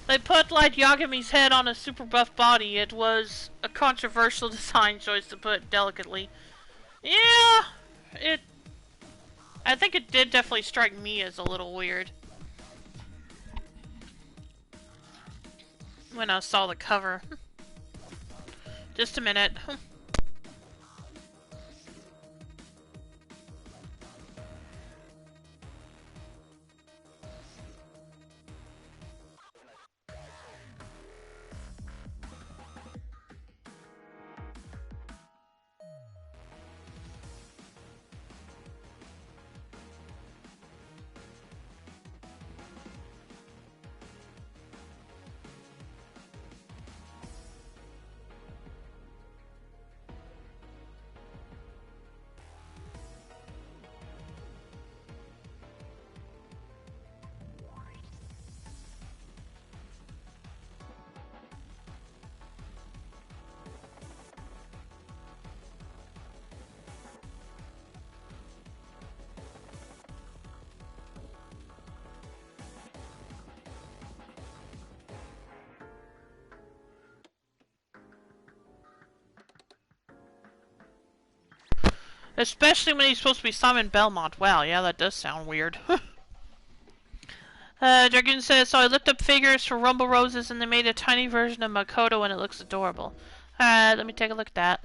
They put Light Yagami's head on a super buff body. It was a controversial design choice, to put it delicately. Yeah, I think it did definitely strike me as a little weird when I saw the cover. Just a minute. Especially when he's supposed to be Simon Belmont. Wow, yeah, that does sound weird. Dragoon says, so I looked up figures for Rumble Roses and they made a tiny version of Makoto and it looks adorable. Let me take a look at that.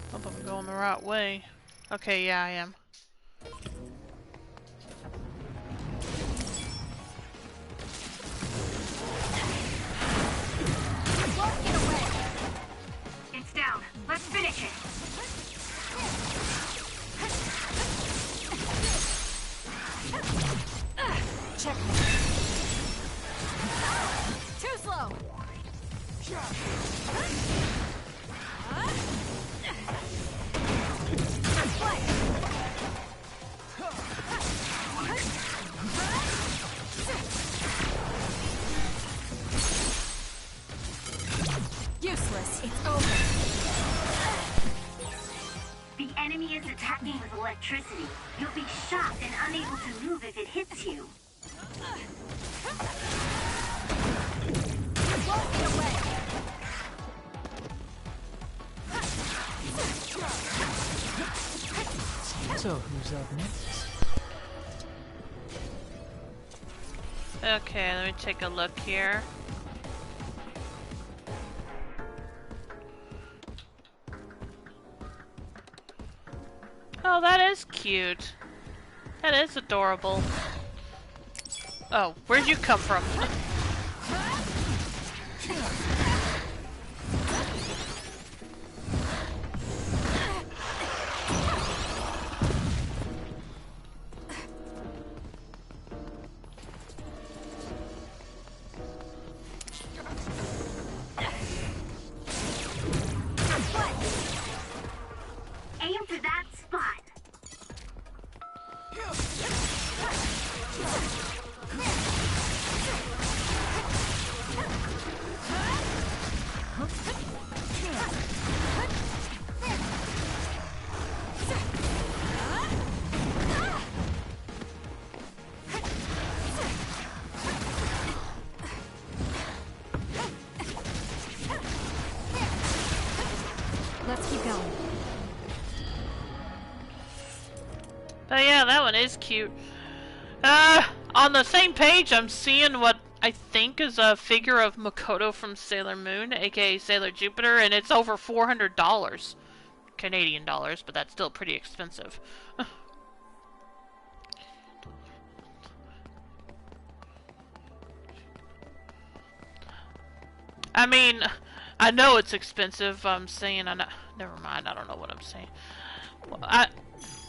Hope I'm going the right way. Okay, yeah, I am. Let's finish it. Check. Too slow. Useless. It's over. The enemy is attacking with electricity. You'll be shocked and unable to move if it hits you. Won't get away. So, who's up next? Okay, let me take a look here. Oh, that is cute. That is adorable. Oh, where'd you come from? Aim for that spot. Let's keep going. But yeah, that one is cute. On the same page, I'm seeing what I think is a figure of Makoto from Sailor Moon, aka Sailor Jupiter, and it's over $400. Canadian dollars, but that's still pretty expensive. I mean, I know it's expensive. I'm saying never mind. I don't know what I'm saying.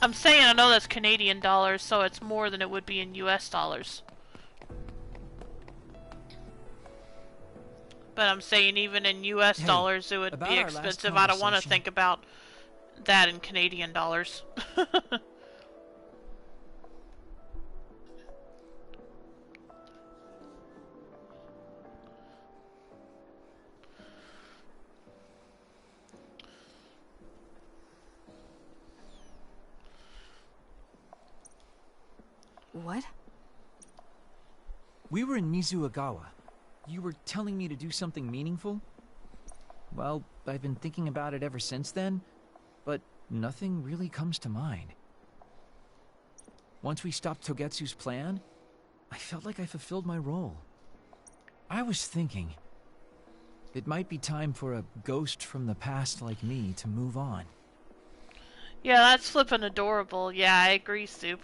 I'm saying I know that's Canadian dollars, so it's more than it would be in US dollars. But I'm saying even in US dollars it would be expensive. I don't want to think about that in Canadian dollars. What? We were in Mizuagawa. You were telling me to do something meaningful? Well, I've been thinking about it ever since then, but nothing really comes to mind. Once we stopped Togetsu's plan, I felt like I fulfilled my role. I was thinking, it might be time for a ghost from the past like me to move on. Yeah, that's flippin' adorable. Yeah, I agree, Soup.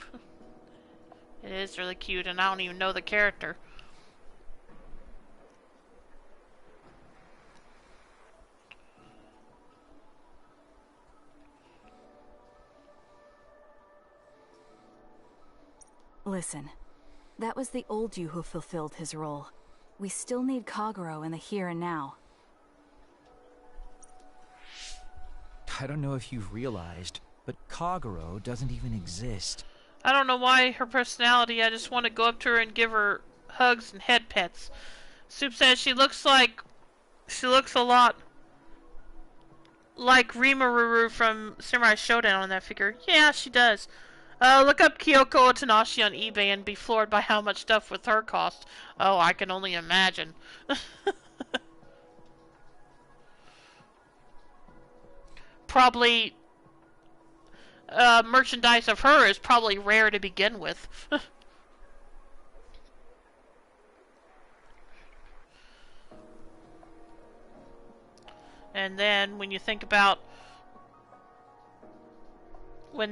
It is really cute, and I don't even know the character. Listen, that was the old you who fulfilled his role. We still need Kagero in the here and now. I don't know if you've realized, but Kagero doesn't even exist. I don't know why her personality, I just want to go up to her and give her hugs and head pets. Soup says she looks a lot like Rimururu from Samurai Showdown on that figure. Yeah, she does. Look up Kyoko Otanashi on eBay and be floored by how much stuff with her cost. Oh, I can only imagine. Probably merchandise of her is probably rare to begin with. And then when you think about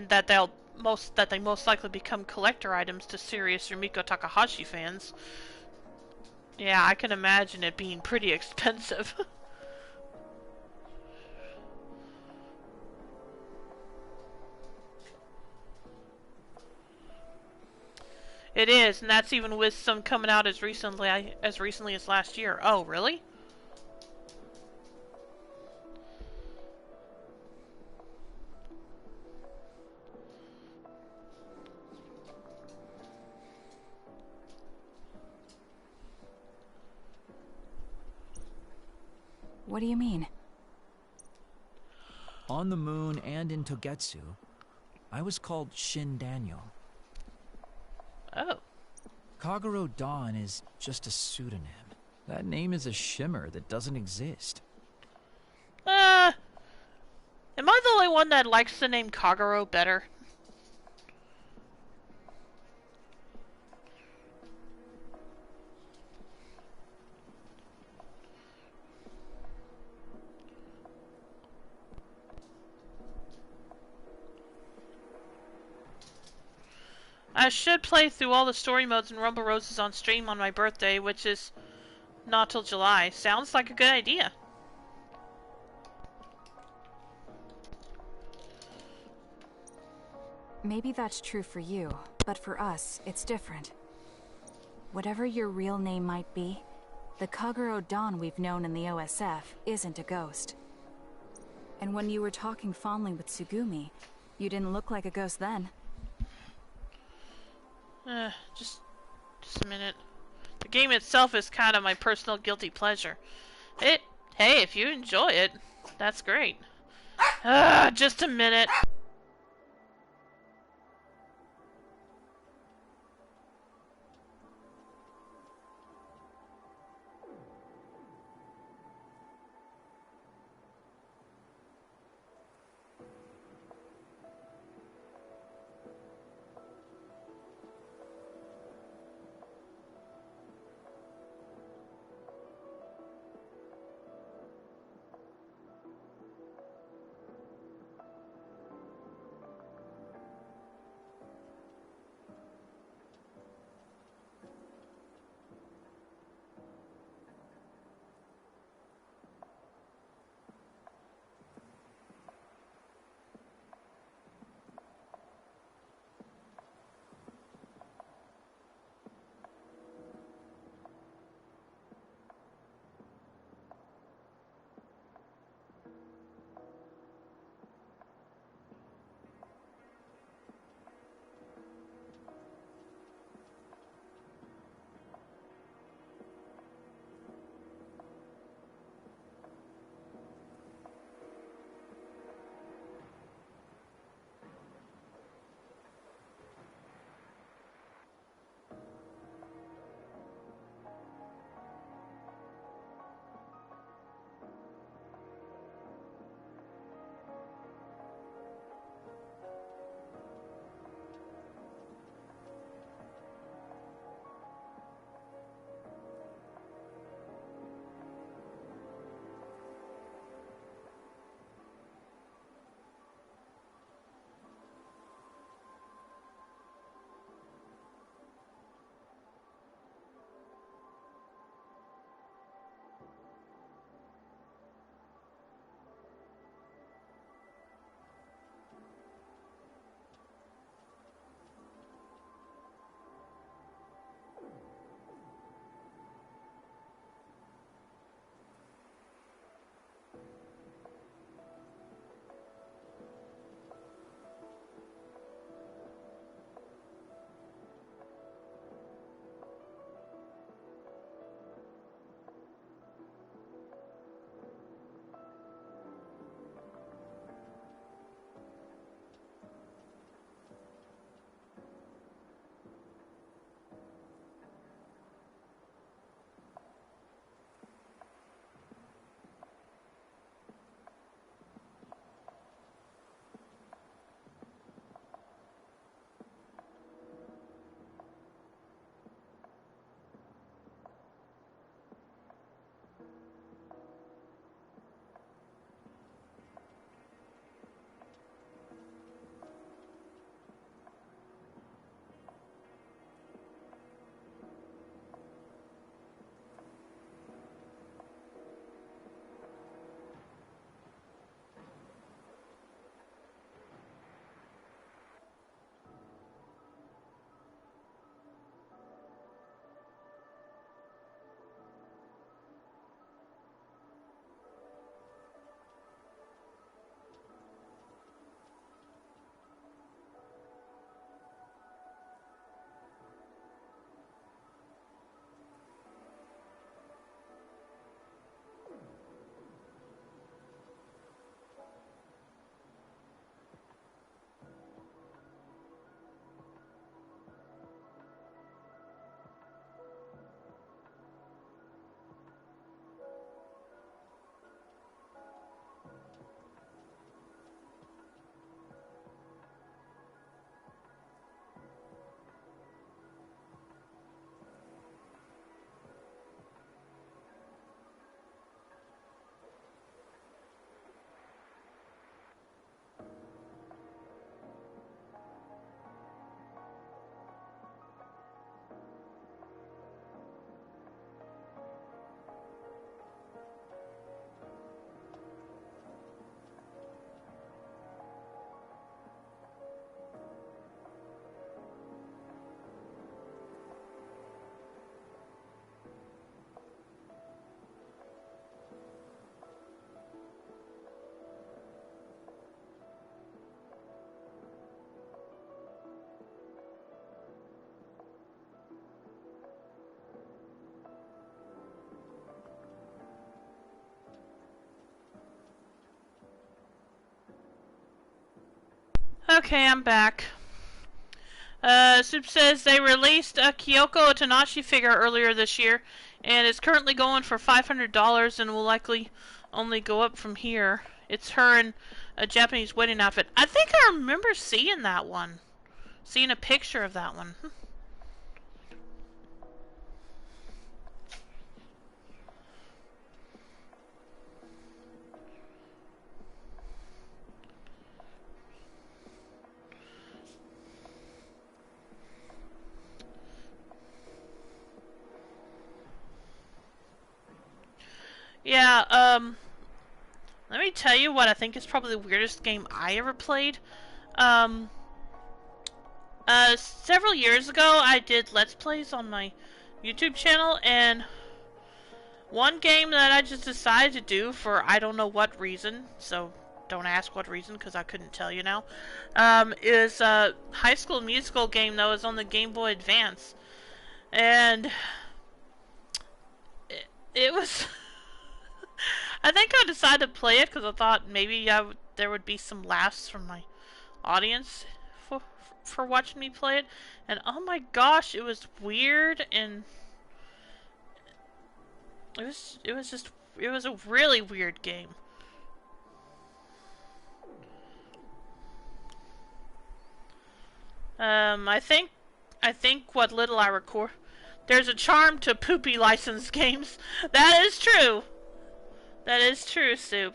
that they most likely become collector items to serious Rumiko Takahashi fans, yeah, I can imagine it being pretty expensive. It is, and that's even with some coming out as recently as last year. Oh, really? What do you mean? On the moon and in Togetsu, I was called Shin Daniel. Oh. Kagero Dawn is just a pseudonym. That name is a shimmer that doesn't exist. Am I the only one that likes the name Kagero better? I should play through all the story modes in Rumble Roses on stream on my birthday, which is not till July. Sounds like a good idea. Maybe that's true for you, but for us, it's different. Whatever your real name might be, the Kagero Dawn we've known in the OSF isn't a ghost. And when you were talking fondly with Tsugumi, you didn't look like a ghost then. Just a minute. The game itself is kind of my personal guilty pleasure. Hey, if you enjoy it, that's great. Just a minute. Okay, I'm back. Soup says they released a Kyoko Tanashi figure earlier this year, and it's currently going for $500 and will likely only go up from here. It's her in a Japanese wedding outfit. I think I remember seeing that one. Seeing a picture of that one. Yeah, let me tell you what I think is probably the weirdest game I ever played. Several years ago, I did Let's Plays on my YouTube channel, and one game that I just decided to do for I don't know what reason, so don't ask what reason, because I couldn't tell you now, is a High School Musical game that was on the Game Boy Advance. And it was... I think I decided to play it because I thought maybe there would be some laughs from my audience for watching me play it. And oh my gosh, it was weird, and it was a really weird game. I think what little I record, there's a charm to poopy licensed games. That is true. That is true, Soup.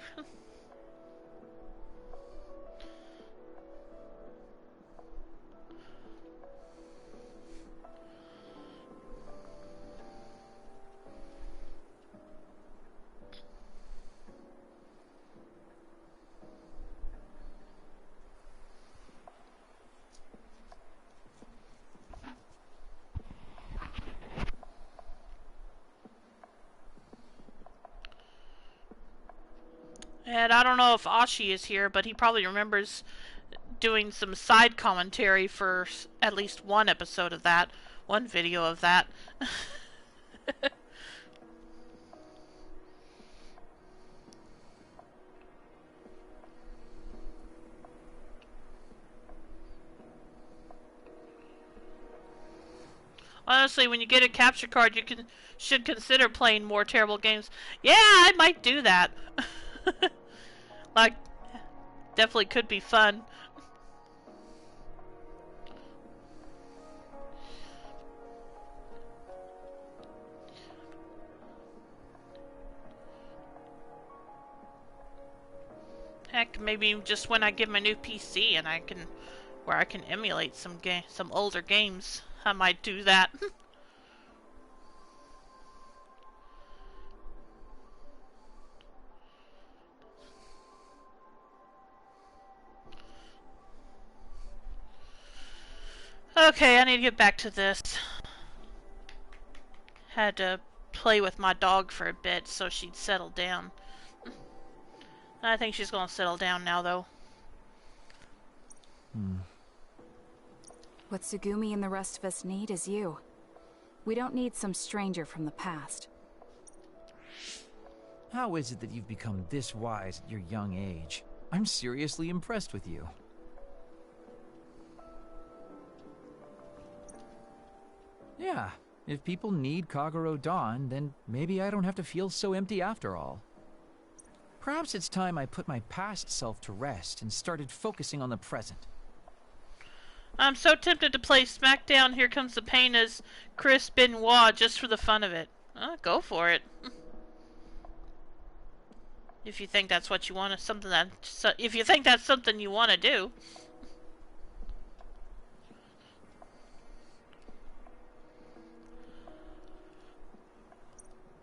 And I don't know if Ashi is here, but he probably remembers doing some side commentary for at least one episode of that, one video of that. Honestly, when you get a capture card, you should consider playing more terrible games. Yeah, I might do that. Like, definitely could be fun. Heck, maybe just when I get my new PC and where I can emulate some older games, I might do that. Okay, I need to get back to this. Had to play with my dog for a bit so she'd settle down. I think she's gonna settle down now, though. What Tsugumi and the rest of us need is you. We don't need some stranger from the past. How is it that you've become this wise at your young age? I'm seriously impressed with you. Yeah, if people need Kagero Dawn, then maybe I don't have to feel so empty after all. Perhaps it's time I put my past self to rest and started focusing on the present. I'm so tempted to play SmackDown Here Comes the Pain as Chris Benoit just for the fun of it. Go for it. If you think that's what you want, if you think that's something you want to do.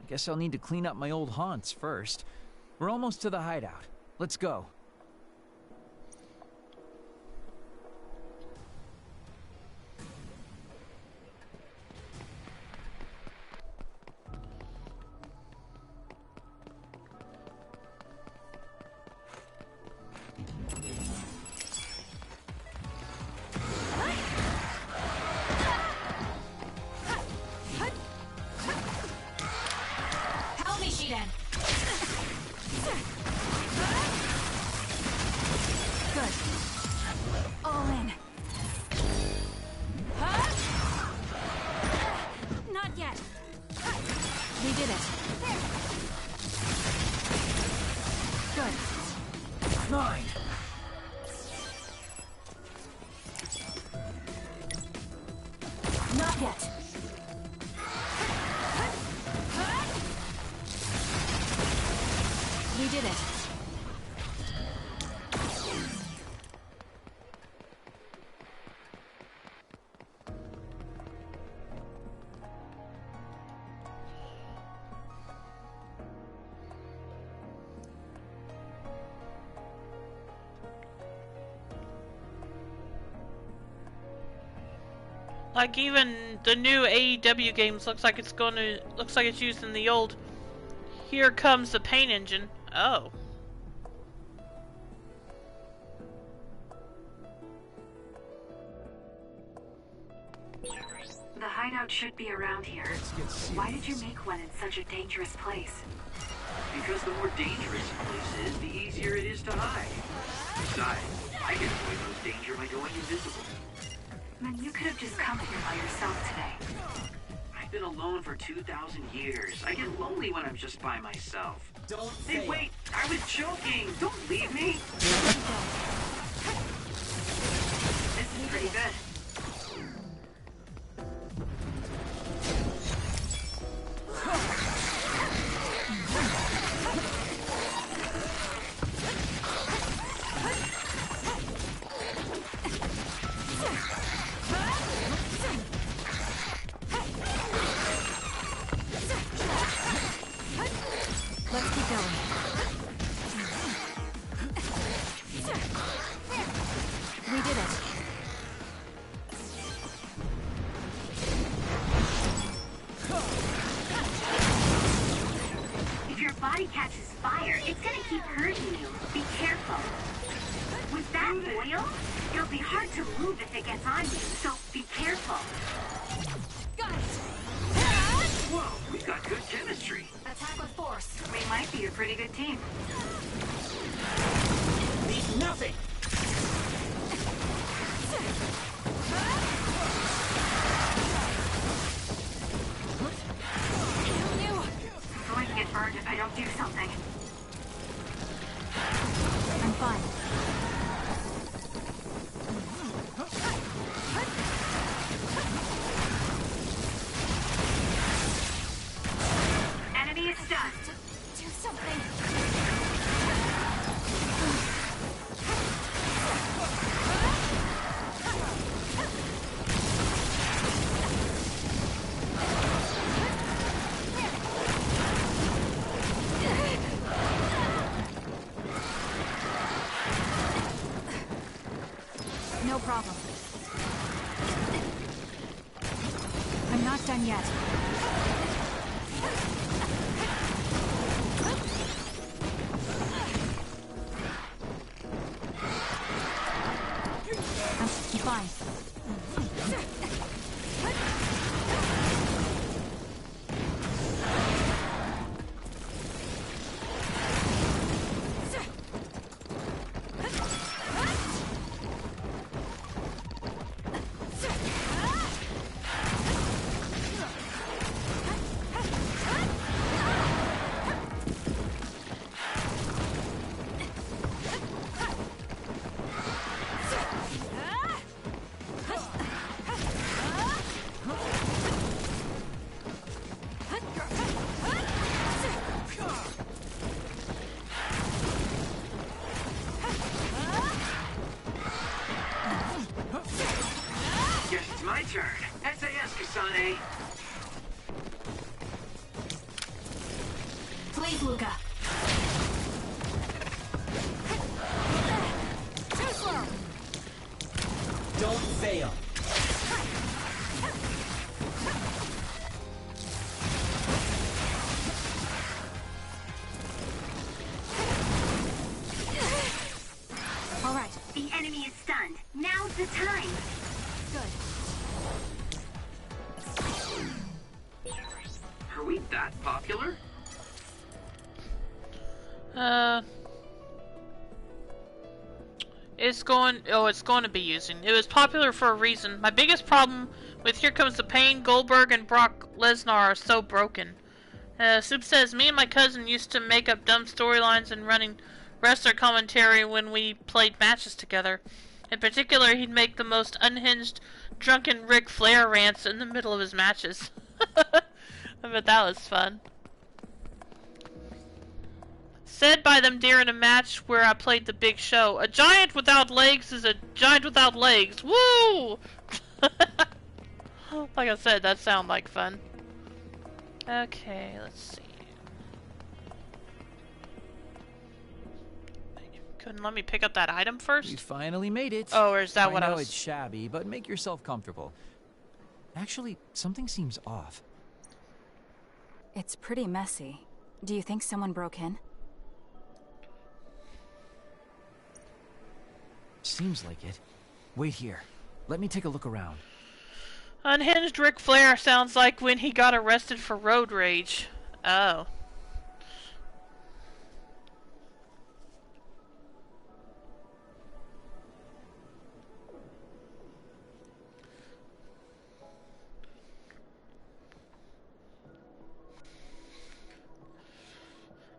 I guess I'll need to clean up my old haunts first. We're almost to the hideout. Let's go. Help me, Shiden. yet. We did it. Good. Mine. Not yet. We did it. Like even the new AEW games looks like it's using the old "Here comes the paint engine." Oh. The hideout should be around here. Why did you make one in such a dangerous place? Because the more dangerous a place is, the easier it is to hide. Besides, I can avoid most danger by going invisible. Then you could have just come here by yourself today. I've been alone for 2,000 years. I get lonely when I'm just by myself. Hey, wait! I was joking! Don't leave me! This is pretty good. Let's keep going. We did it. If your body catches fire, it's gonna keep hurting you. Be careful. With that oil, it'll be hard to move if it gets on you, so be careful. Got it. Whoa, we've got good chemistry. Attack with force. We might be a pretty good team. Leave nothing. I'm going to get burned if I don't do something. I'm fine. Enemy is stunned. Do something. No problem. I'm not done yet. I'm fine. Guess it's my turn. SAS, Kasane. Please, Luca. Too slow. Don't fail. All right. The enemy is stunned. Now's the time. Good. Are we that popular? It's going to be using. It was popular for a reason. My biggest problem With Here Comes the Pain, Goldberg and Brock Lesnar are so broken. Soup says, me and my cousin used to make up dumb storylines and running wrestler commentary when we played matches together. In particular, he'd make the most unhinged, drunken Ric Flair rants in the middle of his matches. I bet that was fun. Said by them during a match where I played the Big Show, a giant without legs is a giant without legs. Woo! Like I said, that sounded like fun. Okay, let's see. Couldn't let me pick up that item first? We finally made it. Oh, or is that what I know was... it's shabby, but make yourself comfortable. Actually, something seems off. It's pretty messy. Do you think someone broke in? Seems like it. Wait here. Let me take a look around. Unhinged Ric Flair sounds like when he got arrested for road rage. Oh.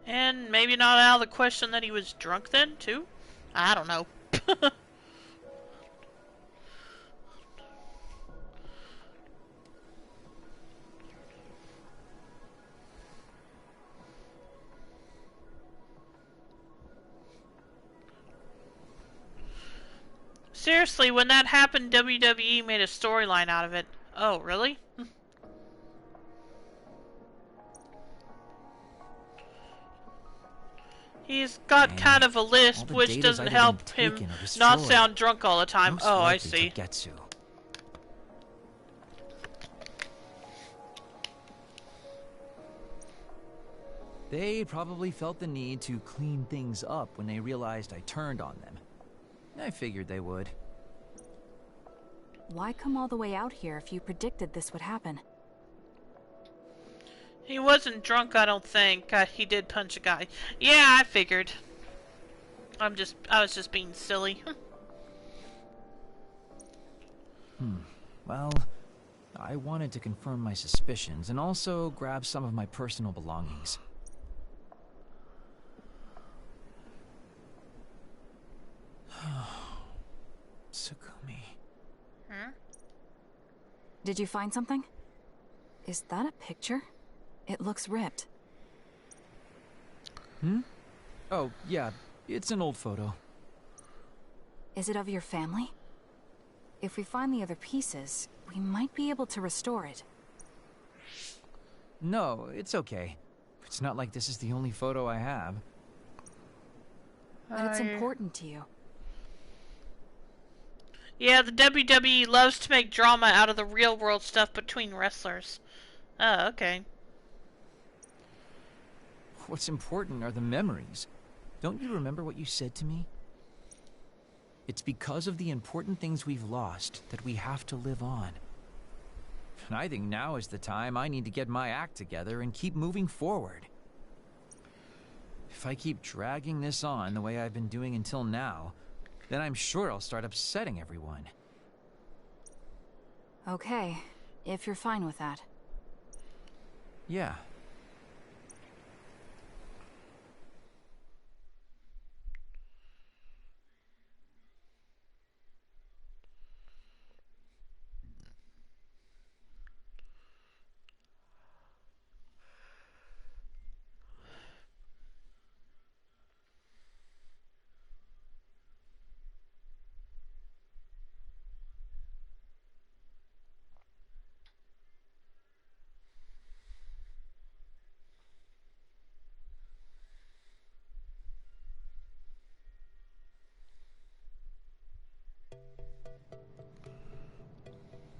And maybe not out of the question that he was drunk then, too? I don't know. Seriously, when that happened, WWE made a storyline out of it. Oh, really? He's got kind of a lisp, which doesn't help him not sound drunk all the time. Oh, I see. They probably felt the need to clean things up when they realized I turned on them. I figured they would. Why come all the way out here if you predicted this would happen? He wasn't drunk, I don't think. He did punch a guy. Yeah, I figured. I was just being silly. Well, I wanted to confirm my suspicions and also grab some of my personal belongings. Tsukumi. Huh? Did you find something? Is that a picture? It looks ripped. Oh, yeah. It's an old photo. Is it of your family? If we find the other pieces, we might be able to restore it. No, it's okay. It's not like this is the only photo I have. But it's important to you. Yeah, the WWE loves to make drama out of the real world stuff between wrestlers. Oh, okay. What's important are the memories. Don't you remember what you said to me? It's because of the important things we've lost that we have to live on. And I think now is the time I need to get my act together and keep moving forward. If I keep dragging this on the way I've been doing until now, then I'm sure I'll start upsetting everyone. Okay, if you're fine with that. Yeah.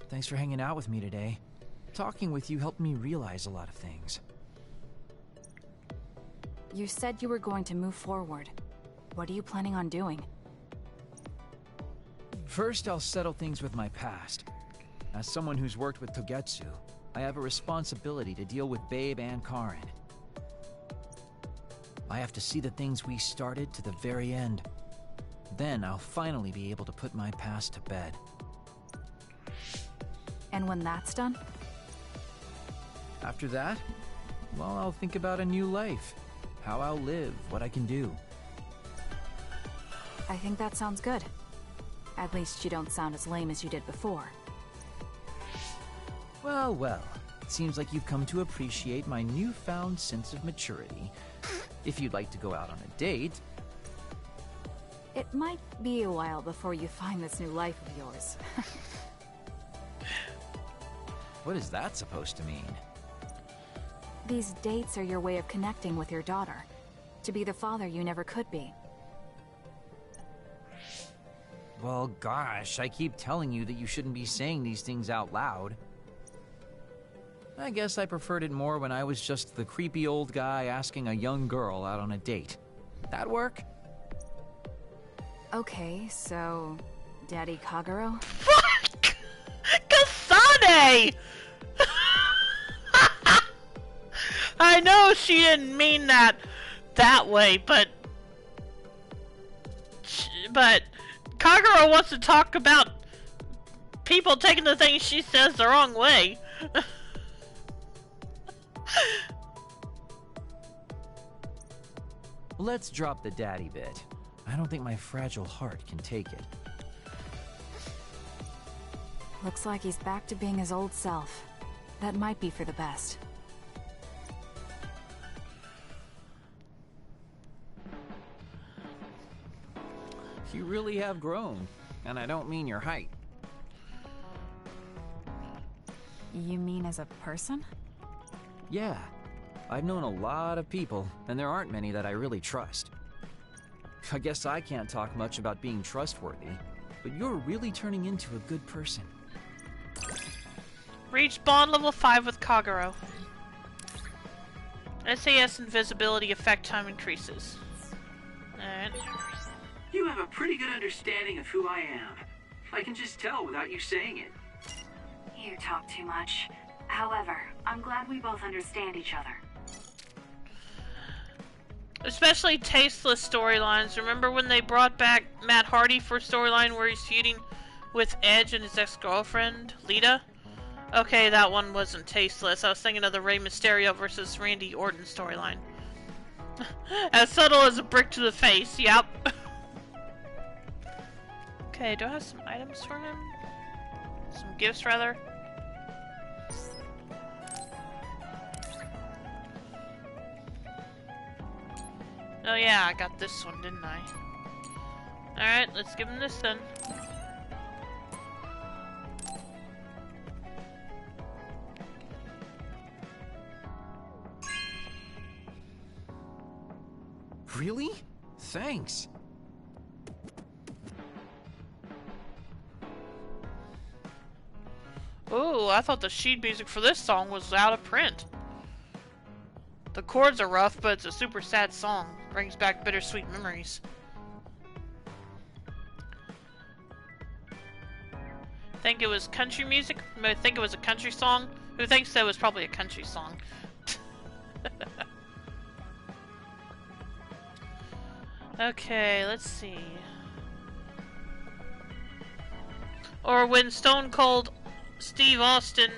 Thanks for hanging out with me today. Talking with you helped me realize a lot of things. You said you were going to move forward. What are you planning on doing? First, I'll settle things with my past. As someone who's worked with Togetsu, I have a responsibility to deal with Babe and Karen. I have to see the things we started to the very end. Then I'll finally be able to put my past to bed. And when that's done? After that, well, I'll think about a new life. How I'll live, what I can do. I think that sounds good. At least you don't sound as lame as you did before. Well, well. It seems like you've come to appreciate my newfound sense of maturity. If you'd like to go out on a date... It might be a while before you find this new life of yours. What is that supposed to mean? These dates are your way of connecting with your daughter. To be the father you never could be. Well, gosh, I keep telling you that you shouldn't be saying these things out loud. I guess I preferred it more when I was just the creepy old guy asking a young girl out on a date. That work? Okay, so... Daddy Kagero? Fuck! Kasane! I know she didn't mean that way, but Kagero wants to talk about people taking the things she says the wrong way. Let's drop the daddy bit. I don't think my fragile heart can take it. Looks like he's back to being his old self. That might be for the best. You really have grown, and I don't mean your height. You mean as a person? Yeah. I've known a lot of people, and there aren't many that I really trust. I guess I can't talk much about being trustworthy, but you're really turning into a good person. Reach bond level 5 with Kagero. SAS invisibility effect time increases. Alright. You have a pretty good understanding of who I am. I can just tell without you saying it. You talk too much. However, I'm glad we both understand each other. Especially tasteless storylines. Remember when they brought back Matt Hardy for a storyline where he's feuding with Edge and his ex-girlfriend, Lita? Okay, that one wasn't tasteless. I was thinking of the Rey Mysterio versus Randy Orton storyline. As subtle as a brick to the face, yep. Okay, do I have some items for him? Some gifts, rather? Oh yeah, I got this one, didn't I? Alright, let's give him this then. Really? Thanks. Ooh, I thought the sheet music for this song was out of print. The chords are rough, but it's a super sad song. Brings back bittersweet memories. Think it was country music? I think it was a country song? Who thinks that was probably a country song? Okay, let's see. Or when Stone Cold Steve Austin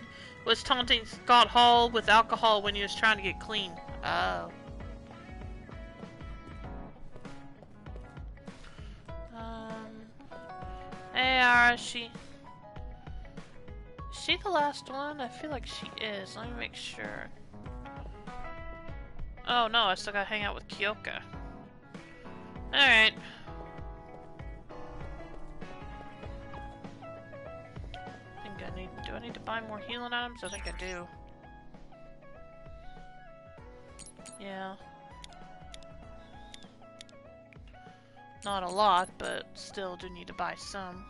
was taunting Scott Hall with alcohol when he was trying to get clean. Oh. Hey, Ara, is she the last one? I feel like she is. Let me make sure. Oh no, I still gotta hang out with Kyoka. Alright. Do I need to buy more healing items? I think I do. Yeah. Not a lot, but still do need to buy some.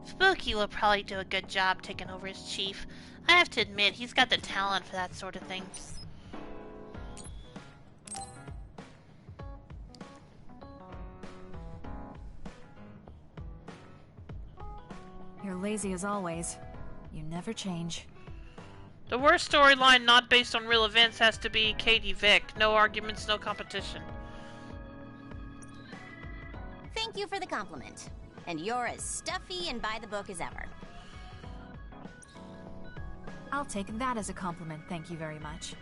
Spooky will probably do a good job taking over as chief. I have to admit, he's got the talent for that sort of thing. You're lazy as always. You never change. The worst storyline not based on real events has to be Katie Vick. No arguments, no competition. Thank you for the compliment. And you're as stuffy and by the book as ever. I'll take that as a compliment, thank you very much.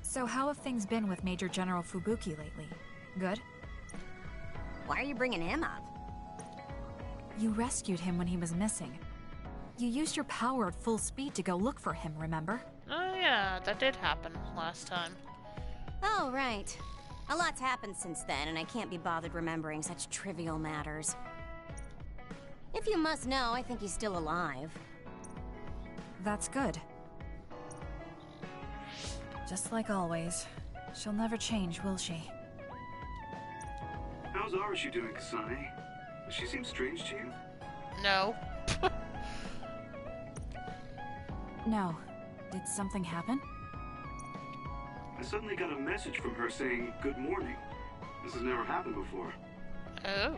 So how have things been with Major General Fubuki lately? Good? Why are you bringing him up? You rescued him when he was missing. You used your power at full speed to go look for him, remember? Oh yeah, that did happen last time. Oh, right. A lot's happened since then, and I can't be bothered remembering such trivial matters. If you must know, I think he's still alive. That's good. Just like always. She'll never change, will she? How's Arashi doing, Kasane? Does she seem strange to you? No. No. Did something happen? I suddenly got a message from her saying, "Good morning." This has never happened before. Oh.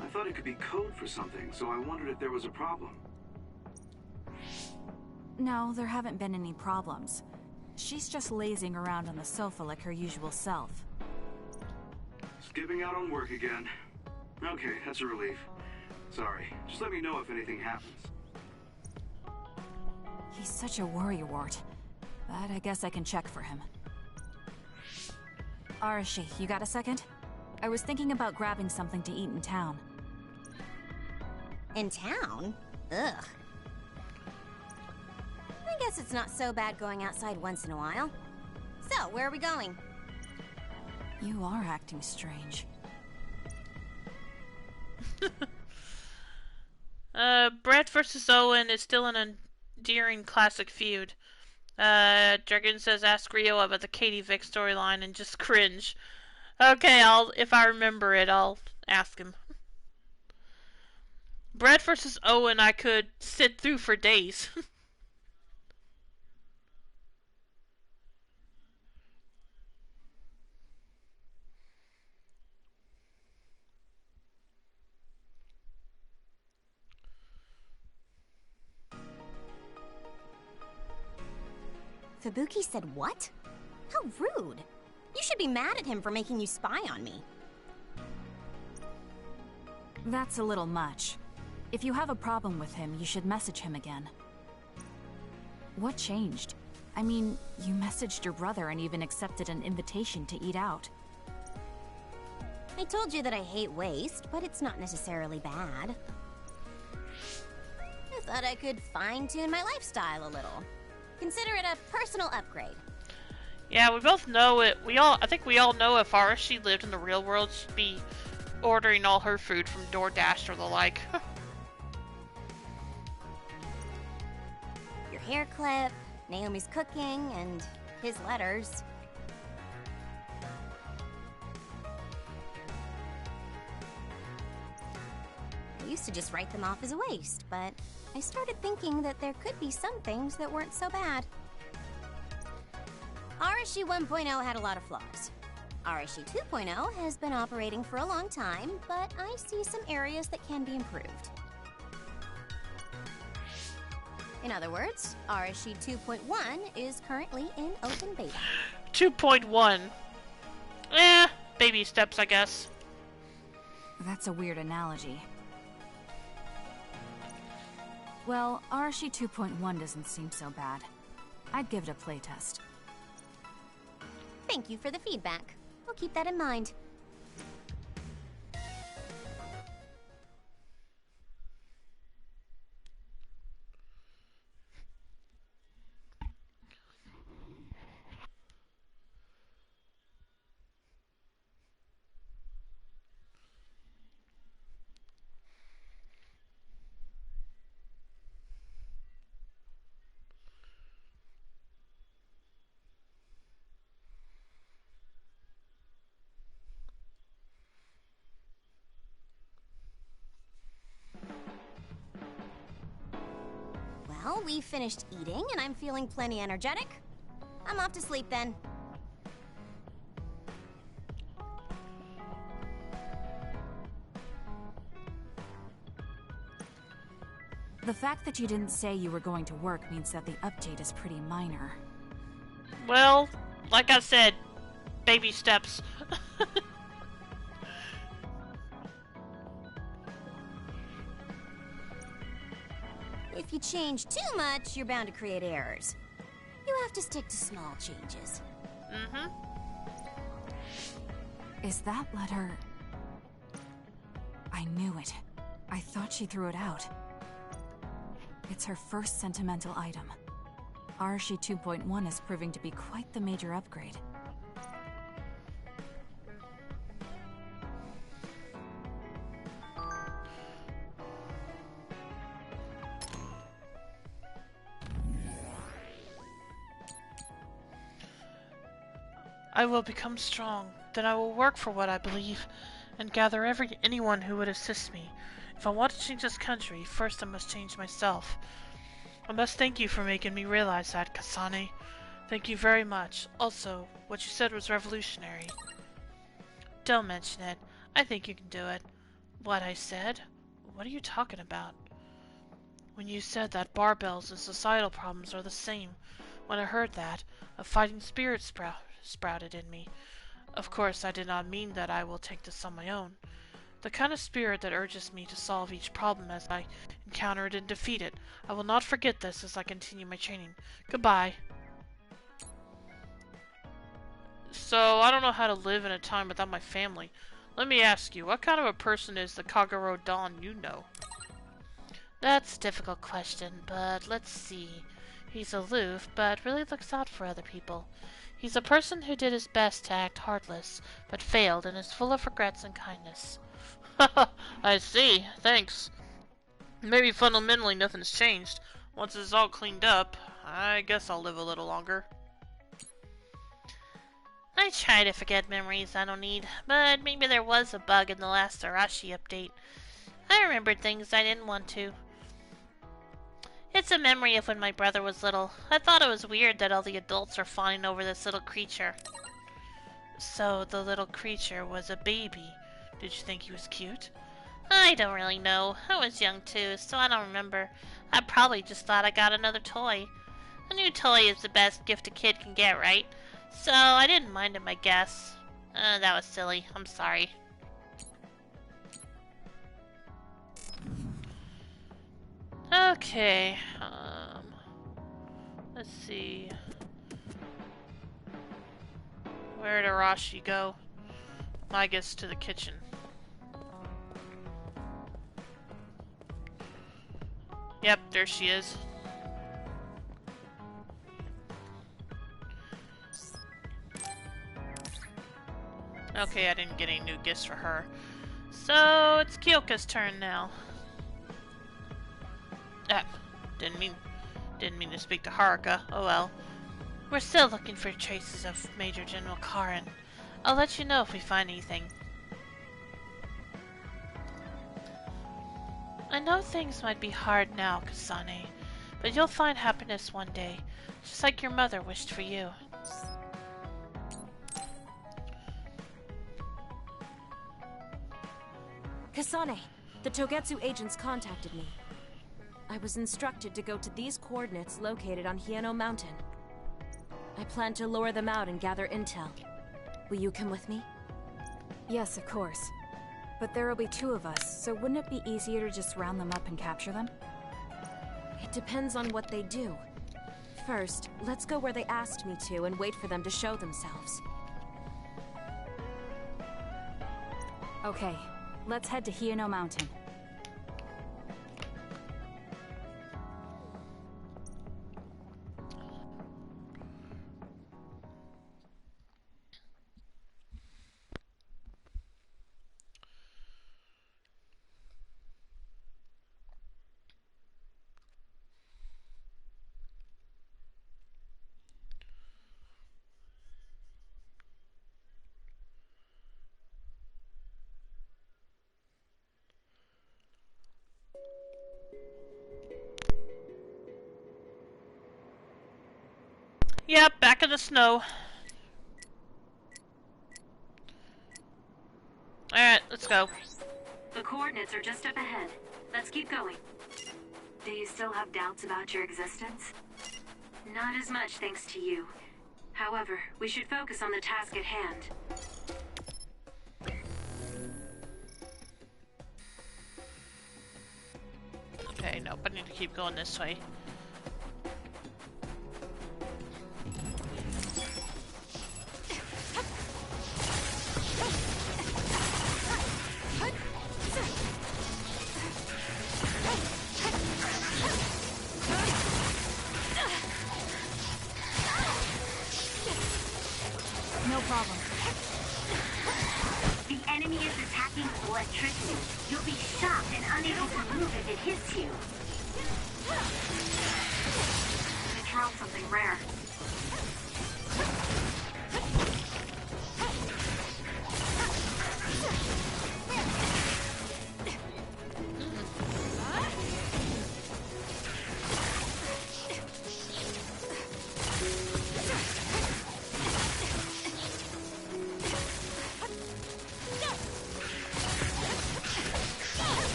I thought it could be code for something, so I wondered if there was a problem. No, there haven't been any problems. She's just lazing around on the sofa like her usual self. Skipping out on work again. Okay, that's a relief. Sorry, just let me know if anything happens. He's such a worrywart. But I guess I can check for him. Arashi, you got a second? I was thinking about grabbing something to eat in town. In town? Ugh. I guess it's not so bad going outside once in a while. So, where are we going? You are acting strange. Brett versus Owen is still an endearing classic feud. Dragon says ask Rio about the Katie Vick storyline and just cringe. Okay, if I remember it, I'll ask him. Brett versus Owen I could sit through for days. Fubuki said what? How rude. You should be mad at him for making you spy on me. That's a little much. If you have a problem with him, you should message him again. What changed? I mean, you messaged your brother and even accepted an invitation to eat out. I told you that I hate waste, but it's not necessarily bad. I thought I could fine-tune my lifestyle a little. Consider it a personal upgrade. Yeah, we both know it. I think we all know if Arashi lived in the real world, she'd be ordering all her food from DoorDash or the like. Your hair clip, Naomi's cooking, and his letters. I used to just write them off as a waste, but I started thinking that there could be some things that weren't so bad. Arashi 1.0 had a lot of flaws. Arashi 2.0 has been operating for a long time, but I see some areas that can be improved. In other words, Arashi 2.1 is currently in open beta. 2.1. Baby steps, I guess. That's a weird analogy. Well, Arashi 2.1 doesn't seem so bad. I'd give it a playtest. Thank you for the feedback. I'll keep that in mind. Well, we finished eating, and I'm feeling plenty energetic. I'm off to sleep then. The fact that you didn't say you were going to work means that the update is pretty minor. Well, like I said, baby steps. If you change too much, you're bound to create errors. You have to stick to small changes. Mm-hmm. Is that letter... I knew it. I thought she threw it out. It's her first sentimental item. Arashi 2.1 is proving to be quite the major upgrade. I will become strong. Then I will work for what I believe, and gather anyone who would assist me. If I want to change this country, first I must change myself. I must thank you for making me realize that, Kasane. Thank you very much. Also, what you said was revolutionary. Don't mention it. I think you can do it. What I said? What are you talking about? When you said that barbells and societal problems are the same, when I heard that, a fighting spirit sprouted in me. Of course, I did not mean that I will take this on my own. The kind of spirit that urges me to solve each problem as I encounter it and defeat it. I will not forget this as I continue my training. Goodbye. So, I don't know how to live in a time without my family. Let me ask you, what kind of a person is the Kagero Don you know? That's a difficult question, but let's see. He's aloof, but really looks out for other people. He's a person who did his best to act heartless, but failed and is full of regrets and kindness. I see. Thanks. Maybe fundamentally nothing's changed. Once it's all cleaned up, I guess I'll live a little longer. I try to forget memories I don't need, but maybe there was a bug in the last Arashi update. I remembered things I didn't want to. It's a memory of when my brother was little. I thought it was weird that all the adults are fawning over this little creature. So the little creature was a baby. Did you think he was cute? I don't really know. I was young too, so I don't remember. I probably just thought I got another toy. A new toy is the best gift a kid can get, right? So I didn't mind him, I guess. That was silly. I'm sorry. Okay. Let's see. Where did Arashi go? I guess to the kitchen. Yep, there she is. Okay, I didn't get any new gifts for her. So, it's Kyoka's turn now. Didn't mean to speak to Haruka. Oh well. We're still looking for traces of Major General Karen. I'll let you know if we find anything. I know things might be hard now, Kasane, but you'll find happiness one day, just like your mother wished for you. Kasane, the Togetsu agents contacted me. I was instructed to go to these coordinates located on Hieno Mountain. I plan to lure them out and gather intel. Will you come with me? Yes, of course. But there will be 2 of us, so wouldn't it be easier to just round them up and capture them? It depends on what they do. First, let's go where they asked me to and wait for them to show themselves. Okay, let's head to Hieno Mountain. Yep, back in the snow. Alright, let's go. The coordinates are just up ahead. Let's keep going. Do you still have doubts about your existence? Not as much thanks to you. However, we should focus on the task at hand. Okay, nope, I need to keep going this way. No problem. The enemy is attacking with electricity. You'll be shocked and unable to move if it hits you. I dropped something rare.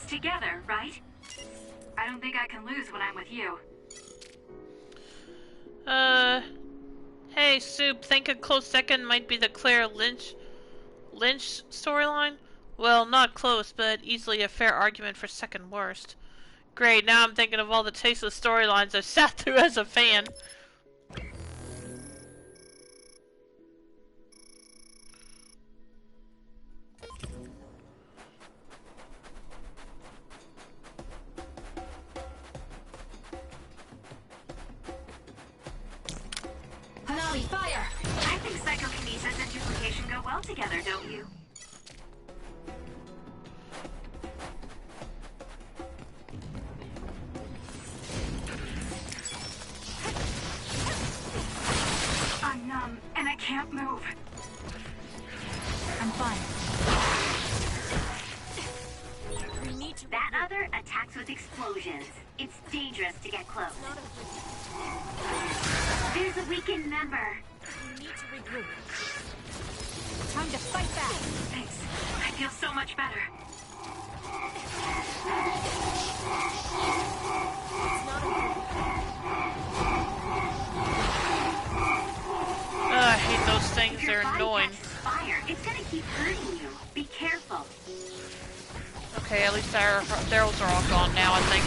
Together, right? I don't think I can lose when I'm with you. Hey, Soup, think a close second might be the Claire Lynch storyline? Well, not close, but easily a fair argument for second worst. Great, now I'm thinking of all the tasteless storylines I've sat through as a fan. Fire! I think psychokinesis and duplication go well together, don't you? I'm numb, and I can't move. I'm fine. That other attacks with explosions. It's dangerous to get close. There's a weakened member. We need to regroup. Time to fight back. Thanks. I feel so much better. I hate those things. They're annoying. Fire. It's gonna keep hurting you. Be careful. Okay, at least our arrows are all gone now, I think.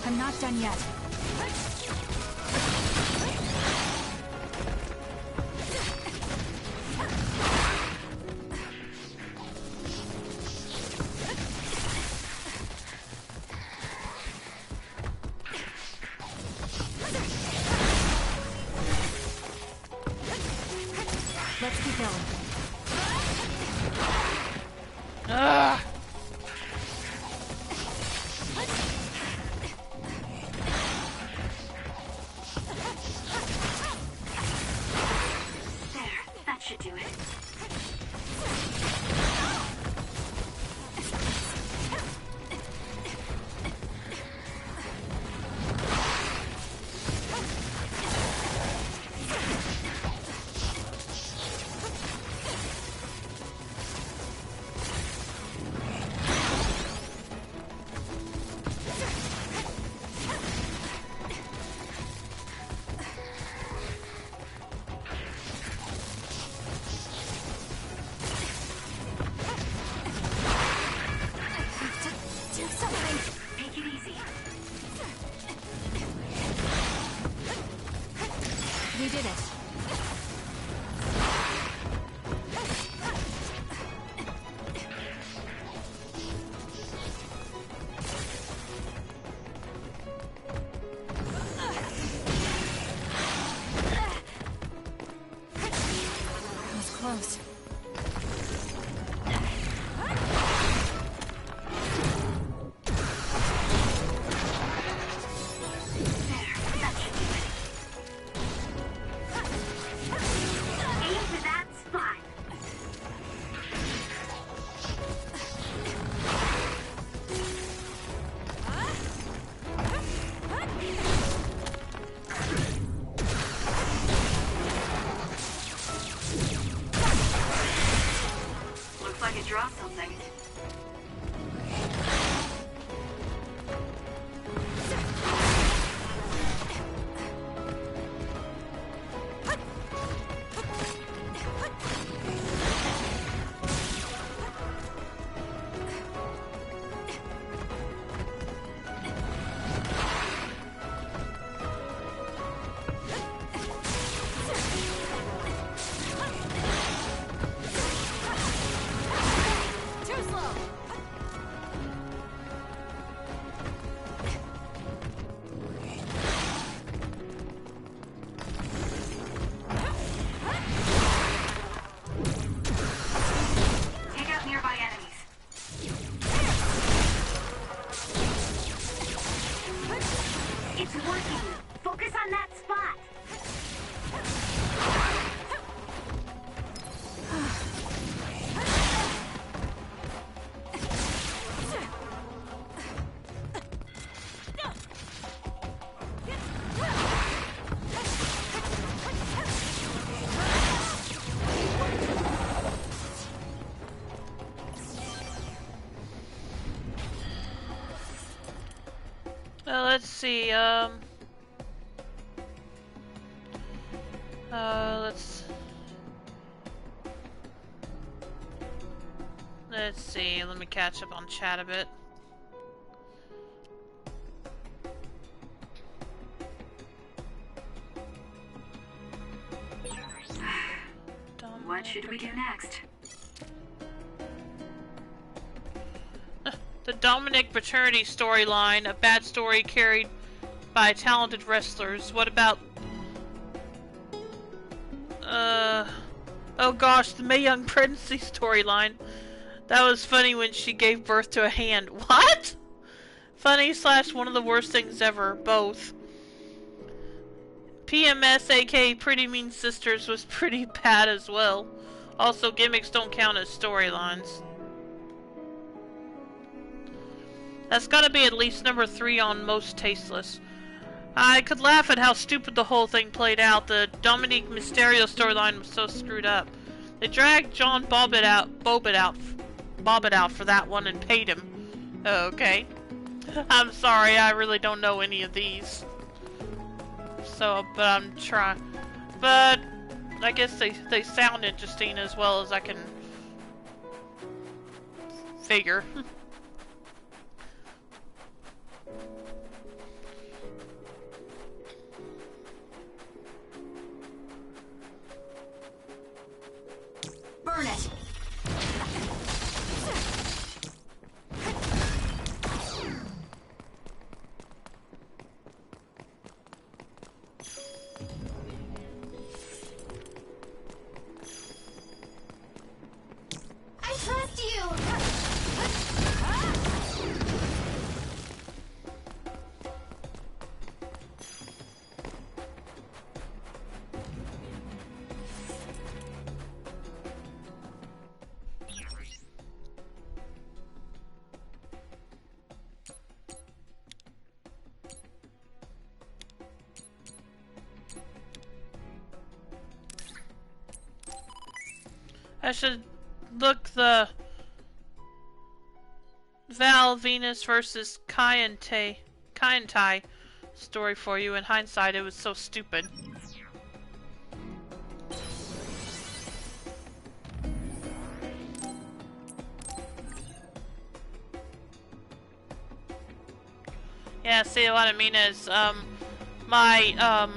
I'm not done yet. Let's keep going. Ugh. Should do it. close. Let's see, let's see, let me catch up on chat a bit. What should we do next? The Dominic paternity storyline, a bad story carried by talented wrestlers. What about... oh gosh, the Mae Young pregnancy storyline. That was funny when she gave birth to a hand. What? Funny / one of the worst things ever. Both. PMS, aka Pretty Mean Sisters, was pretty bad as well. Also, gimmicks don't count as storylines. That's gotta be at least number 3 on most tasteless. I could laugh at how stupid the whole thing played out. The Dominique Mysterio storyline was so screwed up. They dragged John Bobbitt out for that one and paid him. Okay. I'm sorry, I really don't know any of these. So, but I'm trying. But I guess they sound interesting as well as I can figure. Burn it! I trust you! I should look the Val Venus versus Kaientai story for you. In hindsight, it was so stupid. Yeah, see, what I mean is, my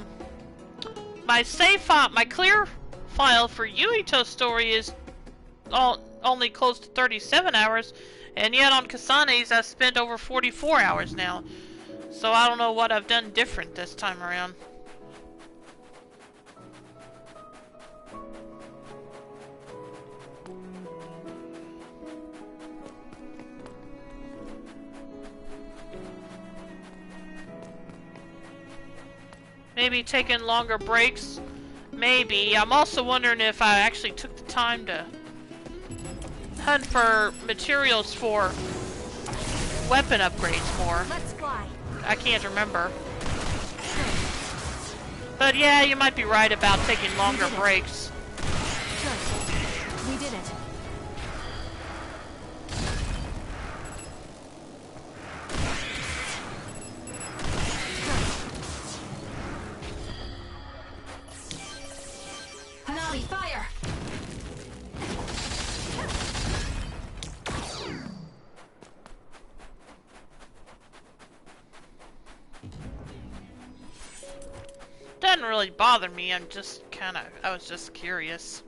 save file, my clear file for Yuito's story is only close to 37 hours, and yet on Kasane's I've spent over 44 hours now. So I don't know what I've done different this time around. Maybe taking longer breaks. Maybe. I'm also wondering if I actually took the time to hunt for materials for weapon upgrades more. Let's fly. I can't remember. But yeah, you might be right about taking longer breaks. Good. We did it. Hanami, fire! Doesn't really bother me, I was just curious.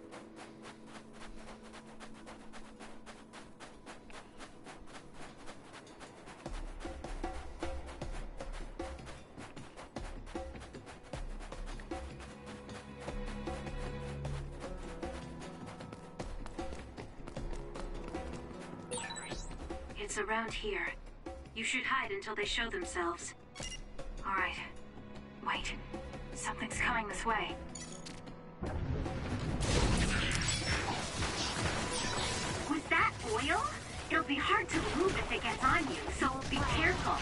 It's around here. You should hide until they show themselves. Alright. Wait. Something's coming this way. Was that oil? It'll be hard to move if it gets on you, so be careful.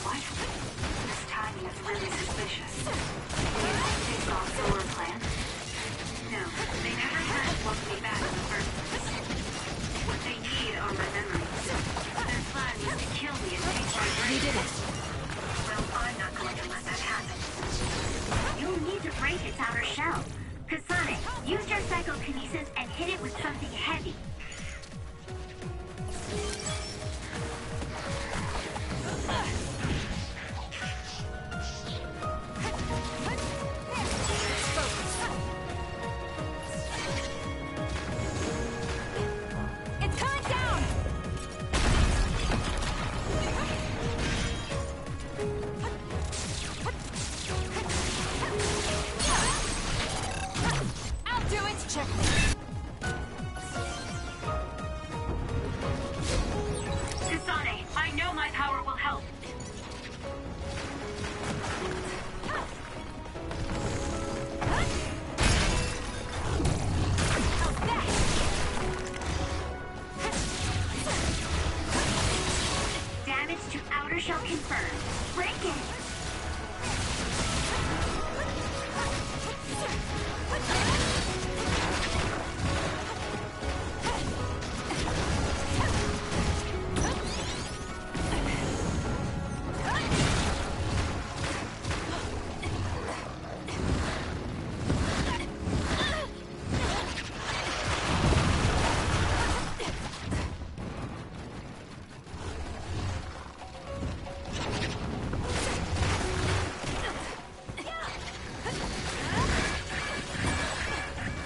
What? This timing is really suspicious. They saw solar plant? No, they never had welcome me back in the first place. What they need are my memories. Their plan is to kill me and take my brain. We did it. Well, I'm not going to let that happen. You'll need to break its outer shell. Kasane, use your psychokinesis and hit it with something heavy. It's coming down! I'll do it! Check. Kasane, I know my power will help. Damage to outer shell confirmed. Break it!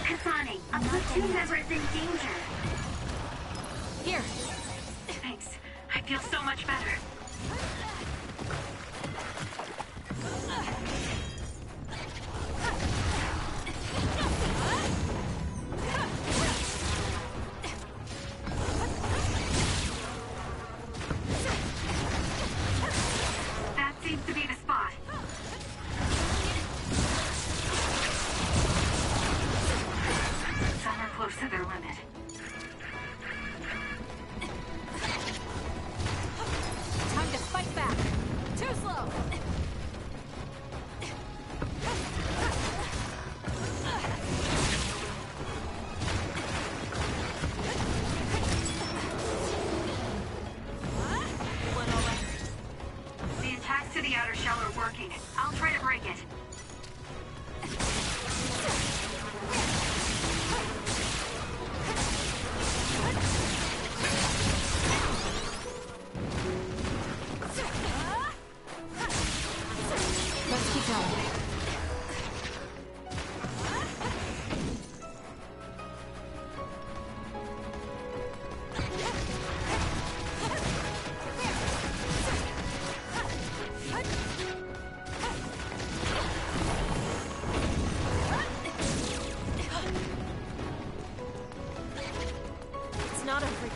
Kasane, a platoon member is in danger. Here. Thanks. I feel so much better. That seems to be the spot. Some are close to their limit. Time to fight back. Too slow. The attacks to the outer shell are working. I'll try to break it. Let's keep going. It's not over yet.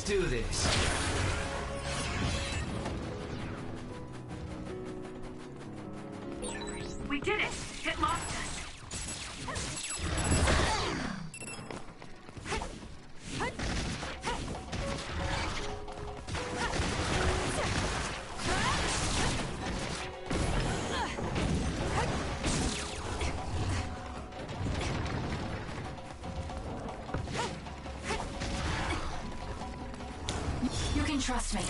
do this. We did it! It lost us! You can trust me.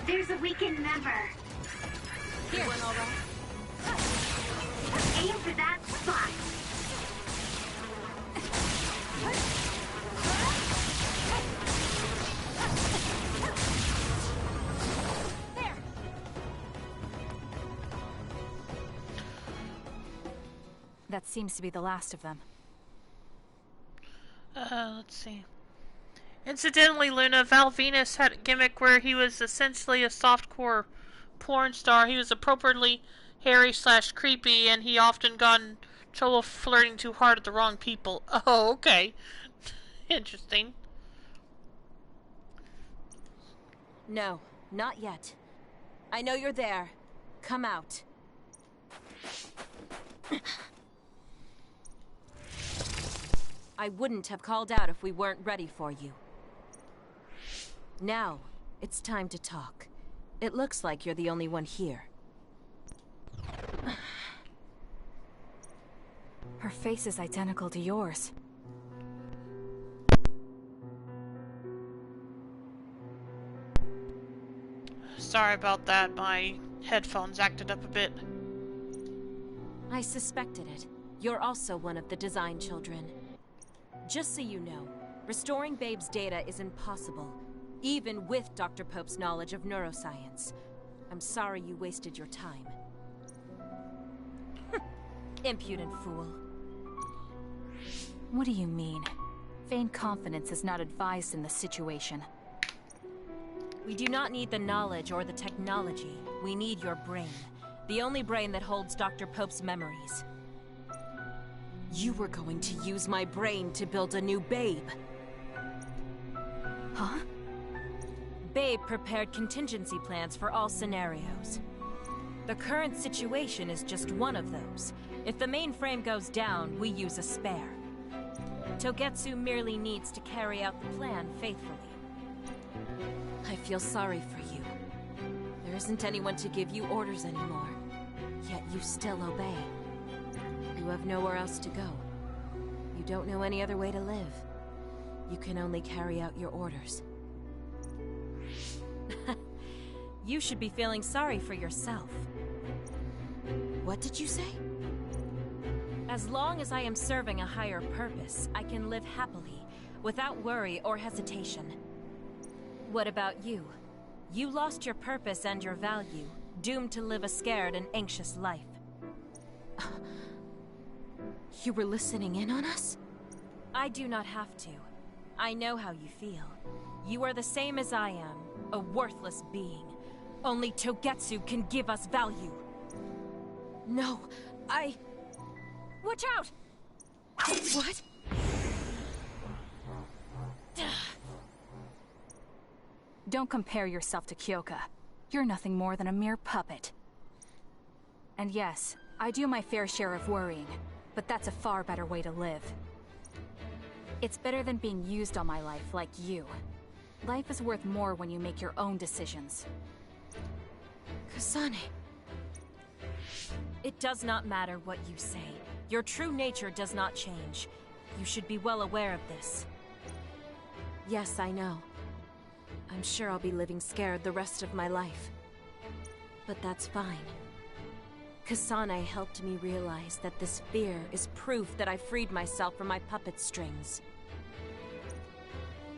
There's a weakened member. Here. One all right. Aim for that spot. There. That seems to be the last of them. Let's see. Incidentally, Luna, Val Venus had a gimmick where he was essentially a softcore porn star. He was appropriately hairy/creepy, and he often got in trouble flirting too hard at the wrong people. Oh, okay. Interesting. No, not yet. I know you're there. Come out. I wouldn't have called out if we weren't ready for you. Now, it's time to talk. It looks like you're the only one here. Her face is identical to yours. Sorry about that. My headphones acted up a bit. I suspected it. You're also one of the design children. Just so you know, restoring Babe's data is impossible, even with Dr. Pope's knowledge of neuroscience. I'm sorry you wasted your time. Impudent fool. What do you mean? Feigned confidence is not advised in this situation. We do not need the knowledge or the technology. We need your brain. The only brain that holds Dr. Pope's memories. You were going to use my brain to build a new Babe. Huh? Babe prepared contingency plans for all scenarios. The current situation is just one of those. If the mainframe goes down, we use a spare. Togetsu merely needs to carry out the plan faithfully. I feel sorry for you. There isn't anyone to give you orders anymore. Yet you still obey. You have nowhere else to go. You don't know any other way to live. You can only carry out your orders. You should be feeling sorry for yourself. What did you say? As long as I am serving a higher purpose, I can live happily, without worry or hesitation. What about you? You lost your purpose and your value, doomed to live a scared and anxious life. You were listening in on us? I do not have to. I know how you feel. You are the same as I am, a worthless being. Only Togetsu can give us value. No, Watch out! What? Don't compare yourself to Kyoka. You're nothing more than a mere puppet. And yes, I do my fair share of worrying, but that's a far better way to live. It's better than being used on my life like you. Life is worth more when you make your own decisions. Kasane. It does not matter what you say. Your true nature does not change. You should be well aware of this. Yes, I know. I'm sure I'll be living scared the rest of my life. But that's fine. Kasane helped me realize that this fear is proof that I freed myself from my puppet strings.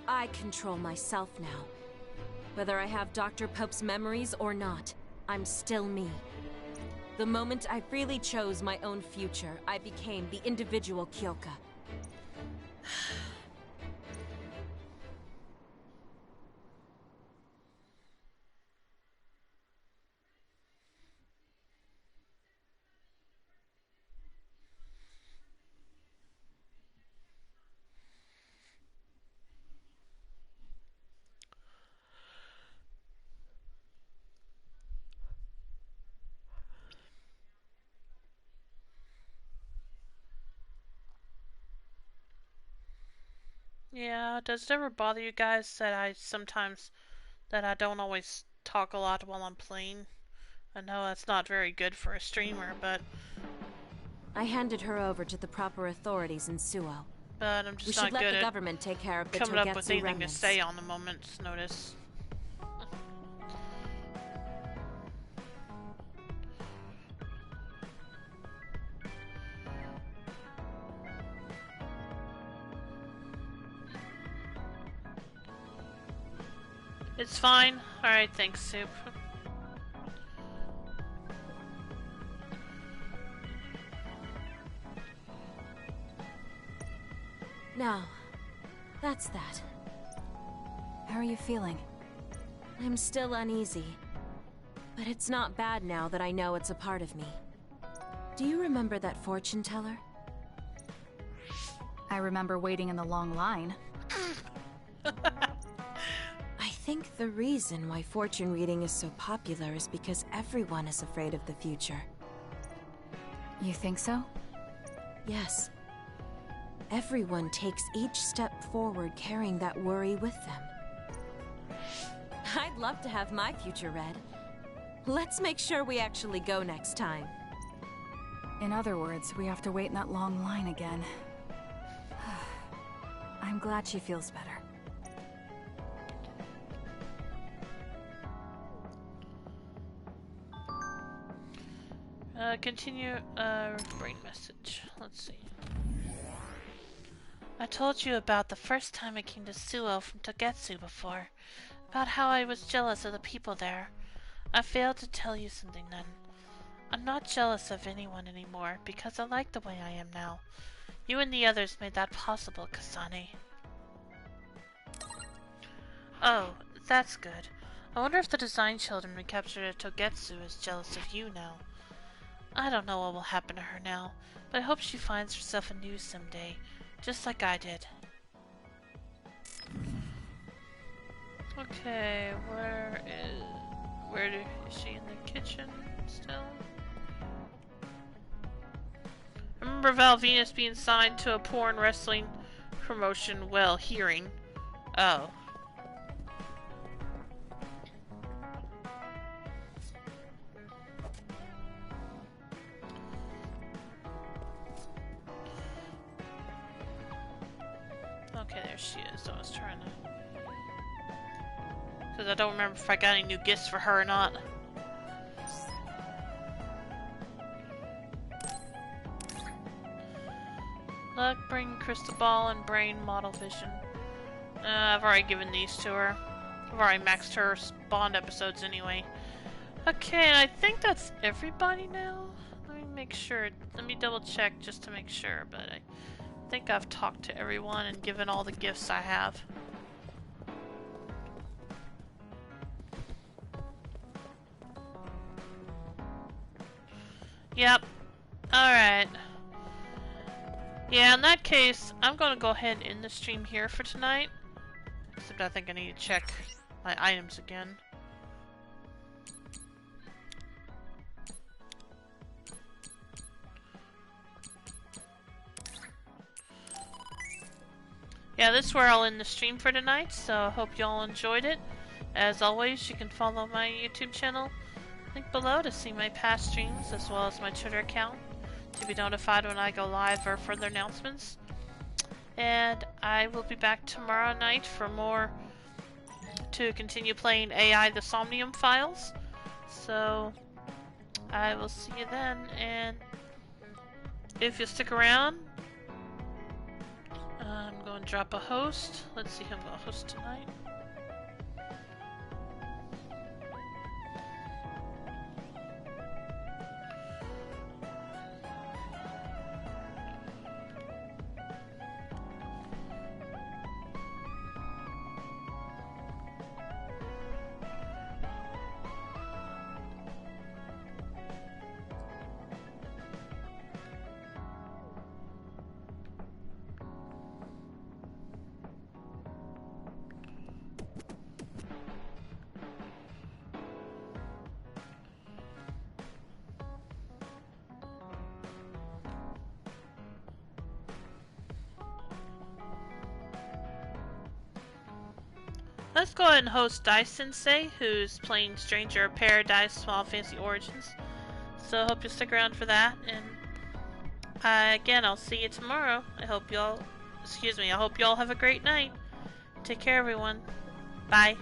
I control myself now. Whether I have Dr. Pope's memories or not, I'm still me. The moment I freely chose my own future, I became the individual Kyoka. Yeah, does it ever bother you guys that I don't always talk a lot while I'm playing? I know that's not very good for a streamer, but I handed her over to the proper authorities in Suo. I'm We just should not let good the at government take care of the coming up with Togetsu anything remnants. to say on the moment's notice. It's fine. Alright, thanks, Soup. Now, that's that. How are you feeling? I'm still uneasy. But it's not bad now that I know it's a part of me. Do you remember that fortune teller? I remember waiting in the long line. I think the reason why fortune reading is so popular is because everyone is afraid of the future. You think so? Yes. Everyone takes each step forward carrying that worry with them. I'd love to have my future read. Let's make sure we actually go next time. In other words, we have to wait in that long line again. I'm glad she feels better. Continue, brain message. Let's see. I told you about the first time I came to Suo from Togetsu before. About how I was jealous of the people there. I failed to tell you something then. I'm not jealous of anyone anymore, because I like the way I am now. You and the others made that possible, Kasane. Oh, that's good. I wonder if the design children we captured at Togetsu is jealous of you now. I don't know what will happen to her now, but I hope she finds herself anew someday, just like I did. Okay, is she in the kitchen still? I remember Val Venus being signed to a porn wrestling promotion while hearing. Oh. Okay, there she is. I was trying to... Because I don't remember if I got any new gifts for her or not. Luck, bring crystal ball, and brain model vision. I've already given these to her. I've already maxed her Bond episodes anyway. Okay, and I think that's everybody now. Let me make sure. Let me double check just to make sure, but I think I've talked to everyone and given all the gifts I have. Yep. Alright. Yeah, in that case, I'm gonna go ahead and end the stream here for tonight. Except I think I need to check my items again. Yeah, this is where I'll end the stream for tonight, so I hope y'all enjoyed it. As always, you can follow my YouTube channel, link below, to see my past streams, as well as my Twitter account, to be notified when I go live or further announcements. And I will be back tomorrow night for more, to continue playing AI the Somnium Files. So, I will see you then, and if you stick around, I'm going to drop a host. Let's see who I'm going to host tonight. let's go ahead and host Dice Sensei, who's playing Stranger of Paradise Final Fantasy Origins. So I hope you'll stick around for that. And again, I'll see you tomorrow. I hope y'all have a great night. Take care, everyone. Bye.